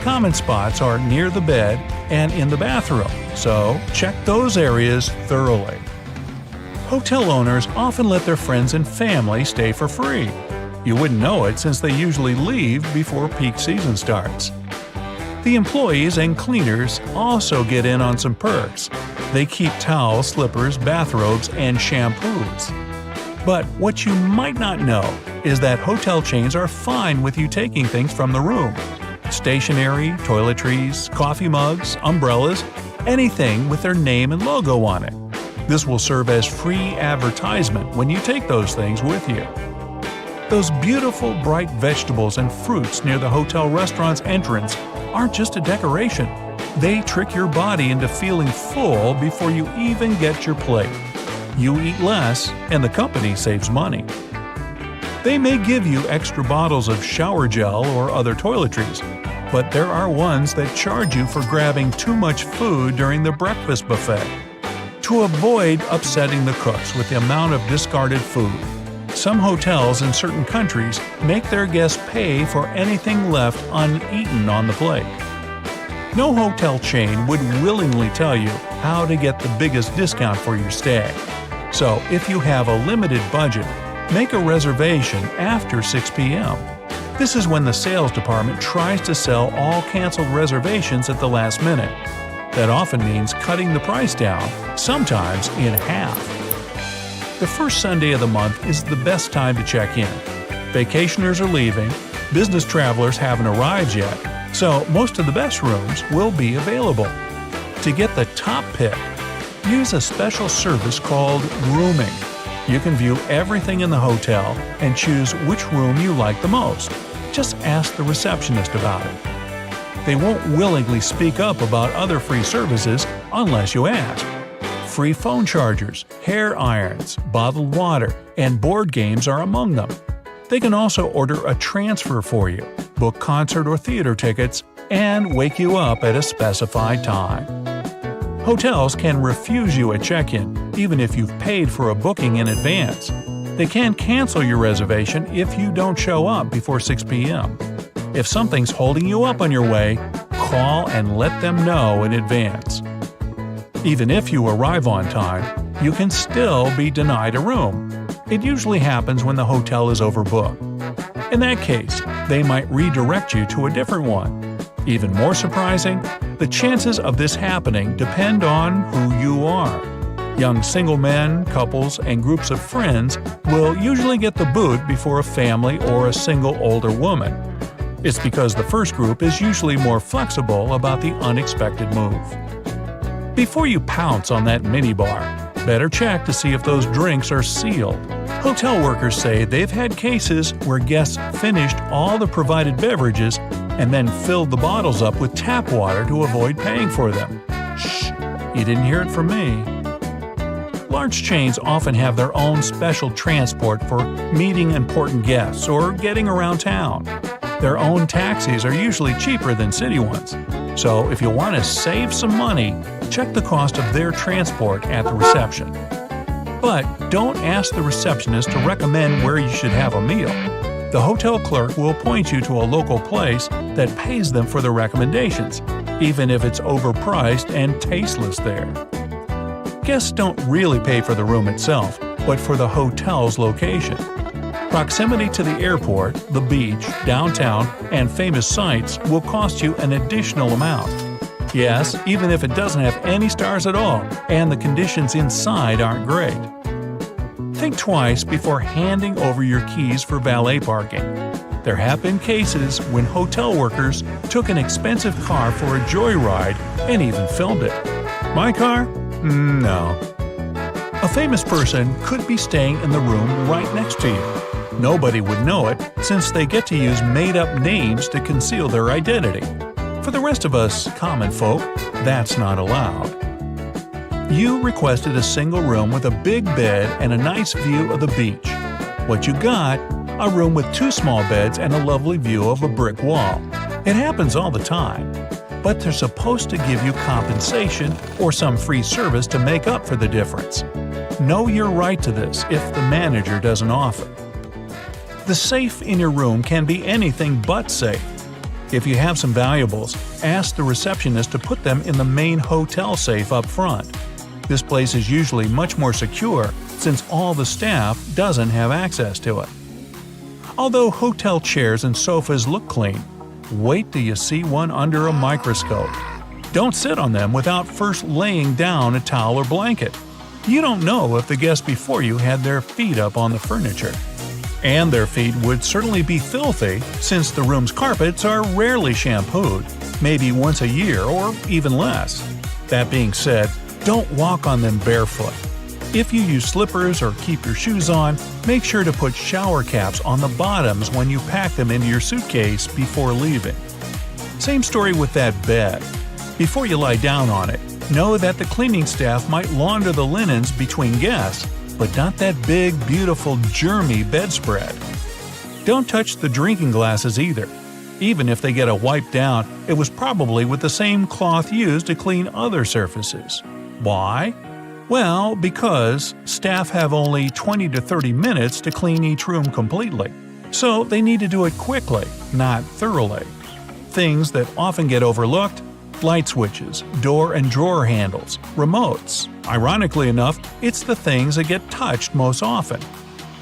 Common spots are near the bed and in the bathroom, so check those areas thoroughly. Hotel owners often let their friends and family stay for free. You wouldn't know it since they usually leave before peak season starts. The employees and cleaners also get in on some perks. They keep towels, slippers, bathrobes, and shampoos. But what you might not know is that hotel chains are fine with you taking things from the room. Stationery, toiletries, coffee mugs, umbrellas, anything with their name and logo on it. This will serve as free advertisement when you take those things with you. Those beautiful bright vegetables and fruits near the hotel restaurant's entrance aren't just a decoration. They trick your body into feeling full before you even get your plate. You eat less, and the company saves money. They may give you extra bottles of shower gel or other toiletries, but there are ones that charge you for grabbing too much food during the breakfast buffet. To avoid upsetting the cooks with the amount of discarded food, some hotels in certain countries make their guests pay for anything left uneaten on the plate. No hotel chain would willingly tell you how to get the biggest discount for your stay. So if you have a limited budget, make a reservation after 6 p.m. This is when the sales department tries to sell all canceled reservations at the last minute. That often means cutting the price down, sometimes in half. The first Sunday of the month is the best time to check in. Vacationers are leaving, business travelers haven't arrived yet, so most of the best rooms will be available. To get the top pick, use a special service called rooming. You can view everything in the hotel and choose which room you like the most. Just ask the receptionist about it. They won't willingly speak up about other free services unless you ask. Free phone chargers, hair irons, bottled water, and board games are among them. They can also order a transfer for you, book concert or theater tickets, and wake you up at a specified time. Hotels can refuse you at check-in, even if you've paid for a booking in advance. They can cancel your reservation if you don't show up before 6 p.m. If something's holding you up on your way, call and let them know in advance. Even if you arrive on time, you can still be denied a room. It usually happens when the hotel is overbooked. In that case, they might redirect you to a different one. Even more surprising, the chances of this happening depend on who you are. Young single men, couples, and groups of friends will usually get the boot before a family or a single older woman. It's because the first group is usually more flexible about the unexpected move. Before you pounce on that minibar, better check to see if those drinks are sealed. Hotel workers say they've had cases where guests finished all the provided beverages and then filled the bottles up with tap water to avoid paying for them. Shh, you didn't hear it from me. Large chains often have their own special transport for meeting important guests or getting around town. Their own taxis are usually cheaper than city ones. So if you want to save some money, check the cost of their transport at the reception. But don't ask the receptionist to recommend where you should have a meal. The hotel clerk will point you to a local place that pays them for the recommendations, even if it's overpriced and tasteless there. Guests don't really pay for the room itself, but for the hotel's location. Proximity to the airport, the beach, downtown, and famous sites will cost you an additional amount. Yes, even if it doesn't have any stars at all, and the conditions inside aren't great. Think twice before handing over your keys for valet parking. There have been cases when hotel workers took an expensive car for a joyride and even filmed it. My car? No. A famous person could be staying in the room right next to you. Nobody would know it, since they get to use made-up names to conceal their identity. For the rest of us common folk, that's not allowed. You requested a single room with a big bed and a nice view of the beach. What you got? A room with 2 small beds and a lovely view of a brick wall. It happens all the time. But they're supposed to give you compensation or some free service to make up for the difference. Know your right to this if the manager doesn't offer. The safe in your room can be anything but safe. If you have some valuables, ask the receptionist to put them in the main hotel safe up front. This place is usually much more secure since all the staff doesn't have access to it. Although hotel chairs and sofas look clean, wait till you see one under a microscope. Don't sit on them without first laying down a towel or blanket. You don't know if the guest before you had their feet up on the furniture. And their feet would certainly be filthy since the room's carpets are rarely shampooed, maybe once a year or even less. That being said, don't walk on them barefoot. If you use slippers or keep your shoes on, make sure to put shower caps on the bottoms when you pack them into your suitcase before leaving. Same story with that bed. Before you lie down on it, know that the cleaning staff might launder the linens between guests, but not that big, beautiful, germy bedspread. Don't touch the drinking glasses either. Even if they get a wipe down, it was probably with the same cloth used to clean other surfaces. Why? Well, because staff have only 20 to 30 minutes to clean each room completely. So they need to do it quickly, not thoroughly. Things that often get overlooked: light switches, door and drawer handles, remotes. Ironically enough, it's the things that get touched most often.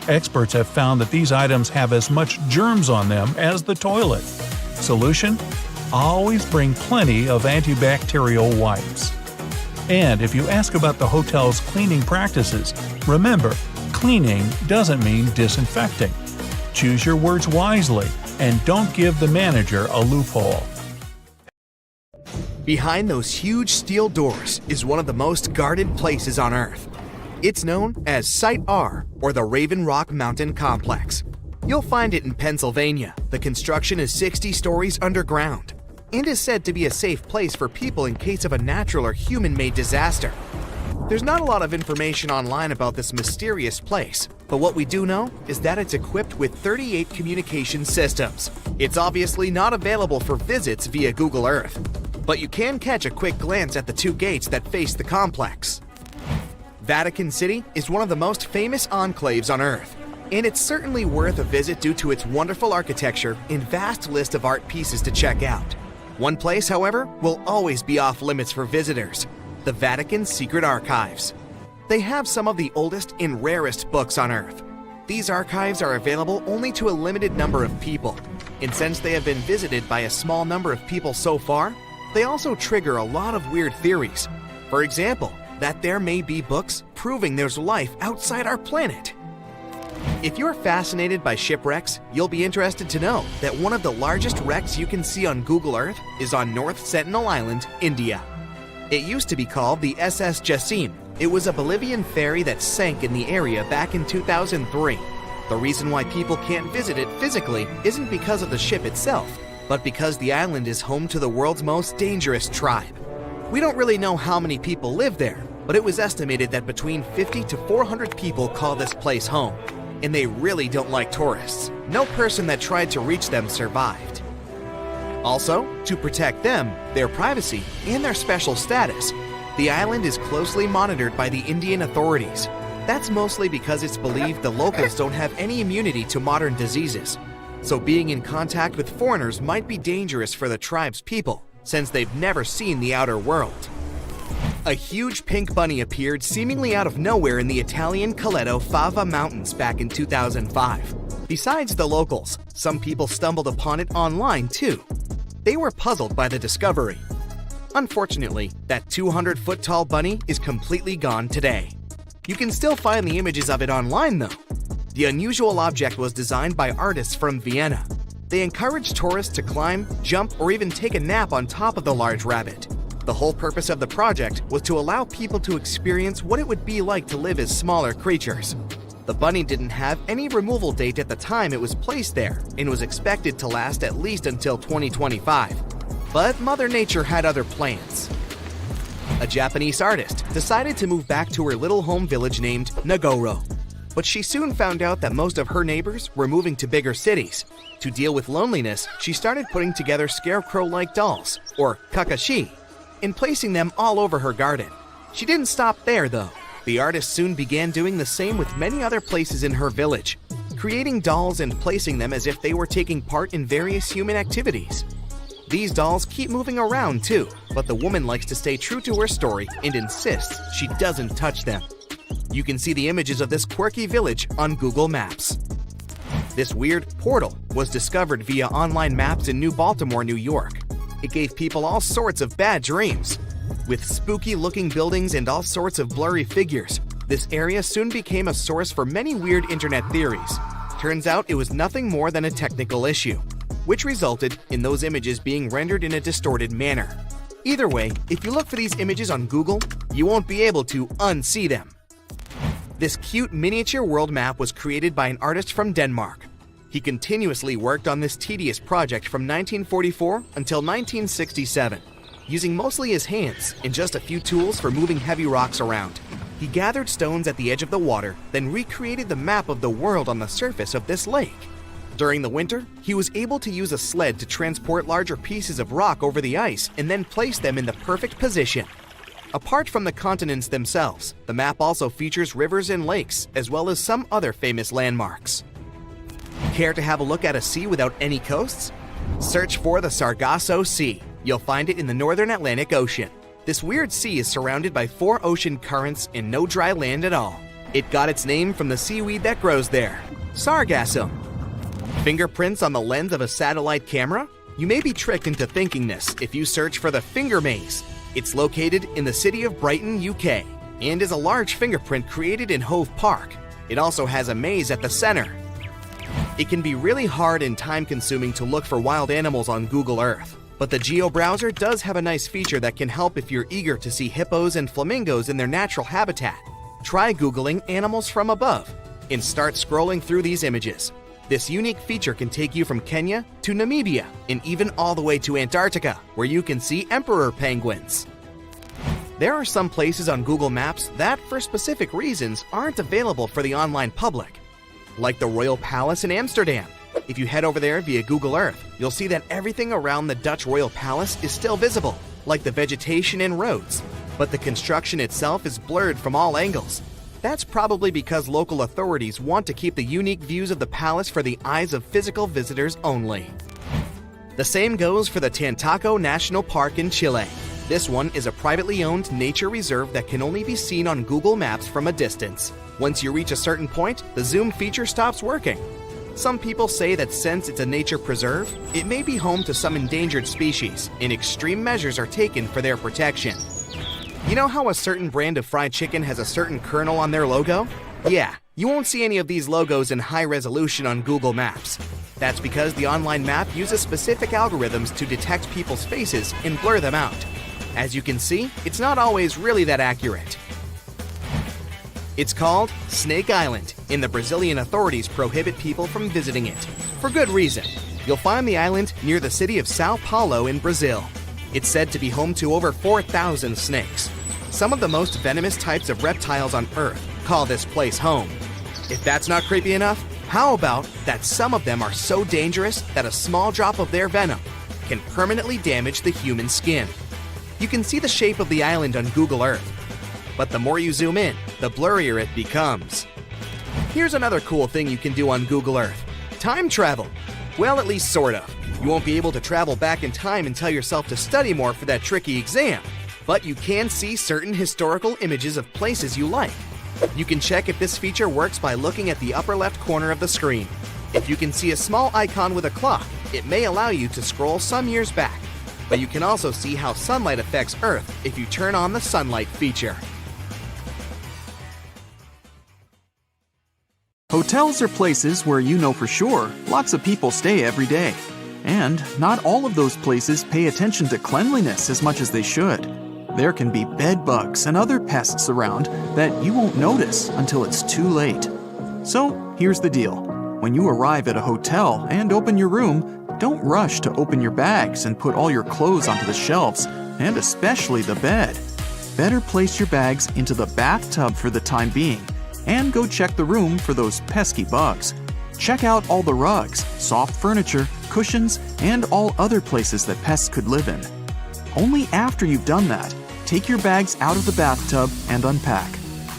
Experts have found that these items have as much germs on them as the toilet. Solution? Always bring plenty of antibacterial wipes. And if you ask about the hotel's cleaning practices, remember, cleaning doesn't mean disinfecting. Choose your words wisely and don't give the manager a loophole. Behind those huge steel doors is one of the most guarded places on Earth. It's known as Site R, or the Raven Rock Mountain Complex. You'll find it in Pennsylvania. The construction is 60 stories underground and is said to be a safe place for people in case of a natural or human-made disaster. There's not a lot of information online about this mysterious place, but what we do know is that it's equipped with 38 communication systems. It's obviously not available for visits via Google Earth, but you can catch a quick glance at the two gates that face the complex. Vatican City is one of the most famous enclaves on Earth, and it's certainly worth a visit due to its wonderful architecture and vast list of art pieces to check out. One place, however, will always be off limits for visitors: the Vatican's secret archives. They have some of the oldest and rarest books on Earth. These archives are available only to a limited number of people, and since they have been visited by a small number of people so far, they also trigger a lot of weird theories. For example, that there may be books proving there's life outside our planet. If you're fascinated by shipwrecks, you'll be interested to know that one of the largest wrecks you can see on Google Earth is on North Sentinel Island, India. It used to be called the SS Jassim. It was a Bolivian ferry that sank in the area back in 2003. The reason why people can't visit it physically isn't because of the ship itself, but because the island is home to the world's most dangerous tribe. We don't really know how many people live there, but it was estimated that between 50 to 400 people call this place home. And they really don't like tourists. No person that tried to reach them survived. Also, to protect them, their privacy, and their special status, the island is closely monitored by the Indian authorities. That's mostly because it's believed the locals don't have any immunity to modern diseases. So being in contact with foreigners might be dangerous for the tribe's people, since they've never seen the outer world. A huge pink bunny appeared seemingly out of nowhere in the Italian Coleto Fava Mountains back in 2005. Besides the locals, some people stumbled upon it online too. They were puzzled by the discovery. Unfortunately, that 200-foot-tall bunny is completely gone today. You can still find the images of it online though. The unusual object was designed by artists from Vienna. They encouraged tourists to climb, jump, or even take a nap on top of the large rabbit. The whole purpose of the project was to allow people to experience what it would be like to live as smaller creatures. The bunny didn't have any removal date at the time it was placed there and was expected to last at least until 2025. But Mother Nature had other plans. A Japanese artist decided to move back to her little home village named Nagoro. But she soon found out that most of her neighbors were moving to bigger cities. To deal with loneliness, she started putting together scarecrow-like dolls, or kakashi, and placing them all over her garden. She didn't stop there though. The artist soon began doing the same with many other places in her village, creating dolls and placing them as if they were taking part in various human activities. These dolls keep moving around too, but the woman likes to stay true to her story and insists she doesn't touch them. You can see the images of this quirky village on Google Maps. This weird portal was discovered via online maps in New Baltimore, New York. It gave people all sorts of bad dreams. With spooky-looking buildings and all sorts of blurry figures, This area soon became a source for many weird internet theories. Turns out it was nothing more than a technical issue, which resulted in those images being rendered in a distorted manner. Either way, if you look for these images on Google, you won't be able to unsee them. This cute miniature world map was created by an artist from Denmark. He continuously worked on this tedious project from 1944 until 1967, using mostly his hands and just a few tools for moving heavy rocks around. He gathered stones at the edge of the water, then recreated the map of the world on the surface of this lake. During the winter, he was able to use a sled to transport larger pieces of rock over the ice and then place them in the perfect position. Apart from the continents themselves, the map also features rivers and lakes, as well as some other famous landmarks. Care to have a look at a sea without any coasts? Search for the Sargasso Sea. You'll find it in the northern Atlantic Ocean. This weird sea is surrounded by 4 ocean currents and no dry land at all. It got its name from the seaweed that grows there, sargassum. Fingerprints on the lens of a satellite camera? You may be tricked into thinking this if you search for the Finger Maze. It's located in the city of Brighton, UK, and is a large fingerprint created in Hove Park. It also has a maze at the center. It can be really hard and time-consuming to look for wild animals on Google Earth, but the Geo browser does have a nice feature that can help if you're eager to see hippos and flamingos in their natural habitat. Try Googling animals from above and start scrolling through these images. This unique feature can take you from Kenya to Namibia and even all the way to Antarctica, where you can see emperor penguins. There are some places on Google Maps that, for specific reasons, aren't available for the online public, like the Royal Palace in Amsterdam. If you head over there via Google Earth, you'll see that everything around the Dutch Royal Palace is still visible, like the vegetation and roads, but the construction itself is blurred from all angles. That's probably because local authorities want to keep the unique views of the palace for the eyes of physical visitors only. The same goes for the Tantaco National Park in Chile. This one is a privately owned nature reserve that can only be seen on Google Maps from a distance. Once you reach a certain point, the zoom feature stops working. Some people say that since it's a nature preserve, it may be home to some endangered species, and extreme measures are taken for their protection. You know how a certain brand of fried chicken has a certain kernel on their logo? Yeah, you won't see any of these logos in high resolution on Google Maps. That's because the online map uses specific algorithms to detect people's faces and blur them out. As you can see, it's not always really that accurate. It's called Snake Island, and the Brazilian authorities prohibit people from visiting it. For good reason. You'll find the island near the city of Sao Paulo in Brazil. It's said to be home to over 4,000 snakes. Some of the most venomous types of reptiles on Earth call this place home. If that's not creepy enough, how about that some of them are so dangerous that a small drop of their venom can permanently damage the human skin? You can see the shape of the island on Google Earth, but the more you zoom in, the blurrier it becomes. Here's another cool thing you can do on Google Earth. Time travel. Well, at least sort of. You won't be able to travel back in time and tell yourself to study more for that tricky exam, but you can see certain historical images of places you like. You can check if this feature works by looking at the upper left corner of the screen. If you can see a small icon with a clock, it may allow you to scroll some years back, but you can also see how sunlight affects Earth if you turn on the sunlight feature. Hotels are places where you know for sure lots of people stay every day. And not all of those places pay attention to cleanliness as much as they should. There can be bed bugs and other pests around that you won't notice until it's too late. So here's the deal. When you arrive at a hotel and open your room, don't rush to open your bags and put all your clothes onto the shelves, and especially the bed. Better place your bags into the bathtub for the time being, and go check the room for those pesky bugs. Check out all the rugs, soft furniture, cushions, and all other places that pests could live in. Only after you've done that, take your bags out of the bathtub and unpack.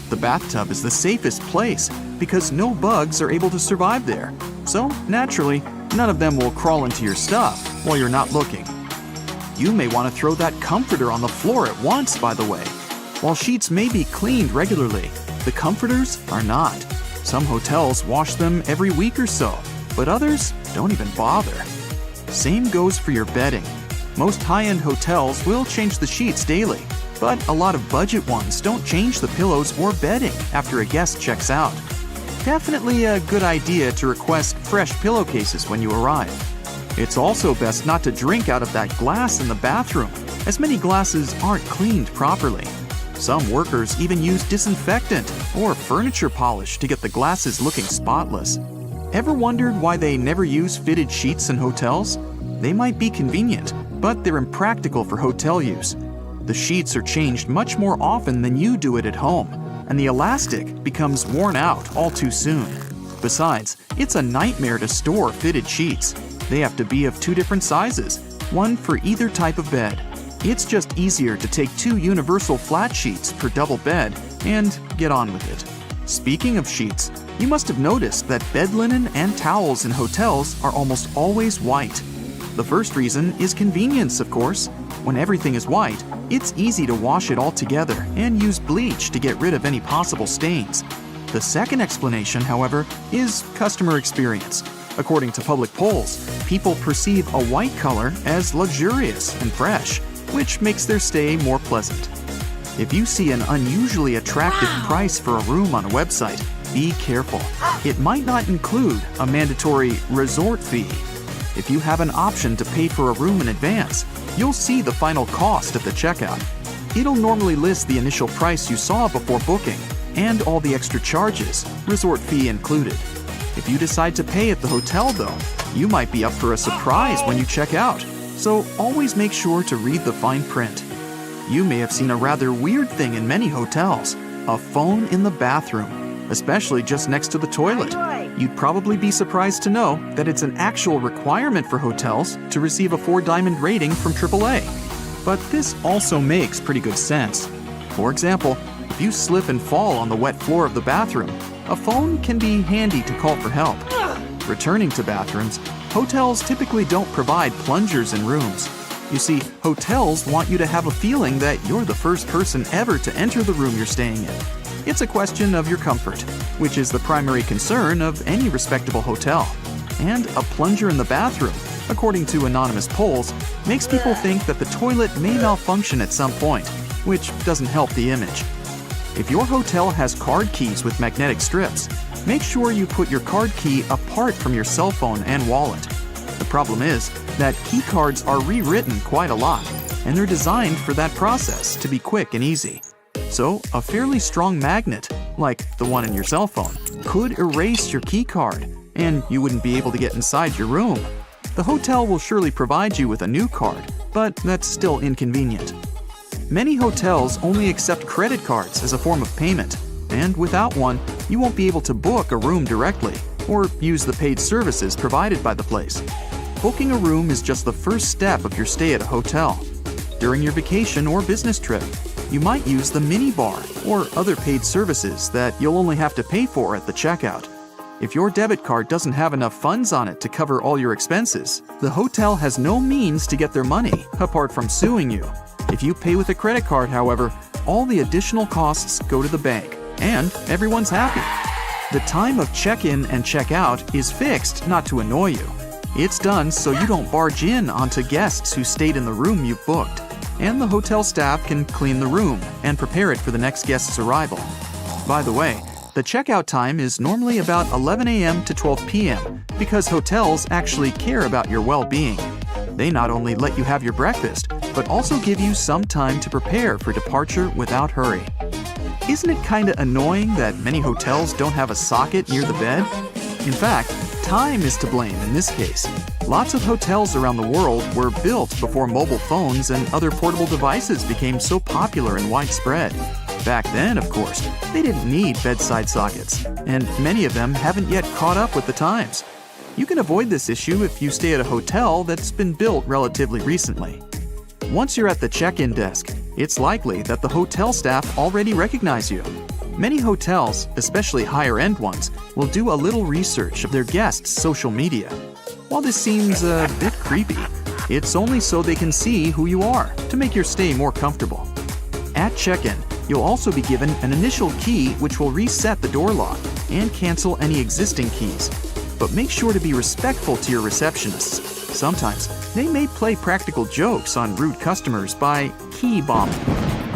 The bathtub is the safest place because no bugs are able to survive there. So, naturally, none of them will crawl into your stuff while you're not looking. You may want to throw that comforter on the floor at once, by the way. While sheets may be cleaned regularly, the comforters are not. Some hotels wash them every week or so, but others don't even bother. Same goes for your bedding. Most high-end hotels will change the sheets daily. but a lot of budget ones don't change the pillows or bedding after a guest checks out. Definitely a good idea to request fresh pillowcases when you arrive. It's also best not to drink out of that glass in the bathroom, as many glasses aren't cleaned properly. Some workers even use disinfectant or furniture polish to get the glasses looking spotless. Ever wondered why they never use fitted sheets in hotels? They might be convenient, but they're impractical for hotel use. The sheets are changed much more often than you do it at home, and the elastic becomes worn out all too soon. Besides, it's a nightmare to store fitted sheets. They have to be of 2 different sizes, one for either type of bed. It's just easier to take 2 universal flat sheets per double bed and get on with it. Speaking of sheets, you must have noticed that bed linen and towels in hotels are almost always white. The first reason is convenience, of course. When everything is white, it's easy to wash it all together and use bleach to get rid of any possible stains. The second explanation, however, is customer experience. According to public polls, people perceive a white color as luxurious and fresh, which makes their stay more pleasant. If you see an unusually attractive price for a room on a website, be careful. It might not include a mandatory resort fee. If you have an option to pay for a room in advance, you'll see the final cost at the checkout. It'll normally list the initial price you saw before booking and all the extra charges, resort fee included. If you decide to pay at the hotel though, you might be up for a surprise when you check out, so always make sure to read the fine print. You may have seen a rather weird thing in many hotels, a phone in the bathroom, especially just next to the toilet. You'd probably be surprised to know that it's an actual requirement for hotels to receive a 4-diamond rating from AAA. But this also makes pretty good sense. For example, if you slip and fall on the wet floor of the bathroom, a phone can be handy to call for help. Returning to bathrooms, hotels typically don't provide plungers in rooms. You see, hotels want you to have a feeling that you're the first person ever to enter the room you're staying in. It's a question of your comfort, which is the primary concern of any respectable hotel. And a plunger in the bathroom, according to anonymous polls, makes people think that the toilet may malfunction at some point, which doesn't help the image. If your hotel has card keys with magnetic strips, make sure you put your card key apart from your cell phone and wallet. The problem is that key cards are rewritten quite a lot, and they're designed for that process to be quick and easy. So, a fairly strong magnet, like the one in your cell phone, could erase your key card, and you wouldn't be able to get inside your room. The hotel will surely provide you with a new card, but that's still inconvenient. Many hotels only accept credit cards as a form of payment, and without one, you won't be able to book a room directly or use the paid services provided by the place. Booking a room is just the first step of your stay at a hotel. During your vacation or business trip, you might use the minibar or other paid services that you'll only have to pay for at the checkout. If your debit card doesn't have enough funds on it to cover all your expenses, the hotel has no means to get their money apart from suing you. If you pay with a credit card, however, all the additional costs go to the bank, and everyone's happy. The time of check-in and check-out is fixed not to annoy you. It's done so you don't barge in onto guests who stayed in the room you've booked, and the hotel staff can clean the room and prepare it for the next guest's arrival. By the way, the checkout time is normally about 11 a.m. to 12 p.m. because hotels actually care about your well-being. They not only let you have your breakfast, but also give you some time to prepare for departure without hurry. Isn't it kinda annoying that many hotels don't have a socket near the bed? In fact, time is to blame in this case. Lots of hotels around the world were built before mobile phones and other portable devices became so popular and widespread. Back then, of course, they didn't need bedside sockets, and many of them haven't yet caught up with the times. You can avoid this issue if you stay at a hotel that's been built relatively recently. Once you're at the check-in desk, it's likely that the hotel staff already recognize you. Many hotels, especially higher-end ones, will do a little research of their guests' social media. While this seems a bit creepy, it's only so they can see who you are to make your stay more comfortable. At check-in, you'll also be given an initial key which will reset the door lock and cancel any existing keys. But make sure to be respectful to your receptionists. Sometimes, they may play practical jokes on rude customers by key bombing.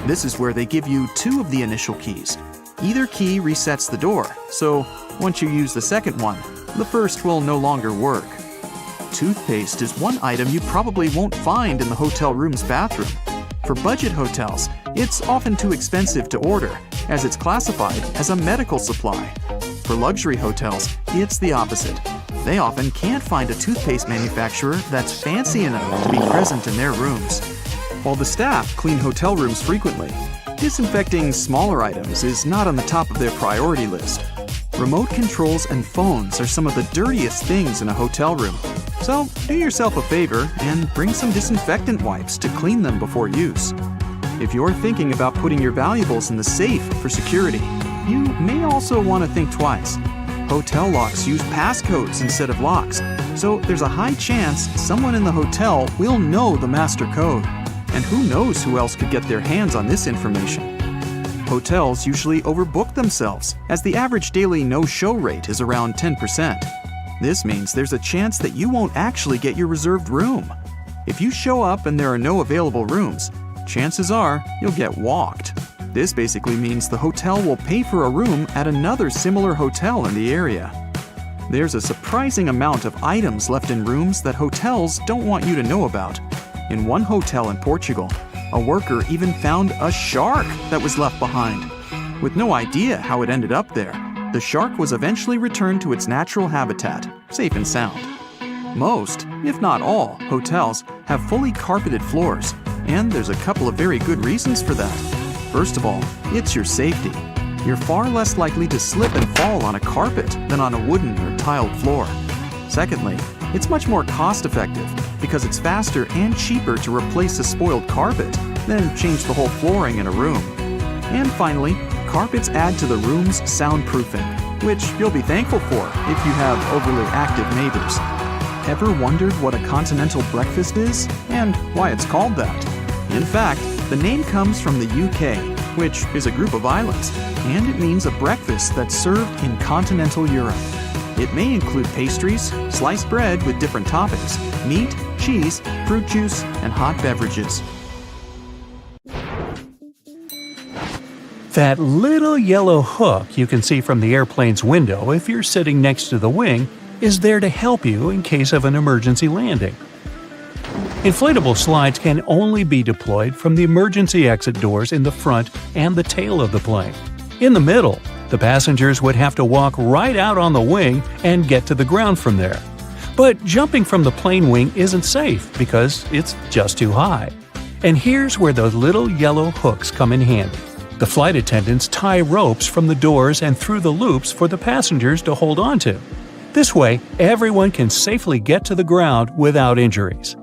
This is where they give you 2 of the initial keys. Either key resets the door, so once you use the second one, the first will no longer work. Toothpaste is one item you probably won't find in the hotel room's bathroom. For budget hotels, it's often too expensive to order, as it's classified as a medical supply. For luxury hotels, it's the opposite. They often can't find a toothpaste manufacturer that's fancy enough to be present in their rooms. While the staff clean hotel rooms frequently, disinfecting smaller items is not on the top of their priority list. Remote controls and phones are some of the dirtiest things in a hotel room. So do yourself a favor and bring some disinfectant wipes to clean them before use. If you're thinking about putting your valuables in the safe for security, you may also want to think twice. Hotel locks use passcodes instead of locks, so there's a high chance someone in the hotel will know the master code. And who knows who else could get their hands on this information? Hotels usually overbook themselves, as the average daily no-show rate is around 10%. This means there's a chance that you won't actually get your reserved room. If you show up and there are no available rooms, chances are you'll get walked. This basically means the hotel will pay for a room at another similar hotel in the area. There's a surprising amount of items left in rooms that hotels don't want you to know about. In one hotel in Portugal, a worker even found a shark that was left behind. With no idea how it ended up there, the shark was eventually returned to its natural habitat, safe and sound. Most, if not all, hotels have fully carpeted floors, and there's a couple of very good reasons for that. First of all, it's your safety. You're far less likely to slip and fall on a carpet than on a wooden or tiled floor. Secondly, it's much more cost-effective because it's faster and cheaper to replace a spoiled carpet than change the whole flooring in a room. And finally, carpets add to the room's soundproofing, which you'll be thankful for if you have overly active neighbors. Ever wondered what a continental breakfast is and why it's called that? In fact, the name comes from the UK, which is a group of islands, and it means a breakfast that's served in continental Europe. It may include pastries, sliced bread with different toppings, meat, cheese, fruit juice, and hot beverages. That little yellow hook you can see from the airplane's window if you're sitting next to the wing is there to help you in case of an emergency landing. Inflatable slides can only be deployed from the emergency exit doors in the front and the tail of the plane. In the middle, the passengers would have to walk right out on the wing and get to the ground from there. But jumping from the plane wing isn't safe because it's just too high. And here's where those little yellow hooks come in handy. The flight attendants tie ropes from the doors and through the loops for the passengers to hold onto. This way, everyone can safely get to the ground without injuries.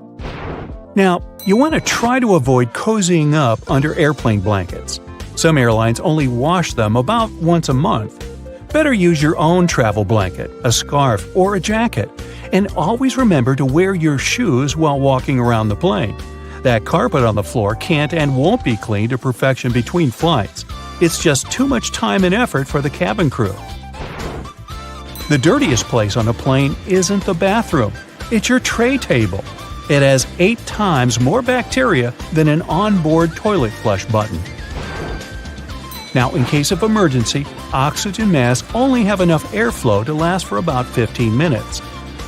Now, you want to try to avoid cozying up under airplane blankets. Some airlines only wash them about once a month. Better use your own travel blanket, a scarf, or a jacket, and always remember to wear your shoes while walking around the plane. That carpet on the floor can't and won't be cleaned to perfection between flights. It's just too much time and effort for the cabin crew. The dirtiest place on a plane isn't the bathroom, it's your tray table. It has 8 times more bacteria than an onboard toilet flush button. Now, in case of emergency, oxygen masks only have enough airflow to last for about 15 minutes.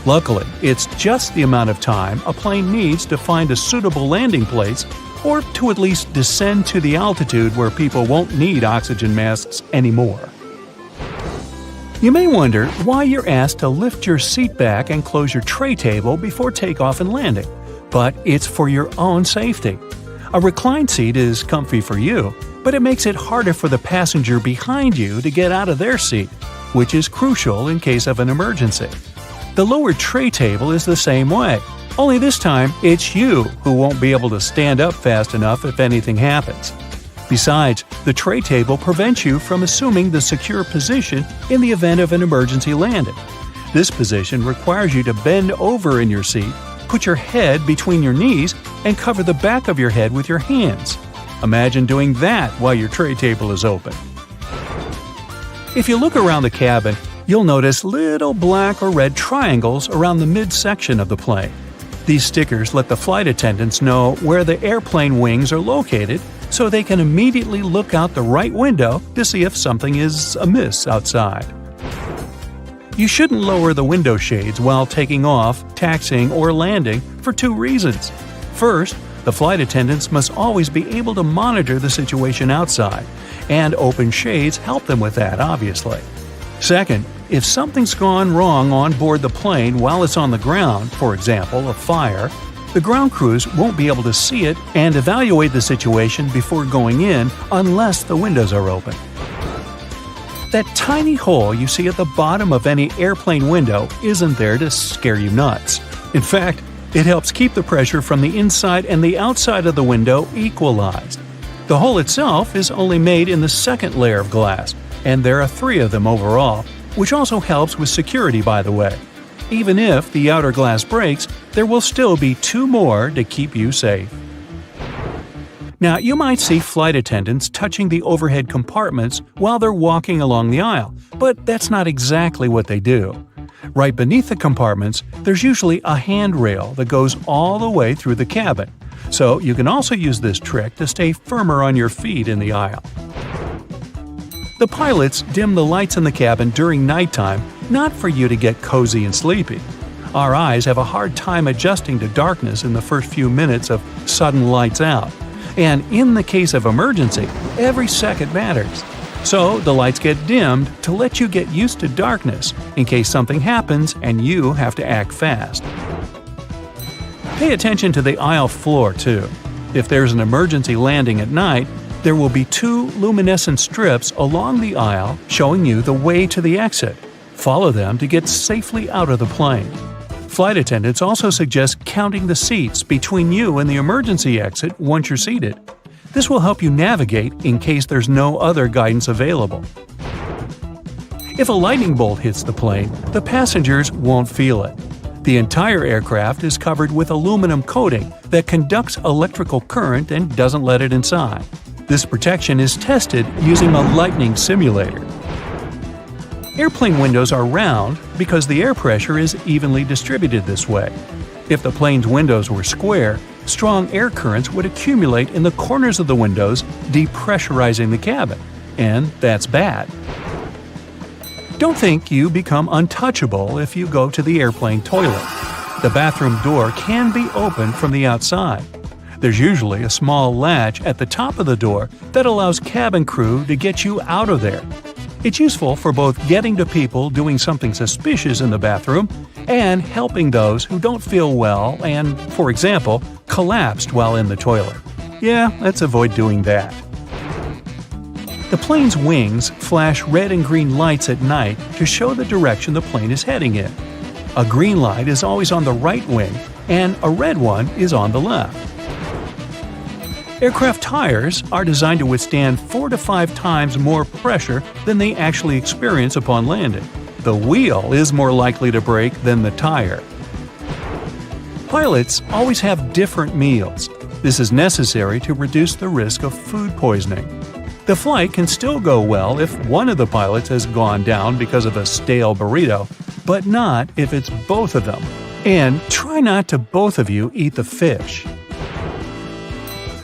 Luckily, it's just the amount of time a plane needs to find a suitable landing place or to at least descend to the altitude where people won't need oxygen masks anymore. You may wonder why you're asked to lift your seat back and close your tray table before takeoff and landing, but it's for your own safety. A reclined seat is comfy for you, but it makes it harder for the passenger behind you to get out of their seat, which is crucial in case of an emergency. The lower tray table is the same way, only this time it's you who won't be able to stand up fast enough if anything happens. Besides, the tray table prevents you from assuming the secure position in the event of an emergency landing. This position requires you to bend over in your seat, put your head between your knees, and cover the back of your head with your hands. Imagine doing that while your tray table is open. If you look around the cabin, you'll notice little black or red triangles around the midsection of the plane. These stickers let the flight attendants know where the airplane wings are located so they can immediately look out the right window to see if something is amiss outside. You shouldn't lower the window shades while taking off, taxiing, or landing for 2 reasons. First, the flight attendants must always be able to monitor the situation outside, and open shades help them with that, obviously. Second, if something's gone wrong on board the plane while it's on the ground, for example, a fire, the ground crews won't be able to see it and evaluate the situation before going in unless the windows are open. That tiny hole you see at the bottom of any airplane window isn't there to scare you nuts. In fact, it helps keep the pressure from the inside and the outside of the window equalized. The hole itself is only made in the second layer of glass, and there are 3 of them overall, which also helps with security, by the way. Even if the outer glass breaks, there will still be 2 more to keep you safe. Now, you might see flight attendants touching the overhead compartments while they're walking along the aisle, but that's not exactly what they do. Right beneath the compartments, there's usually a handrail that goes all the way through the cabin, so you can also use this trick to stay firmer on your feet in the aisle. The pilots dim the lights in the cabin during nighttime, not for you to get cozy and sleepy. Our eyes have a hard time adjusting to darkness in the first few minutes of sudden lights out. And in the case of emergency, every second matters. So the lights get dimmed to let you get used to darkness in case something happens and you have to act fast. Pay attention to the aisle floor too. If there's an emergency landing at night, there will be 2 luminescent strips along the aisle showing you the way to the exit. Follow them to get safely out of the plane. Flight attendants also suggest counting the seats between you and the emergency exit once you're seated. This will help you navigate in case there's no other guidance available. If a lightning bolt hits the plane, the passengers won't feel it. The entire aircraft is covered with aluminum coating that conducts electrical current and doesn't let it inside. This protection is tested using a lightning simulator. Airplane windows are round because the air pressure is evenly distributed this way. If the plane's windows were square, strong air currents would accumulate in the corners of the windows, depressurizing the cabin. And that's bad. Don't think you become untouchable if you go to the airplane toilet. The bathroom door can be opened from the outside. There's usually a small latch at the top of the door that allows cabin crew to get you out of there. It's useful for both getting to people doing something suspicious in the bathroom and helping those who don't feel well and, for example, collapsed while in the toilet. Yeah, let's avoid doing that. The plane's wings flash red and green lights at night to show the direction the plane is heading in. A green light is always on the right wing, and a red one is on the left. Aircraft tires are designed to withstand 4 to 5 times more pressure than they actually experience upon landing. The wheel is more likely to break than the tire. Pilots always have different meals. This is necessary to reduce the risk of food poisoning. The flight can still go well if one of the pilots has gone down because of a stale burrito, but not if it's both of them. And try not to both of you eat the fish.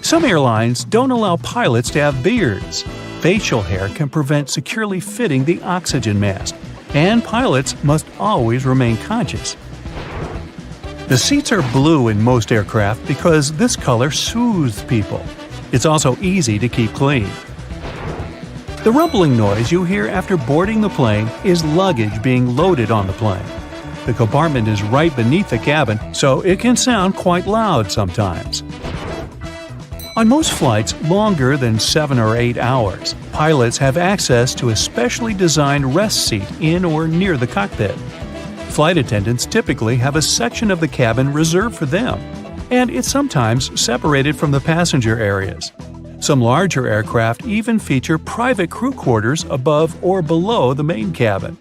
Some airlines don't allow pilots to have beards. Facial hair can prevent securely fitting the oxygen mask, and pilots must always remain conscious. The seats are blue in most aircraft because this color soothes people. It's also easy to keep clean. The rumbling noise you hear after boarding the plane is luggage being loaded on the plane. The compartment is right beneath the cabin, so it can sound quite loud sometimes. On most flights longer than 7 or 8 hours, pilots have access to a specially designed rest seat in or near the cockpit. Flight attendants typically have a section of the cabin reserved for them, and it's sometimes separated from the passenger areas. Some larger aircraft even feature private crew quarters above or below the main cabin.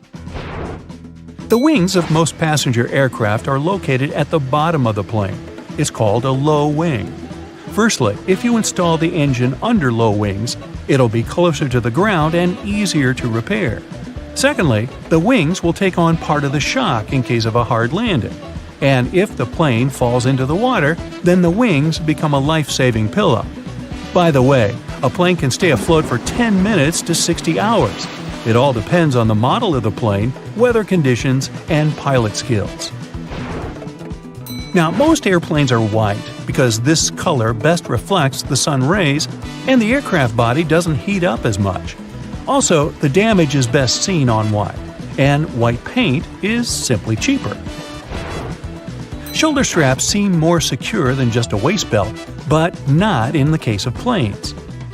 The wings of most passenger aircraft are located at the bottom of the plane. It's called a low wing. Firstly, if you install the engine under low wings, it'll be closer to the ground and easier to repair. Secondly, the wings will take on part of the shock in case of a hard landing. And if the plane falls into the water, then the wings become a life-saving pillow. By the way, a plane can stay afloat for 10 minutes to 60 hours. It all depends on the model of the plane, weather conditions, and pilot skills. Now, most airplanes are white because this color best reflects the sun rays and the aircraft body doesn't heat up as much. Also, the damage is best seen on white, and white paint is simply cheaper. Shoulder straps seem more secure than just a waist belt, but not in the case of planes.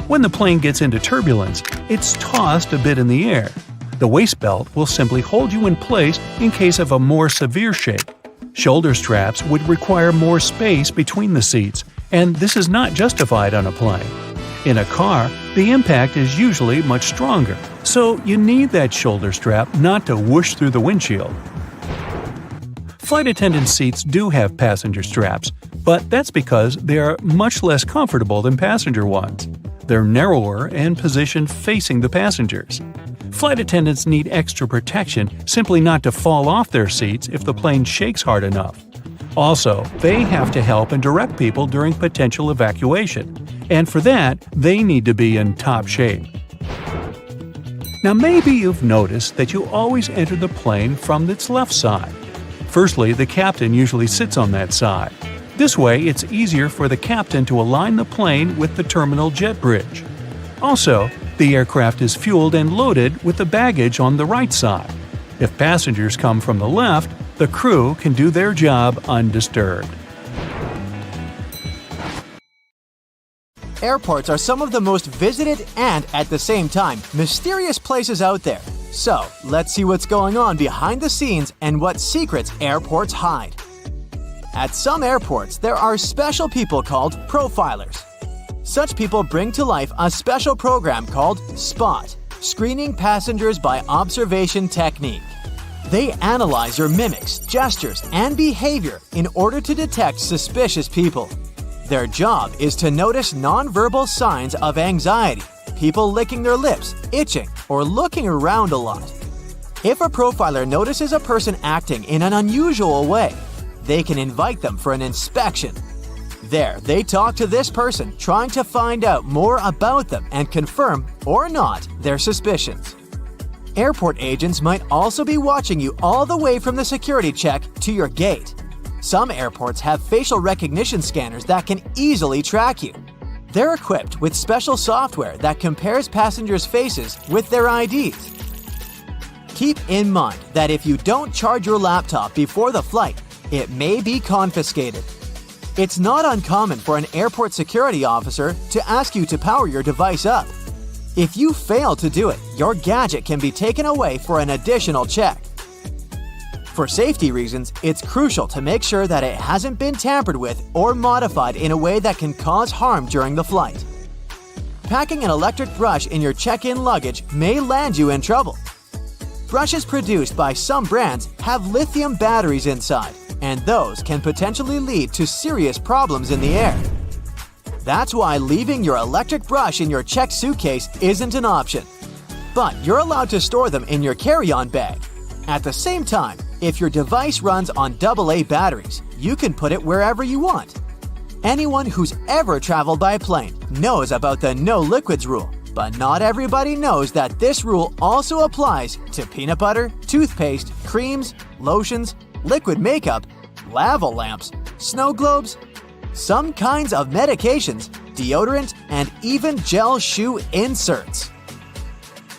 When the plane gets into turbulence, it's tossed a bit in the air. The waist belt will simply hold you in place in case of a more severe shake. Shoulder straps would require more space between the seats, and this is not justified on a plane. In a car, the impact is usually much stronger, so you need that shoulder strap not to whoosh through the windshield. Flight attendant seats do have passenger straps, but that's because they are much less comfortable than passenger ones. They're narrower and positioned facing the passengers. Flight attendants need extra protection simply not to fall off their seats if the plane shakes hard enough. Also, they have to help and direct people during potential evacuation, and for that, they need to be in top shape. Now maybe you've noticed that you always enter the plane from its left side. Firstly, the captain usually sits on that side. This way, it's easier for the captain to align the plane with the terminal jet bridge. Also, the aircraft is fueled and loaded with the baggage on the right side. If passengers come from the left, the crew can do their job undisturbed. Airports are some of the most visited and, at the same time, mysterious places out there. So, let's see what's going on behind the scenes and what secrets airports hide. At some airports, there are special people called profilers. Such people bring to life a special program called SPOT, Screening Passengers by Observation Technique. They analyze your mimics, gestures, and behavior in order to detect suspicious people. Their job is to notice nonverbal signs of anxiety, people licking their lips, itching, or looking around a lot. If a profiler notices a person acting in an unusual way, they can invite them for an inspection. There, they talk to this person, trying to find out more about them and confirm, or not, their suspicions. Airport agents might also be watching you all the way from the security check to your gate. Some airports have facial recognition scanners that can easily track you. They're equipped with special software that compares passengers' faces with their IDs. Keep in mind that if you don't charge your laptop before the flight, it may be confiscated. It's not uncommon for an airport security officer to ask you to power your device up. If you fail to do it, your gadget can be taken away for an additional check. For safety reasons, it's crucial to make sure that it hasn't been tampered with or modified in a way that can cause harm during the flight. Packing an electric brush in your check-in luggage may land you in trouble. Brushes produced by some brands have lithium batteries inside, and those can potentially lead to serious problems in the air. That's why leaving your electric brush in your checked suitcase isn't an option. But you're allowed to store them in your carry-on bag. At the same time, if your device runs on AA batteries, you can put it wherever you want. Anyone who's ever traveled by plane knows about the no liquids rule, but not everybody knows that this rule also applies to peanut butter, toothpaste, creams, lotions, liquid makeup, lava lamps, snow globes, some kinds of medications, deodorant, and even gel shoe inserts.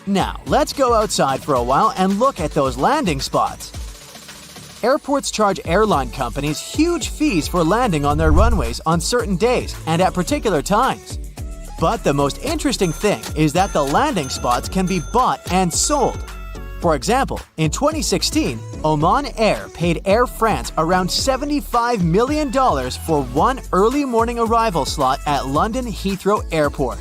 Now, let's go outside for a while and look at those landing spots. Airports charge airline companies huge fees for landing on their runways on certain days and at particular times. But the most interesting thing is that the landing spots can be bought and sold. For example, in 2016, Oman Air paid Air France around $75 million for one early morning arrival slot at London Heathrow Airport.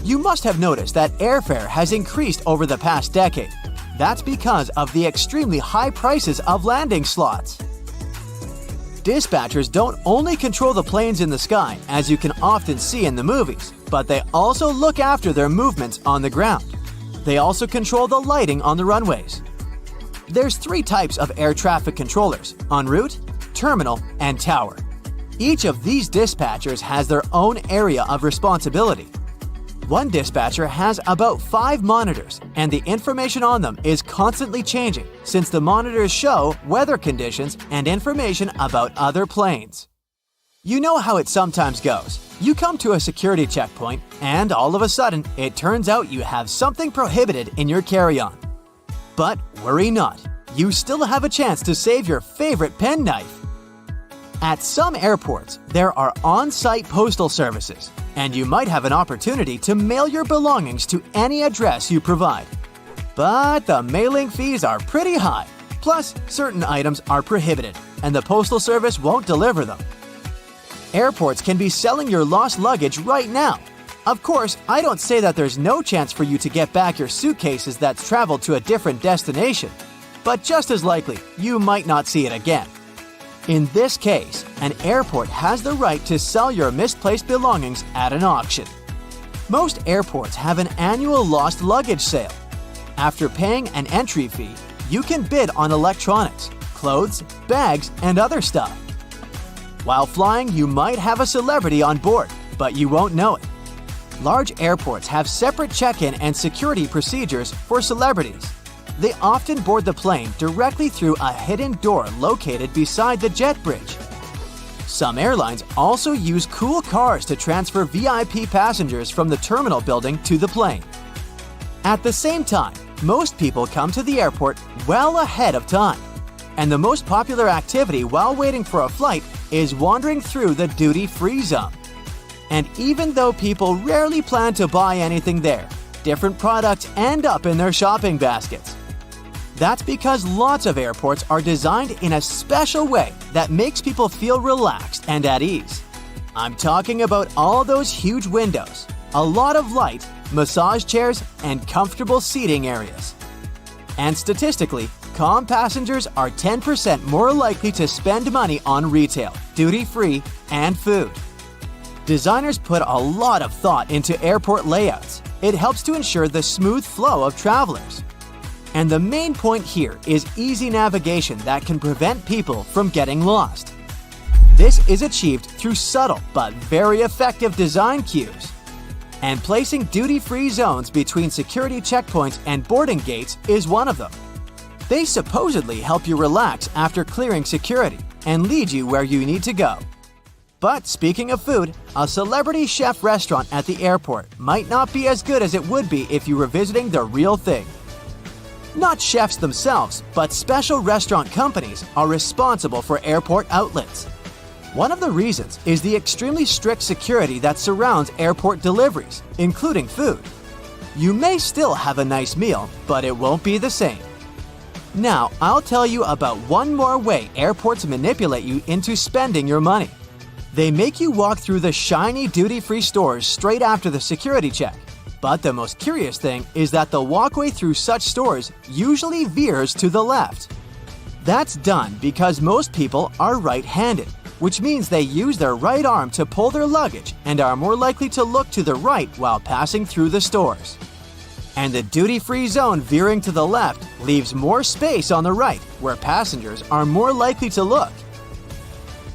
You must have noticed that airfare has increased over the past decade. That's because of the extremely high prices of landing slots. Dispatchers don't only control the planes in the sky, as you can often see in the movies, but they also look after their movements on the ground. They also control the lighting on the runways. There's 3 types of air traffic controllers: en route, terminal, and tower. Each of these dispatchers has their own area of responsibility. One dispatcher has about 5 monitors, and the information on them is constantly changing since the monitors show weather conditions and information about other planes. You know how it sometimes goes. You come to a security checkpoint, and all of a sudden, it turns out you have something prohibited in your carry-on. But worry not, you still have a chance to save your favorite penknife. At some airports, there are on-site postal services, and you might have an opportunity to mail your belongings to any address you provide. But the mailing fees are pretty high, plus certain items are prohibited, and the postal service won't deliver them. Airports can be selling your lost luggage right now. Of course, I don't say that there's no chance for you to get back your suitcases that's traveled to a different destination, but just as likely, you might not see it again. In this case, an airport has the right to sell your misplaced belongings at an auction. Most airports have an annual lost luggage sale. After paying an entry fee, you can bid on electronics, clothes, bags, and other stuff. While flying, you might have a celebrity on board, but you won't know it. Large airports have separate check-in and security procedures for celebrities. They often board the plane directly through a hidden door located beside the jet bridge. Some airlines also use cool cars to transfer VIP passengers from the terminal building to the plane. At the same time, most people come to the airport well ahead of time. And the most popular activity while waiting for a flight is wandering through the duty-free zone. And even though people rarely plan to buy anything there, different products end up in their shopping baskets. That's because lots of airports are designed in a special way that makes people feel relaxed and at ease. I'm talking about all those huge windows, a lot of light, massage chairs, and comfortable seating areas. And statistically, calm passengers are 10% more likely to spend money on retail, duty-free, and food. Designers put a lot of thought into airport layouts. It helps to ensure the smooth flow of travelers. And the main point here is easy navigation that can prevent people from getting lost. This is achieved through subtle but very effective design cues. And placing duty-free zones between security checkpoints and boarding gates is one of them. They supposedly help you relax after clearing security and lead you where you need to go. But speaking of food, a celebrity chef restaurant at the airport might not be as good as it would be if you were visiting the real thing. Not chefs themselves, but special restaurant companies are responsible for airport outlets. One of the reasons is the extremely strict security that surrounds airport deliveries, including food. You may still have a nice meal, but it won't be the same. Now, I'll tell you about one more way airports manipulate you into spending your money. They make you walk through the shiny duty-free stores straight after the security check. But the most curious thing is that the walkway through such stores usually veers to the left. That's done because most people are right-handed, which means they use their right arm to pull their luggage and are more likely to look to the right while passing through the stores. And the duty-free zone veering to the left leaves more space on the right, where passengers are more likely to look.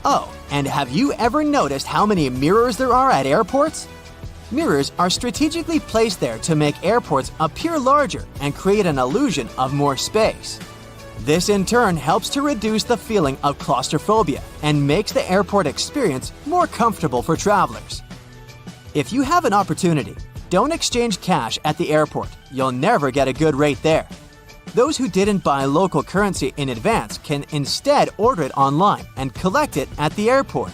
Oh, and have you ever noticed how many mirrors there are at airports? Mirrors are strategically placed there to make airports appear larger and create an illusion of more space. This in turn helps to reduce the feeling of claustrophobia and makes the airport experience more comfortable for travelers. If you have an opportunity, don't exchange cash at the airport. You'll never get a good rate there. Those who didn't buy local currency in advance can instead order it online and collect it at the airport.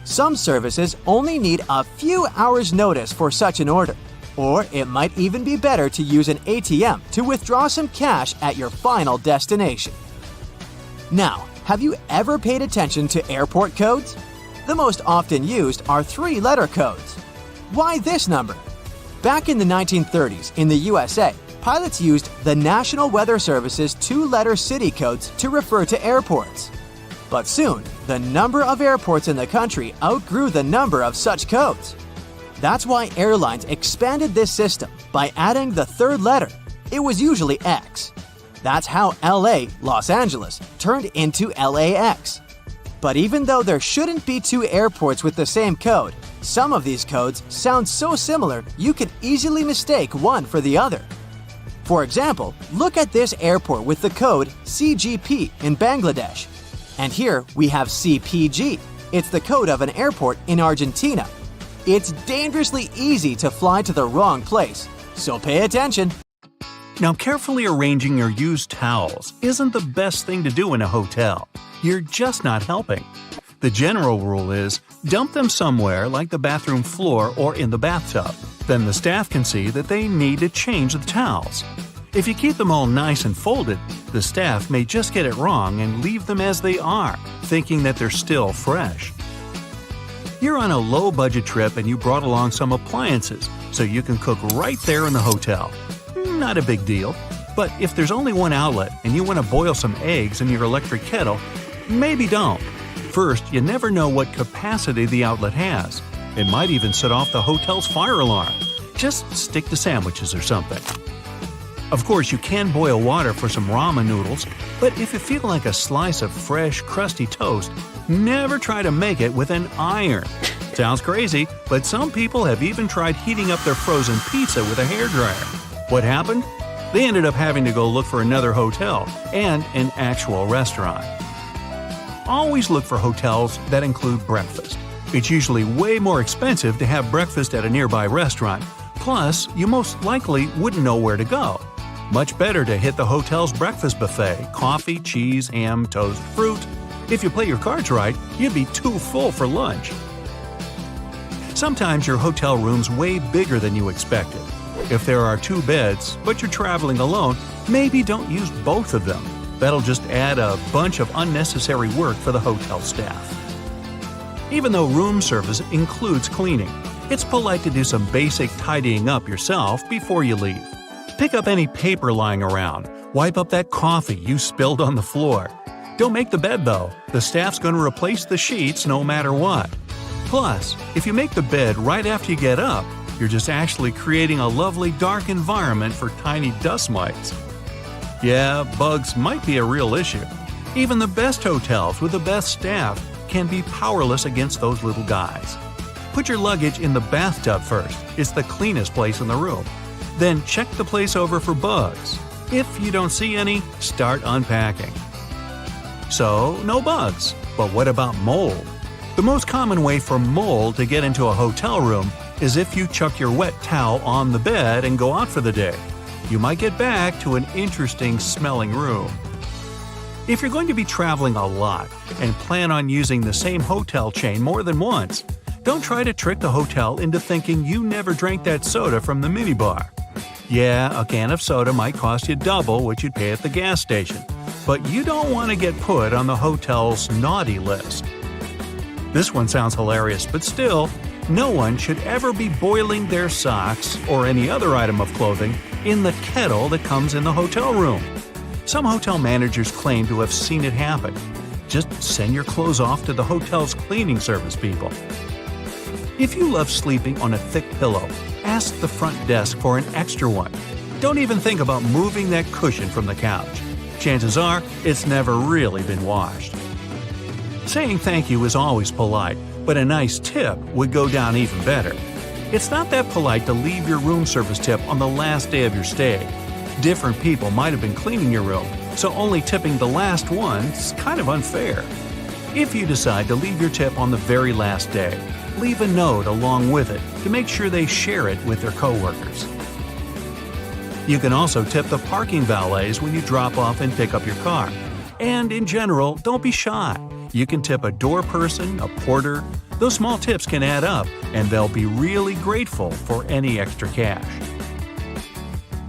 Some services only need a few hours' notice for such an order, or it might even be better to use an ATM to withdraw some cash at your final destination. Now, have you ever paid attention to airport codes? The most often used are 3-letter codes. Why this number? Back in the 1930s in the USA, pilots used the National Weather Service's 2-letter city codes to refer to airports. But soon, the number of airports in the country outgrew the number of such codes. That's why airlines expanded this system by adding the 3rd letter. It was usually X. That's how LA, Los Angeles, turned into LAX. But even though there shouldn't be two airports with the same code, some of these codes sound so similar you could easily mistake one for the other. For example, look at this airport with the code CGP in Bangladesh. And here we have CPG. It's the code of an airport in Argentina. It's dangerously easy to fly to the wrong place, so pay attention. Now, carefully arranging your used towels isn't the best thing to do in a hotel. You're just not helping. The general rule is dump them somewhere like the bathroom floor or in the bathtub. Then the staff can see that they need to change the towels. If you keep them all nice and folded, the staff may just get it wrong and leave them as they are, thinking that they're still fresh. You're on a low-budget trip and you brought along some appliances, so you can cook right there in the hotel. Not a big deal. But if there's only one outlet and you want to boil some eggs in your electric kettle, maybe don't. First, you never know what capacity the outlet has. It might even set off the hotel's fire alarm. Just stick to sandwiches or something. Of course, you can boil water for some ramen noodles, but if you feel like a slice of fresh, crusty toast, never try to make it with an iron. Sounds crazy, but some people have even tried heating up their frozen pizza with a hairdryer. What happened? They ended up having to go look for another hotel and an actual restaurant. Always look for hotels that include breakfast. It's usually way more expensive to have breakfast at a nearby restaurant, plus you most likely wouldn't know where to go. Much better to hit the hotel's breakfast buffet, coffee, cheese, ham, toast, fruit. If you play your cards right, you'd be too full for lunch. Sometimes your hotel room's way bigger than you expected. If there are 2 beds, but you're traveling alone, maybe don't use both of them. That'll just add a bunch of unnecessary work for the hotel staff. Even though room service includes cleaning, it's polite to do some basic tidying up yourself before you leave. Pick up any paper lying around. Wipe up that coffee you spilled on the floor. Don't make the bed though. The staff's going to replace the sheets no matter what. Plus, if you make the bed right after you get up, you're just actually creating a lovely dark environment for tiny dust mites. Yeah, bugs might be a real issue. Even the best hotels with the best staff can be powerless against those little guys. Put your luggage in the bathtub first. It's the cleanest place in the room. Then check the place over for bugs. If you don't see any, start unpacking. So, no bugs. But what about mold? The most common way for mold to get into a hotel room is if you chuck your wet towel on the bed and go out for the day. You might get back to an interesting smelling room. If you're going to be traveling a lot and plan on using the same hotel chain more than once, don't try to trick the hotel into thinking you never drank that soda from the minibar. Yeah, a can of soda might cost you double what you'd pay at the gas station, but you don't want to get put on the hotel's naughty list. This one sounds hilarious, but still, no one should ever be boiling their socks or any other item of clothing in the kettle that comes in the hotel room. Some hotel managers claim to have seen it happen. Just send your clothes off to the hotel's cleaning service people. If you love sleeping on a thick pillow, ask the front desk for an extra one. Don't even think about moving that cushion from the couch. Chances are, it's never really been washed. Saying thank you is always polite, but a nice tip would go down even better. It's not that polite to leave your room service tip on the last day of your stay. Different people might have been cleaning your room, so only tipping the last one is kind of unfair. If you decide to leave your tip on the very last day, leave a note along with it to make sure they share it with their coworkers. You can also tip the parking valets when you drop off and pick up your car. And in general, don't be shy. You can tip a door person, a porter. Those small tips can add up, and they'll be really grateful for any extra cash.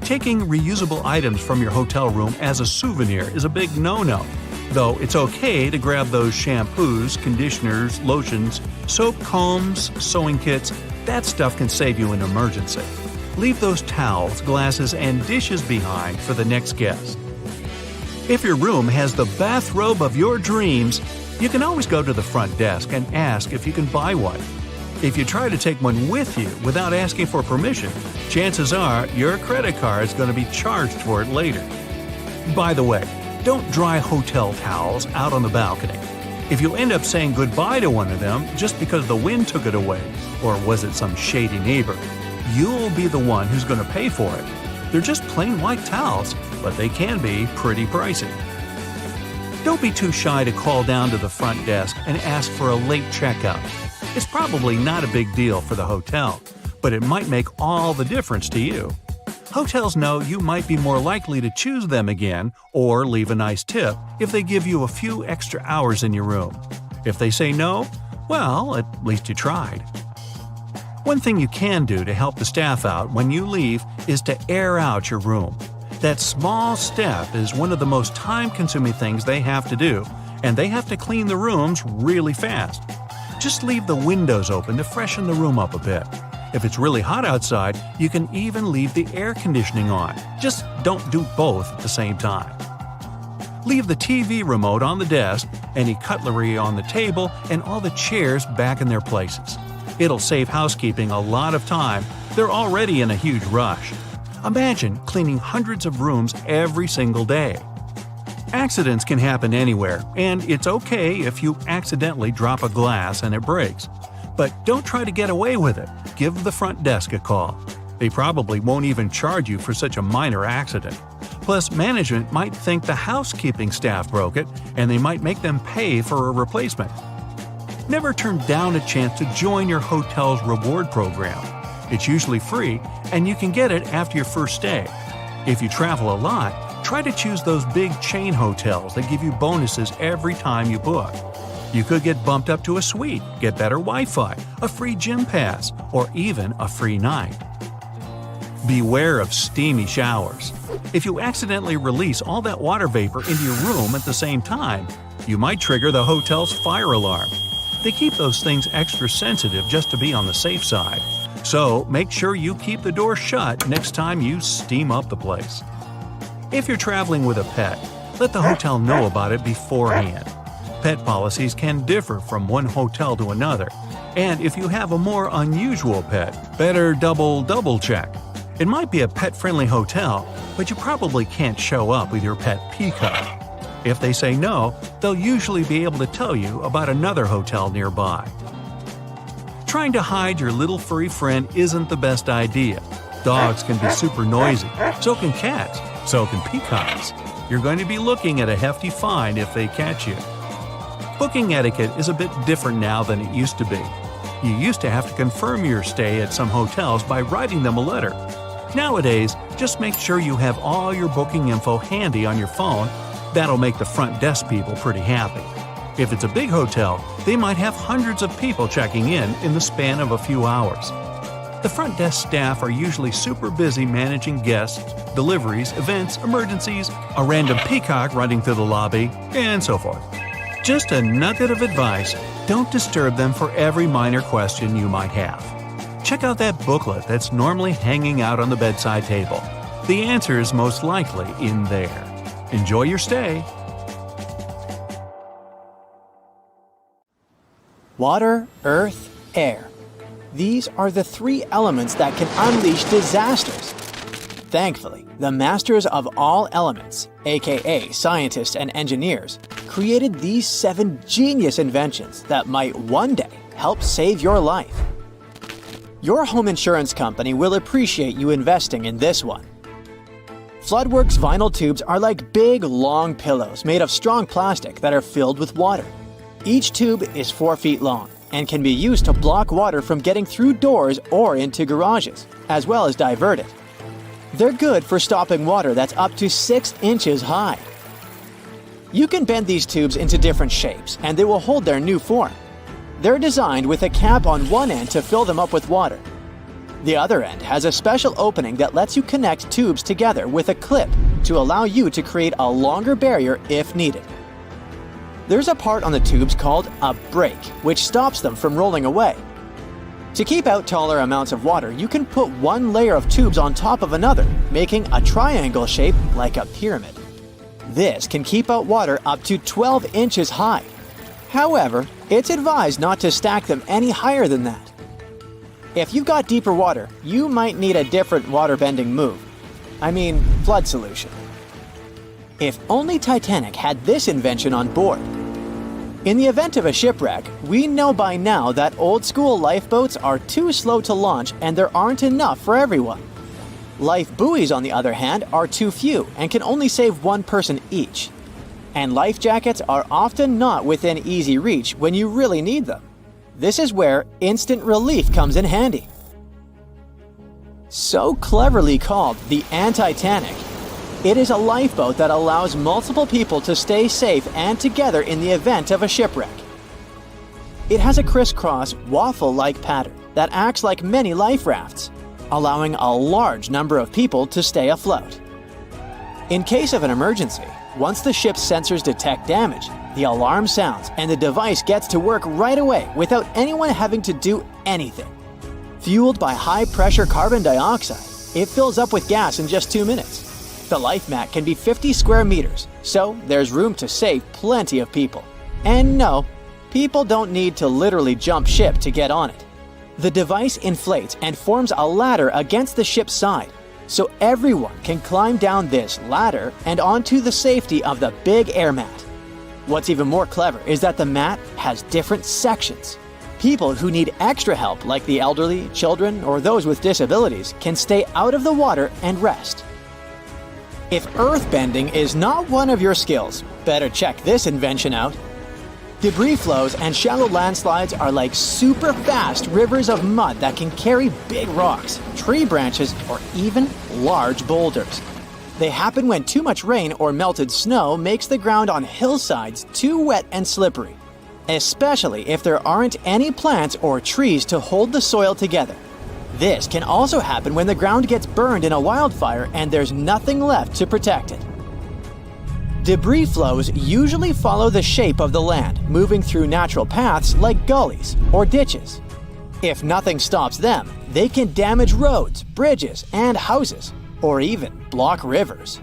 Taking reusable items from your hotel room as a souvenir is a big no-no, though it's okay to grab those shampoos, conditioners, lotions, soap, combs, sewing kits. That stuff can save you an emergency. Leave those towels, glasses, and dishes behind for the next guest. If your room has the bathrobe of your dreams, you can always go to the front desk and ask if you can buy one. If you try to take one with you without asking for permission, chances are your credit card is going to be charged for it later. By the way, don't dry hotel towels out on the balcony. If you end up saying goodbye to one of them just because the wind took it away, or was it some shady neighbor, you'll be the one who's going to pay for it. They're just plain white towels, but they can be pretty pricey. Don't be too shy to call down to the front desk and ask for a late checkout. It's probably not a big deal for the hotel, but it might make all the difference to you. Hotels know you might be more likely to choose them again or leave a nice tip if they give you a few extra hours in your room. If they say no, well, at least you tried. One thing you can do to help the staff out when you leave is to air out your room. That small step is one of the most time-consuming things they have to do, and they have to clean the rooms really fast. Just leave the windows open to freshen the room up a bit. If it's really hot outside, you can even leave the air conditioning on. Just don't do both at the same time. Leave the TV remote on the desk, any cutlery on the table, and all the chairs back in their places. It'll save housekeeping a lot of time. They're already in a huge rush. Imagine cleaning hundreds of rooms every single day. Accidents can happen anywhere, and it's okay if you accidentally drop a glass and it breaks. But don't try to get away with it. Give the front desk a call. They probably won't even charge you for such a minor accident. Plus, management might think the housekeeping staff broke it, and they might make them pay for a replacement. Never turn down a chance to join your hotel's reward program. It's usually free, and you can get it after your first stay. If you travel a lot, try to choose those big chain hotels that give you bonuses every time you book. You could get bumped up to a suite, get better Wi-Fi, a free gym pass, or even a free night. Beware of steamy showers. If you accidentally release all that water vapor into your room at the same time, you might trigger the hotel's fire alarm. They keep those things extra sensitive just to be on the safe side. So make sure you keep the door shut next time you steam up the place. If you're traveling with a pet, let the hotel know about it beforehand. Pet policies can differ from one hotel to another, and if you have a more unusual pet, better double check. It might be a pet-friendly hotel, but you probably can't show up with your pet peacock. If they say no, they'll usually be able to tell you about another hotel nearby. Trying to hide your little furry friend isn't the best idea. Dogs can be super noisy, so can cats, so can peacocks. You're going to be looking at a hefty fine if they catch you. Booking etiquette is a bit different now than it used to be. You used to have to confirm your stay at some hotels by writing them a letter. Nowadays, just make sure you have all your booking info handy on your phone. That'll make the front desk people pretty happy. If it's a big hotel, they might have hundreds of people checking in the span of a few hours. The front desk staff are usually super busy managing guests, deliveries, events, emergencies, a random peacock running through the lobby, and so forth. Just a nugget of advice, don't disturb them for every minor question you might have. Check out that booklet that's normally hanging out on the bedside table. The answer is most likely in there. Enjoy your stay. Water, earth, air. These are the three elements that can unleash disasters. Thankfully, the masters of all elements, aka scientists and engineers, created these 7 genius inventions that might one day help save your life. Your home insurance company will appreciate you investing in this one. Floodworks vinyl tubes are like big, long pillows made of strong plastic that are filled with water. Each tube is 4 feet long and can be used to block water from getting through doors or into garages, as well as divert it. They're good for stopping water that's up to 6 inches high. You can bend these tubes into different shapes and they will hold their new form. They're designed with a cap on one end to fill them up with water. The other end has a special opening that lets you connect tubes together with a clip to allow you to create a longer barrier if needed. There's a part on the tubes called a break, which stops them from rolling away. To keep out taller amounts of water, you can put one layer of tubes on top of another, making a triangle shape like a pyramid. This can keep out water up to 12 inches high. However, it's advised not to stack them any higher than that. If you've got deeper water, you might need a different water-bending move. Flood solution. If only Titanic had this invention on board. In the event of a shipwreck, we know by now that old-school lifeboats are too slow to launch and there aren't enough for everyone. Life buoys, on the other hand, are too few and can only save one person each. And life jackets are often not within easy reach when you really need them. This is where instant relief comes in handy. So cleverly called the Anti-Tanic, it is a lifeboat that allows multiple people to stay safe and together in the event of a shipwreck. It has a crisscross, waffle-like pattern that acts like many life rafts, allowing a large number of people to stay afloat. In case of an emergency, once the ship's sensors detect damage, the alarm sounds and the device gets to work right away without anyone having to do anything. Fueled by high-pressure carbon dioxide, it fills up with gas in just 2 minutes. The life mat can be 50 square meters, so there's room to save plenty of people. And no, people don't need to literally jump ship to get on it. The device inflates and forms a ladder against the ship's side, so everyone can climb down this ladder and onto the safety of the big air mat. What's even more clever is that the mat has different sections. People who need extra help, like the elderly, children, or those with disabilities, can stay out of the water and rest. If earthbending is not one of your skills, better check this invention out. Debris flows and shallow landslides are like super fast rivers of mud that can carry big rocks, tree branches, or even large boulders. They happen when too much rain or melted snow makes the ground on hillsides too wet and slippery, especially if there aren't any plants or trees to hold the soil together. This can also happen when the ground gets burned in a wildfire and there's nothing left to protect it. Debris flows usually follow the shape of the land, moving through natural paths like gullies or ditches. If nothing stops them, they can damage roads, bridges, and houses, or even block rivers.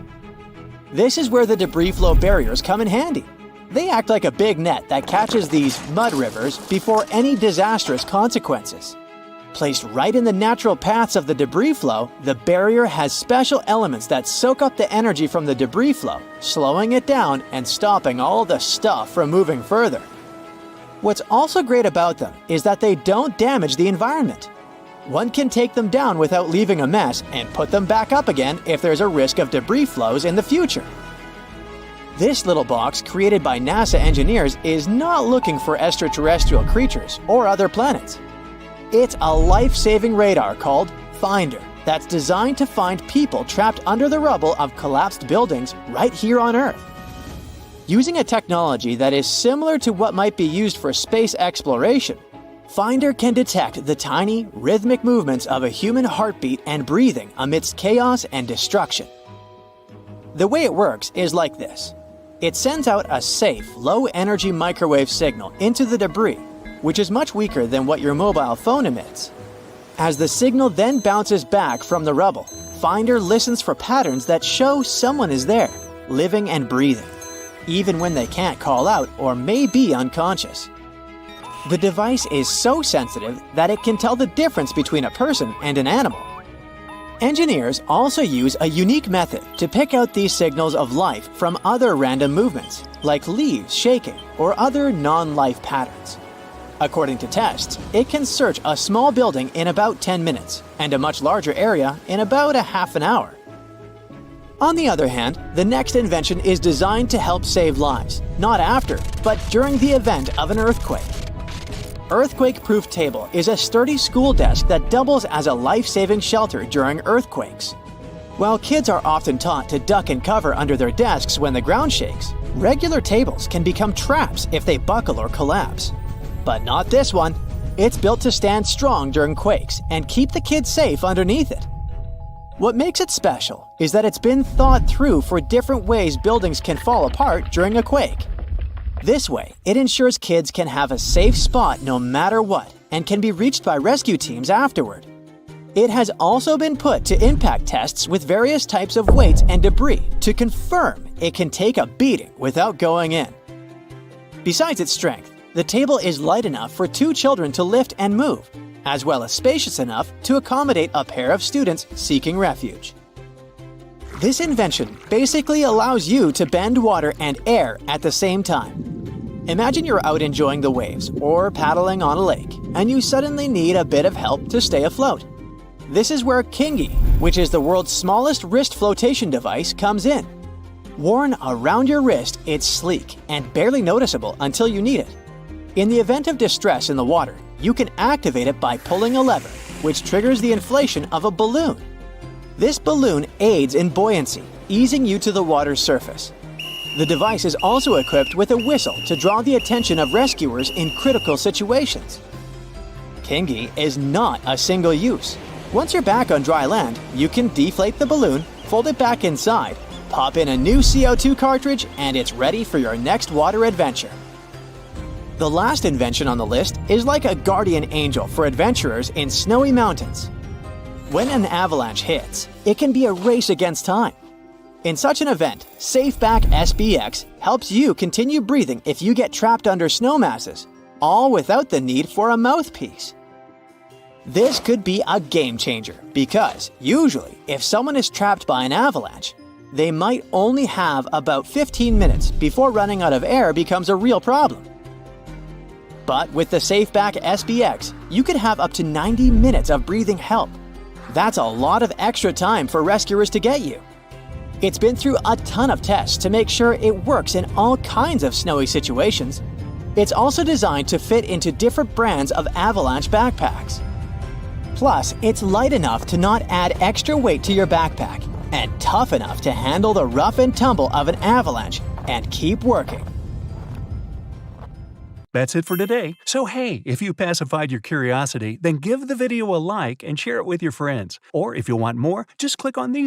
This is where the debris flow barriers come in handy. They act like a big net that catches these mud rivers before any disastrous consequences. Placed right in the natural paths of the debris flow, the barrier has special elements that soak up the energy from the debris flow, slowing it down and stopping all the stuff from moving further. What's also great about them is that they don't damage the environment. One can take them down without leaving a mess and put them back up again if there's a risk of debris flows in the future. This little box, created by NASA engineers, is not looking for extraterrestrial creatures or other planets. It's a life-saving radar called Finder that's designed to find people trapped under the rubble of collapsed buildings right here on Earth. Using a technology that is similar to what might be used for space exploration, Finder can detect the tiny, rhythmic movements of a human heartbeat and breathing amidst chaos and destruction. The way it works is like this. It sends out a safe, low-energy microwave signal into the debris, which is much weaker than what your mobile phone emits. As the signal then bounces back from the rubble, Finder listens for patterns that show someone is there, living and breathing, even when they can't call out or may be unconscious. The device is so sensitive that it can tell the difference between a person and an animal. Engineers also use a unique method to pick out these signals of life from other random movements, like leaves shaking or other non-life patterns. According to tests, it can search a small building in about 10 minutes and a much larger area in about a half an hour. On the other hand, the next invention is designed to help save lives, not after, but during the event of an earthquake. Earthquake-proof table is a sturdy school desk that doubles as a life-saving shelter during earthquakes. While kids are often taught to duck and cover under their desks when the ground shakes, regular tables can become traps if they buckle or collapse. But not this one. It's built to stand strong during quakes and keep the kids safe underneath it. What makes it special is that it's been thought through for different ways buildings can fall apart during a quake. This way, it ensures kids can have a safe spot no matter what and can be reached by rescue teams afterward. It has also been put to impact tests with various types of weights and debris to confirm it can take a beating without going in. Besides its strength, the table is light enough for 2 children to lift and move, as well as spacious enough to accommodate a pair of students seeking refuge. This invention basically allows you to bend water and air at the same time. Imagine you're out enjoying the waves or paddling on a lake, and you suddenly need a bit of help to stay afloat. This is where Kingi, which is the world's smallest wrist flotation device, comes in. Worn around your wrist, it's sleek and barely noticeable until you need it. In the event of distress in the water, you can activate it by pulling a lever, which triggers the inflation of a balloon. This balloon aids in buoyancy, easing you to the water's surface. The device is also equipped with a whistle to draw the attention of rescuers in critical situations. Kingi is not a single use. Once you're back on dry land, you can deflate the balloon, fold it back inside, pop in a new CO2 cartridge, and it's ready for your next water adventure. The last invention on the list is like a guardian angel for adventurers in snowy mountains. When an avalanche hits, it can be a race against time. In such an event, SafeBack SBX helps you continue breathing if you get trapped under snow masses, all without the need for a mouthpiece. This could be a game changer because, usually, if someone is trapped by an avalanche, they might only have about 15 minutes before running out of air becomes a real problem. But with the SafeBack SBX, you could have up to 90 minutes of breathing help. That's a lot of extra time for rescuers to get you. It's been through a ton of tests to make sure it works in all kinds of snowy situations. It's also designed to fit into different brands of avalanche backpacks. Plus, it's light enough to not add extra weight to your backpack and tough enough to handle the rough and tumble of an avalanche and keep working. That's it for today. So hey, if you pacified your curiosity, then give the video a like and share it with your friends. Or if you want more, just click on these